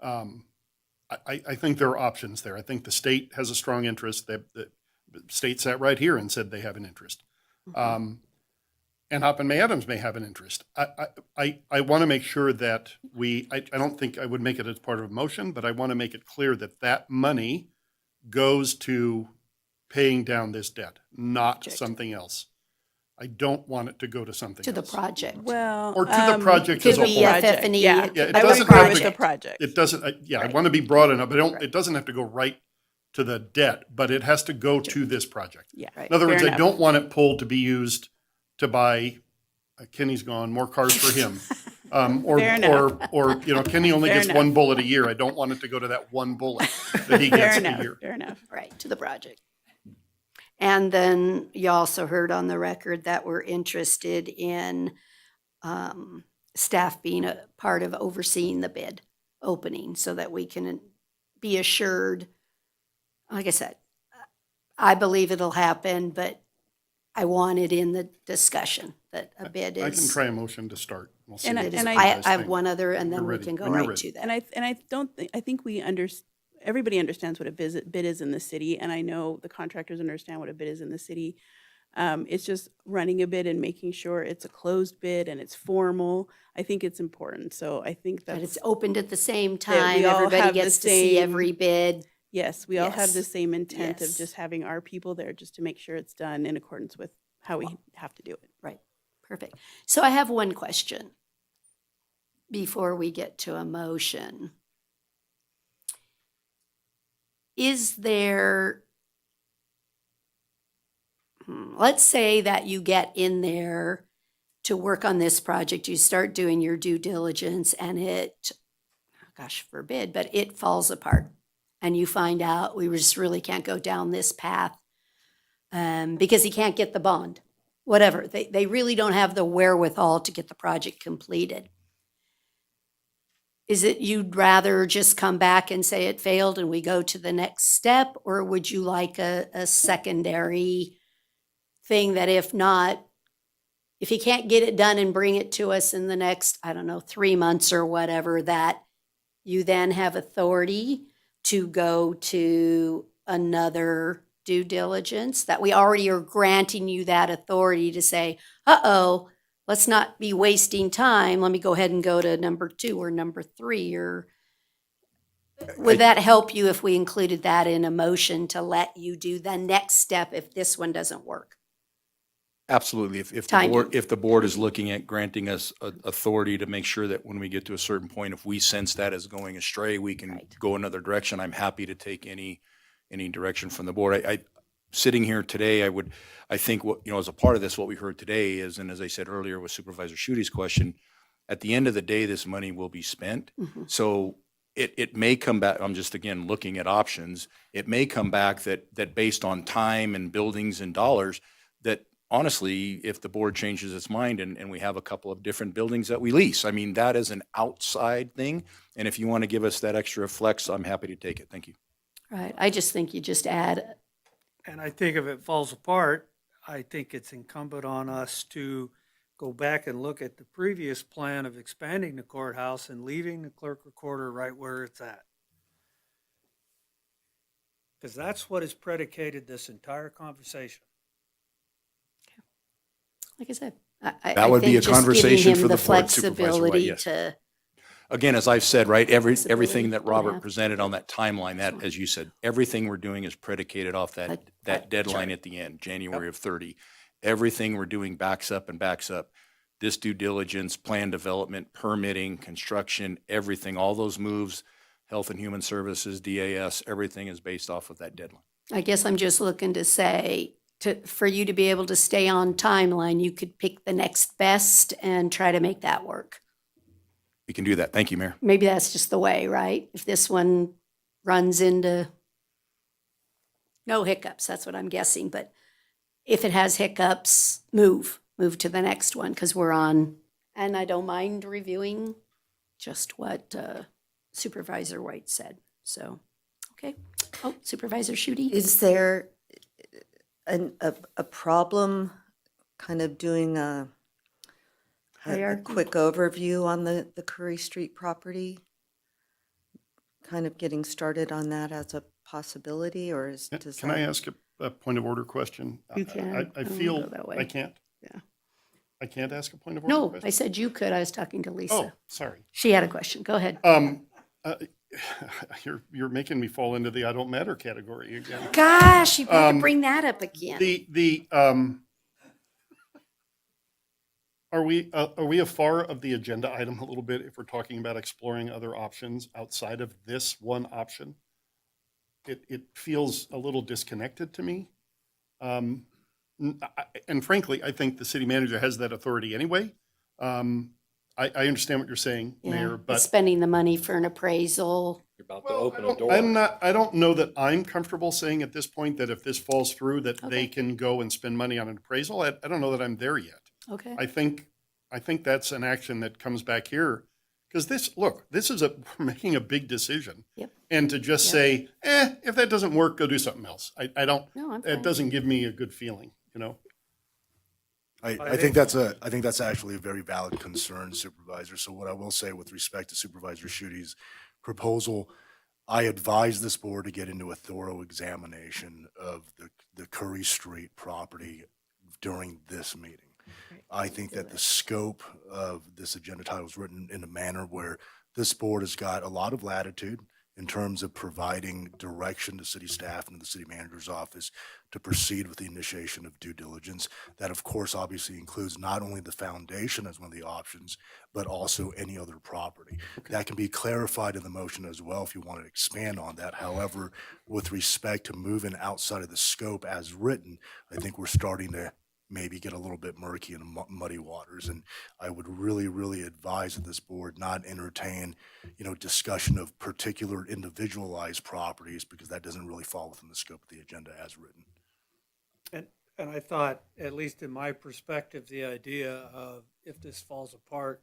I think there are options there. I think the state has a strong interest. The state sat right here and said they have an interest. And Hop and May Adams may have an interest. I want to make sure that I don't think I would make it as part of a motion, but I want to make it clear that that money goes to paying down this debt, not something else. I don't want it to go to something To the else. project. Well, Or to the project as could a be whole. FF&E. Yeah, Yeah, it I would doesn't agree have with to- the project. It doesn't, I Right. want to be broad enough, but Right. it doesn't have to go right to the debt, but it has to go to this project. Yeah. Right. In other words, Fair I enough. don't want it pulled to be used to buy, Kenny's gone, more cars for him. Fair enough. Or, Kenny only Fair gets enough. one bullet a year. I don't want it to go to that one bullet that he Fair gets a enough. year. Fair enough. Right, to the project. And then you also heard on the record that we're interested in staff being a part of overseeing the bid opening so that we can be assured, like I said, I believe it'll happen, but I want it in the discussion that a bid I can is. try a motion to start. We'll see And what I- you and guys I have think. one other, and You're then we ready. can go When you're right ready. to that. And I don't think, I think everybody understands what a bid is in the city, and I know the contractors understand what a bid is in the city. It's just running a bid and making sure it's a closed bid and it's formal. I think it's important. So I think That that's, it's opened at the same we time, all everybody have the gets to see same- every bid. yes, we all have the Yes. same intent of Yes. just having our people there just to make sure it's done in accordance with how we have to do it. Right, perfect. So I have one question before we get to a motion. Is there, let's say that you get in there to work on this project, you start doing your due diligence and it, gosh forbid, but it falls apart. And you find out we just really can't go down this path because he can't get the bond, whatever. They really don't have the wherewithal to get the project completed. Is it you'd rather just come back and say it failed and we go to the next step? Or would you like a secondary thing that if not, if he can't get it done and bring it to us in the next, 3 months or whatever, that you then have authority to go to another due diligence, that we already are granting you that authority to say, uh-oh, let's not be wasting time. Let me go ahead and go to number 2 or number 3, or would that help you if we included that in a motion to let you do the next step if this one doesn't work? Absolutely. If the Timing. board, if the board is looking at granting us authority to make sure that when we get to a certain point, if we sense that is going astray, we can Right. go another direction. I'm happy to take any direction from the board. I sitting here today, I think what, as a part of this, what we heard today is, and as I said earlier with Supervisor Schuette's question, at the end of the day, this money will be spent. So it may come back, I'm just again looking at options. It may come back that based on time and buildings and dollars, that honestly, if the board changes its mind and we have a couple of different buildings that we lease, I mean, that is an outside thing. And if you want to give us that extra flex, I'm happy to take it. Thank you. Right, I just think you just add And I think if it falls apart, I think it's incumbent on us to go back and look at the previous plan of expanding the courthouse and leaving the clerk recorder right where it's at. Because that's what has predicated this entire conversation. Like I said, That would be think a just conversation giving for him the the board, Supervisor White, flexibility yes. to, Again, as I've said, right, Flexibility, everything that yeah. Robert presented on that timeline, that, as you said, everything we're doing is predicated off that deadline at the end, January of 30. Everything we're doing backs up and backs up. This due diligence, plan development, permitting, construction, everything, all those moves, Health and Human Services, DAS, everything is based off of that deadline. I guess I'm just looking to say, for you to be able to stay on timeline, you could pick the next best and try to make that work. We can do that. Thank you, Mayor. Maybe that's just the way, right? If this one runs into no hiccups, that's what I'm guessing, but if it has hiccups, move to the next one, because we're on, and I don't mind reviewing just what Supervisor White said, so, okay. Oh, Supervisor Shooty? Is there a problem kind of doing a Hierarchy? quick overview on the Curry Street property? Kind of getting started on that as a possibility, or is, does Can I ask a point of order question? You can. I I don't feel, go that way. I can't? Yeah. I can't ask a point of order No, question? I said you could, I was talking to Lisa. Oh, sorry. She had a question, go ahead. You're making me fall into the I don't matter category again. Gosh, you better bring that up again. Are we afar of the agenda item a little bit if we're talking about exploring other options outside of this one option? It feels a little disconnected to me. And frankly, I think the city manager has that authority anyway. I understand what you're saying, Yeah, Mayor, but spending the money for an appraisal. You're about to open a door. I don't know that I'm comfortable saying at this point that if this falls through, that they can go and spend money on an appraisal. I don't know that I'm there yet. Okay. I think that's an action that comes back here. Because this is we're making a big decision. Yep. And to just say, if that doesn't work, go do something else. I don't, No, I'm it fine. doesn't give me a good feeling, you know? I think that's actually a very valid concern, Supervisor. So what I will say with respect to Supervisor Schuette's proposal, I advise this board to get into a thorough examination of the Curry Street property during this meeting. I think that the scope of this agenda title is written in a manner where this board has got a lot of latitude in terms of providing direction to city staff and the city manager's office to proceed with the initiation of due diligence. That, of course, obviously includes not only the foundation as one of the options, but also any other property. That can be clarified in the motion as well if you want to expand on that. However, with respect to moving outside of the scope as written, I think we're starting to maybe get a little bit murky in muddy waters. And I would really, really advise that this board not entertain, discussion of particular individualized properties, because that doesn't really fall within the scope of the agenda as written. And I thought, at least in my perspective, the idea of if this falls apart,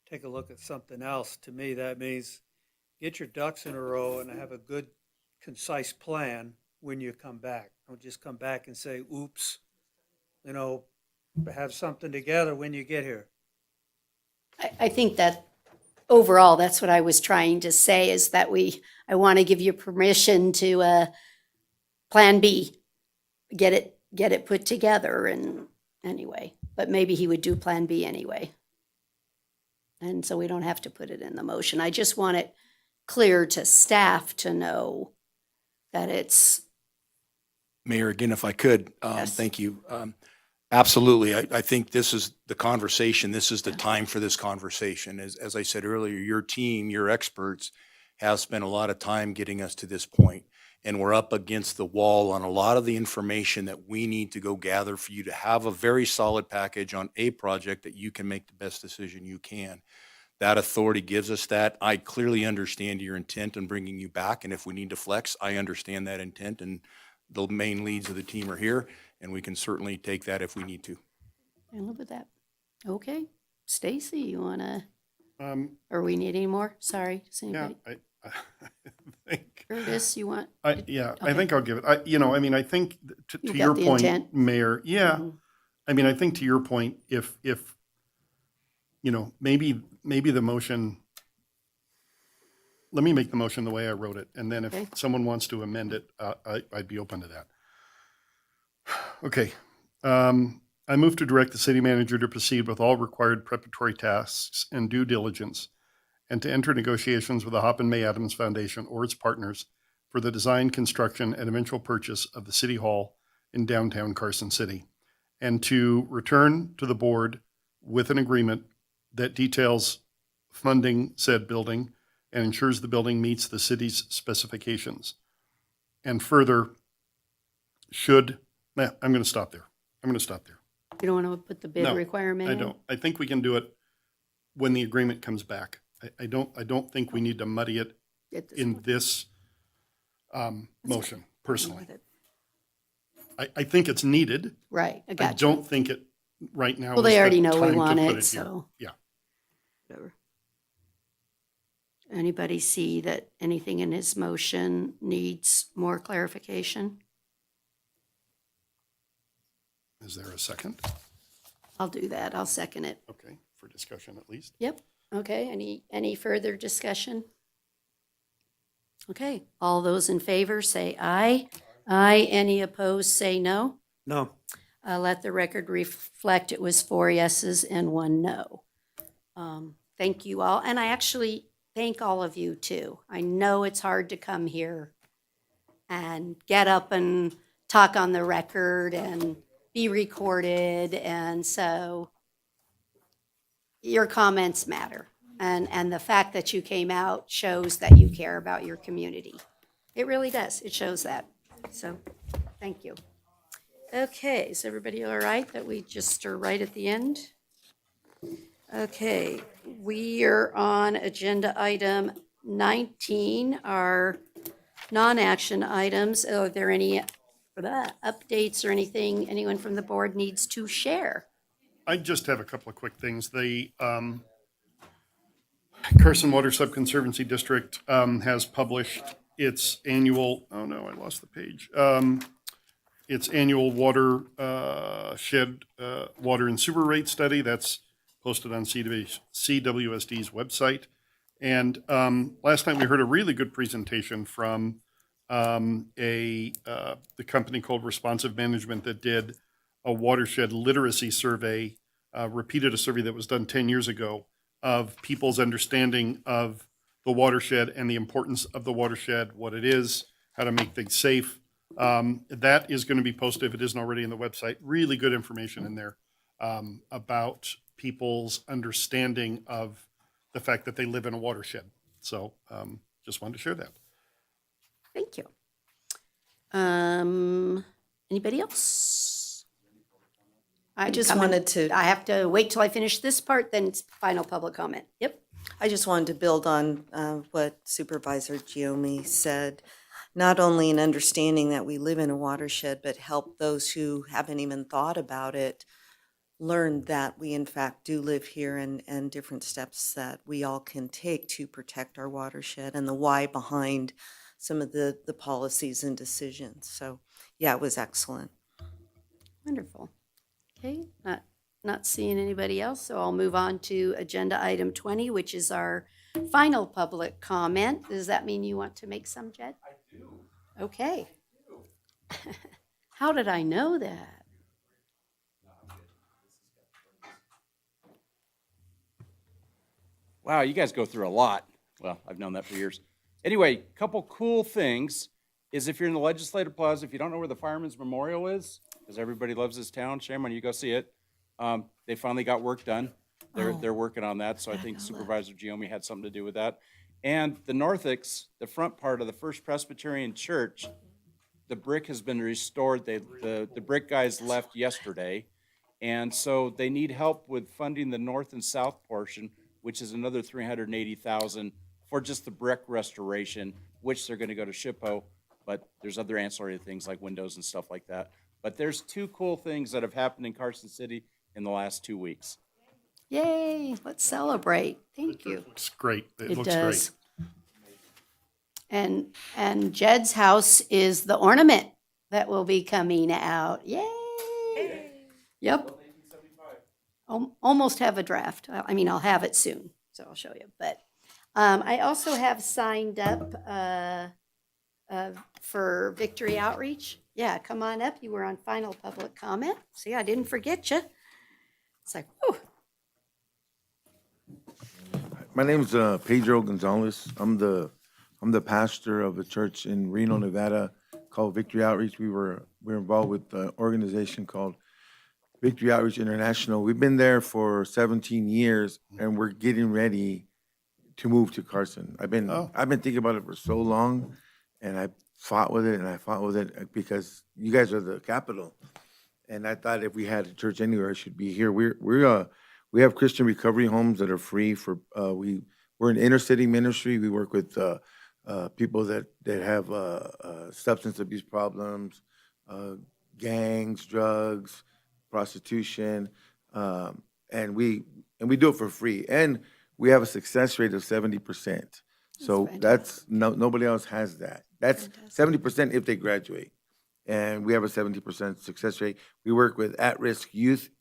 take a look at something else. To me, that means get your ducks in a row and have a good, concise plan when you come back. Don't just come back and say, oops, have something together when you get here. I think that overall, that's what I was trying to say, is that I want to give you permission to plan B, get it put together, and anyway, but maybe he would do plan B anyway. And so we don't have to put it in the motion. I just want it clear to staff to know that it's. Mayor, again, if I could, Yes. thank you. Absolutely. I think this is the conversation. This is the time for this conversation. As I said earlier, your team, your experts have spent a lot of time getting us to this point, and we're up against the wall on a lot of the information that we need to go gather for you to have a very solid package on a project that you can make the best decision you can. That authority gives us that. I clearly understand your intent in bringing you back, and if we need to flex, I understand that intent, and the main leads of the team are here, and we can certainly take that if we need to. I live with that. Okay. Stacy, you want to, or we need any more? Sorry. Does Yeah, anybody? think. Curtis, you want? I Okay. think I'll give it, I think to You got your the point, intent? Mayor, yeah. Mhm. I mean, I think to your point, if, maybe the motion, let me make the motion the way I wrote it, and then if Okay. someone wants to amend it, I'd be open to that. Okay. I move to direct the city manager to proceed with all required preparatory tasks and due diligence, and to enter negotiations with the Hopp and May Adams Foundation or its partners for the design, construction, and eventual purchase of the City Hall in downtown Carson City, and to return to the board with an agreement that details funding said building and ensures the building meets the city's specifications. And further, I'm going to stop there. You don't want to put the bid No, requirement I in? don't. I think we can do it when the agreement comes back. I don't think we need to muddy it Get this in one. this motion, I'm personally. with it. I think it's needed. Right, I I got you. don't think it right now Well, is they the already know we time to want put it, here. so. Yeah. Whatever. Anybody see that anything in his motion needs more clarification? Is there a second? I'll do that. I'll second it. Okay, for discussion at least. Yep. Okay, any further discussion? Okay, all those in favor say aye. Aye. Any opposed, say no. No. Let the record reflect it was 4 yeses and 1 no. Thank you all, and I actually thank all of you too. I know it's hard to come here and get up and talk on the record and be recorded, and so your comments matter. And the fact that you came out shows that you care about your community. It really does. It shows that. So, thank you. Okay, is everybody all right that we just are right at the end? Okay, we are on agenda item 19, our non-action items. Are there any updates or anything anyone from the board needs to share? I just have a couple of quick things. The Carson Water Subconservancy District has published its annual, oh no, I lost the page. Its annual water shed water and sewer rate study. That's posted on CWSD's website. And last night we heard a really good presentation from the company called Responsive Management that did a watershed literacy survey, repeated a survey that was done 10 years ago of people's understanding of the watershed and the importance of the watershed, what it is, how to make things safe. That is going to be posted, if it isn't already, on the website. Really good information in there about people's understanding of the fact that they live in a watershed. So just wanted to share that. Thank you. Anybody else? I just wanted to. I have to wait till I finish this part, then it's final public comment. Yep. I just wanted to build on what Supervisor Giomi said. Not only an understanding that we live in a watershed, but help those who haven't even thought about it learn that we in fact do live here, and different steps that we all can take to protect our watershed, and the why behind some of the policies and decisions. So yeah, it was excellent. Wonderful. Okay, not seeing anybody else, so I'll move on to agenda item 20, which is our final public comment. Does that mean you want to make some, Jed? I do. Okay. How did I know that? Wow, you guys go through a lot. Well, I've known that for years. Anyway, couple cool things is if you're in the Legislative Plaza, if you don't know where the Fireman's Memorial is, because everybody loves this town, shame on you, go see it. They finally got work done. They're working on that, so I think Supervisor Giomi had something to do with that. And the Northicks, the front part of the First Presbyterian Church, the brick has been restored. The brick guys left yesterday, and so they need help with funding the north and south portion, which is another $380,000 for just the brick restoration, which they're going to go to SHPO, but there's other ancillary things like windows and stuff like that. But there's two cool things that have happened in Carson City in the last 2 weeks. Yay, let's celebrate. Thank you. Looks great. It looks does. great. And Jed's house is the ornament that will be coming out. Yay! Yep. Almost have a draft. I mean, I'll have it soon, so I'll show you. But I also have signed up for Victory Outreach. Yeah, come on up. You were on final public comment. See, I didn't forget you. It's like, whew. My name's Pedro Gonzalez. I'm the pastor of a church in Reno, Nevada called Victory Outreach. We're involved with an organization called Victory Outreach International. We've been there for 17 years, and we're getting ready to move to Carson. I've been thinking about it for so long, and I fought with it because you guys are the capital, and I thought if we had a church anywhere, it should be here. We have Christian recovery homes that are free for we're an inner city ministry. We work with people that have substance abuse problems, gangs, drugs, prostitution, and we do it for free. And we have a success rate of 70%. So that's nobody else has that. That's 70% if they graduate, and we have a 70% success rate. We work with at-risk youth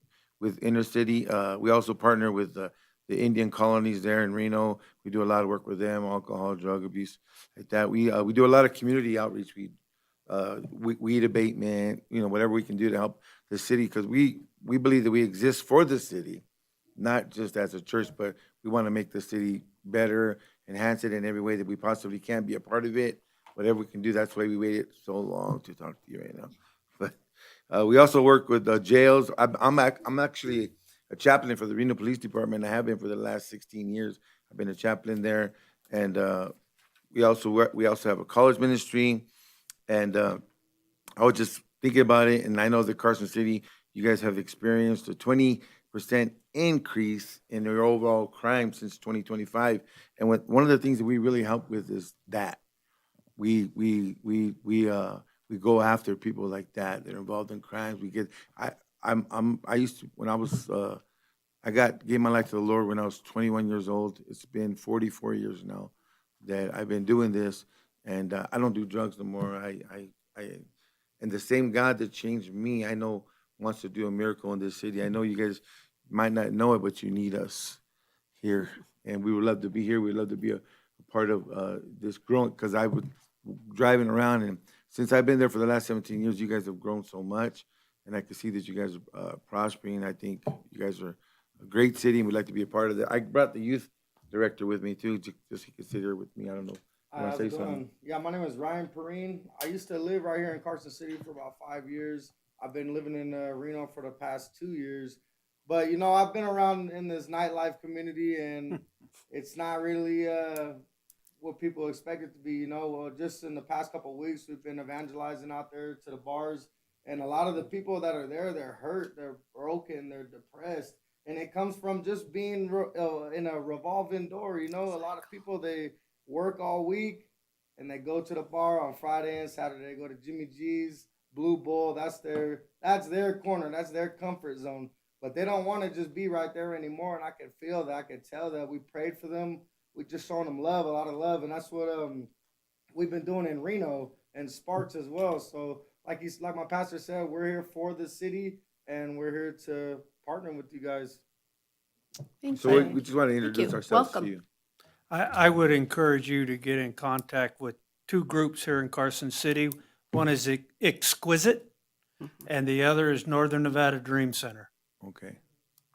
with inner city. We also partner with the Indian colonies there in Reno. We do a lot of work with them, alcohol, drug abuse, like that. We do a lot of community outreach. Weed abatement, whatever we can do to help the city, because we believe that we exist for the city, not just as a church, but we want to make the city better, enhance it in every way that we possibly can, be a part of it, whatever we can do. That's why we waited so long to talk to you right now. But we also work with jails. I'm actually a chaplain for the Reno Police Department. I have been for the last 16 years. I've been a chaplain there, and we also have a college ministry. And I was just thinking about it, and I know that Carson City, you guys have experienced a 20% increase in their overall crime since 2025. And one of the things that we really help with is that we go after people like that are involved in crimes. I gave my life to the Lord when I was 21 years old. It's been 44 years now that I've been doing this, and I don't do drugs no more. And the same God that changed me, I know wants to do a miracle in this city. I know you guys might not know it, but you need us here, and we would love to be here. We'd love to be a part of this growing, because I was driving around, and since I've been there for the last 17 years, you guys have grown so much, and I can see that you guys are prospering. I think you guys are a great city, and we'd like to be a part of that. I brought the youth director with me too, just so he could sit here with me. I don't know. You want to say something? Yeah, my name is Ryan Perrine. I used to live right here in Carson City for about 5 years. I've been living in Reno for the past 2 years. But, I've been around in this nightlife community, and it's not really what people expect it to be. Just in the past couple of weeks, we've been evangelizing out there to the bars. And a lot of the people that are there, they're hurt, they're broken, they're depressed. And it comes from just being in a revolving door. A lot of people, they work all week, and they go to the bar on Friday and Saturday. They go to Jimmy G's, Blue Bull. That's their corner. That's their comfort zone. But they don't want to just be right there anymore. And I can feel that. I can tell that. We prayed for them. We just shown them love, a lot of love. And that's what we've been doing in Reno and Sparks as well. So like my pastor said, we're here for the city, and we're here to partner with you guys. So we just want to introduce ourselves to you. I would encourage you to get in contact with two groups here in Carson City. One is Exquisite, and the other is Northern Nevada Dream Center. Okay.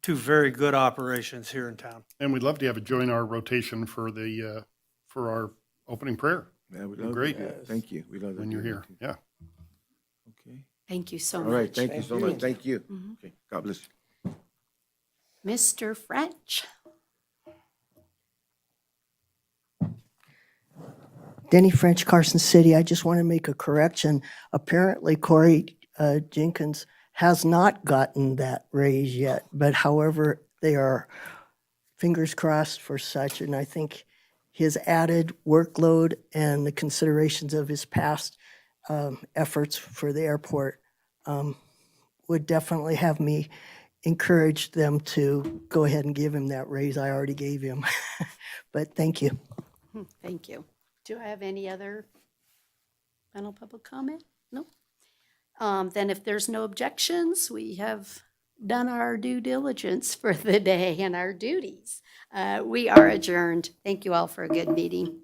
Two very good operations here in town. And we'd love to have you join our rotation for our opening prayer. Yeah, we'd Be love great. to. Thank you. We'd love to When do you're that here. too. Yeah. Thank you so All much. right. Thank you so much. Thank you. Okay. God bless you. Mr. French. Denny French, Carson City. I just want to make a correction. Apparently, Corey Jenkins has not gotten that raise yet, but however, they are fingers crossed for such, and I think his added workload and the considerations of his past efforts for the airport would definitely have me encourage them to go ahead and give him that raise I already gave him. But thank you. Thank you. Do I have any other final public comment? No? Then if there's no objections, we have done our due diligence for the day and our duties. We are adjourned. Thank you all for a good meeting.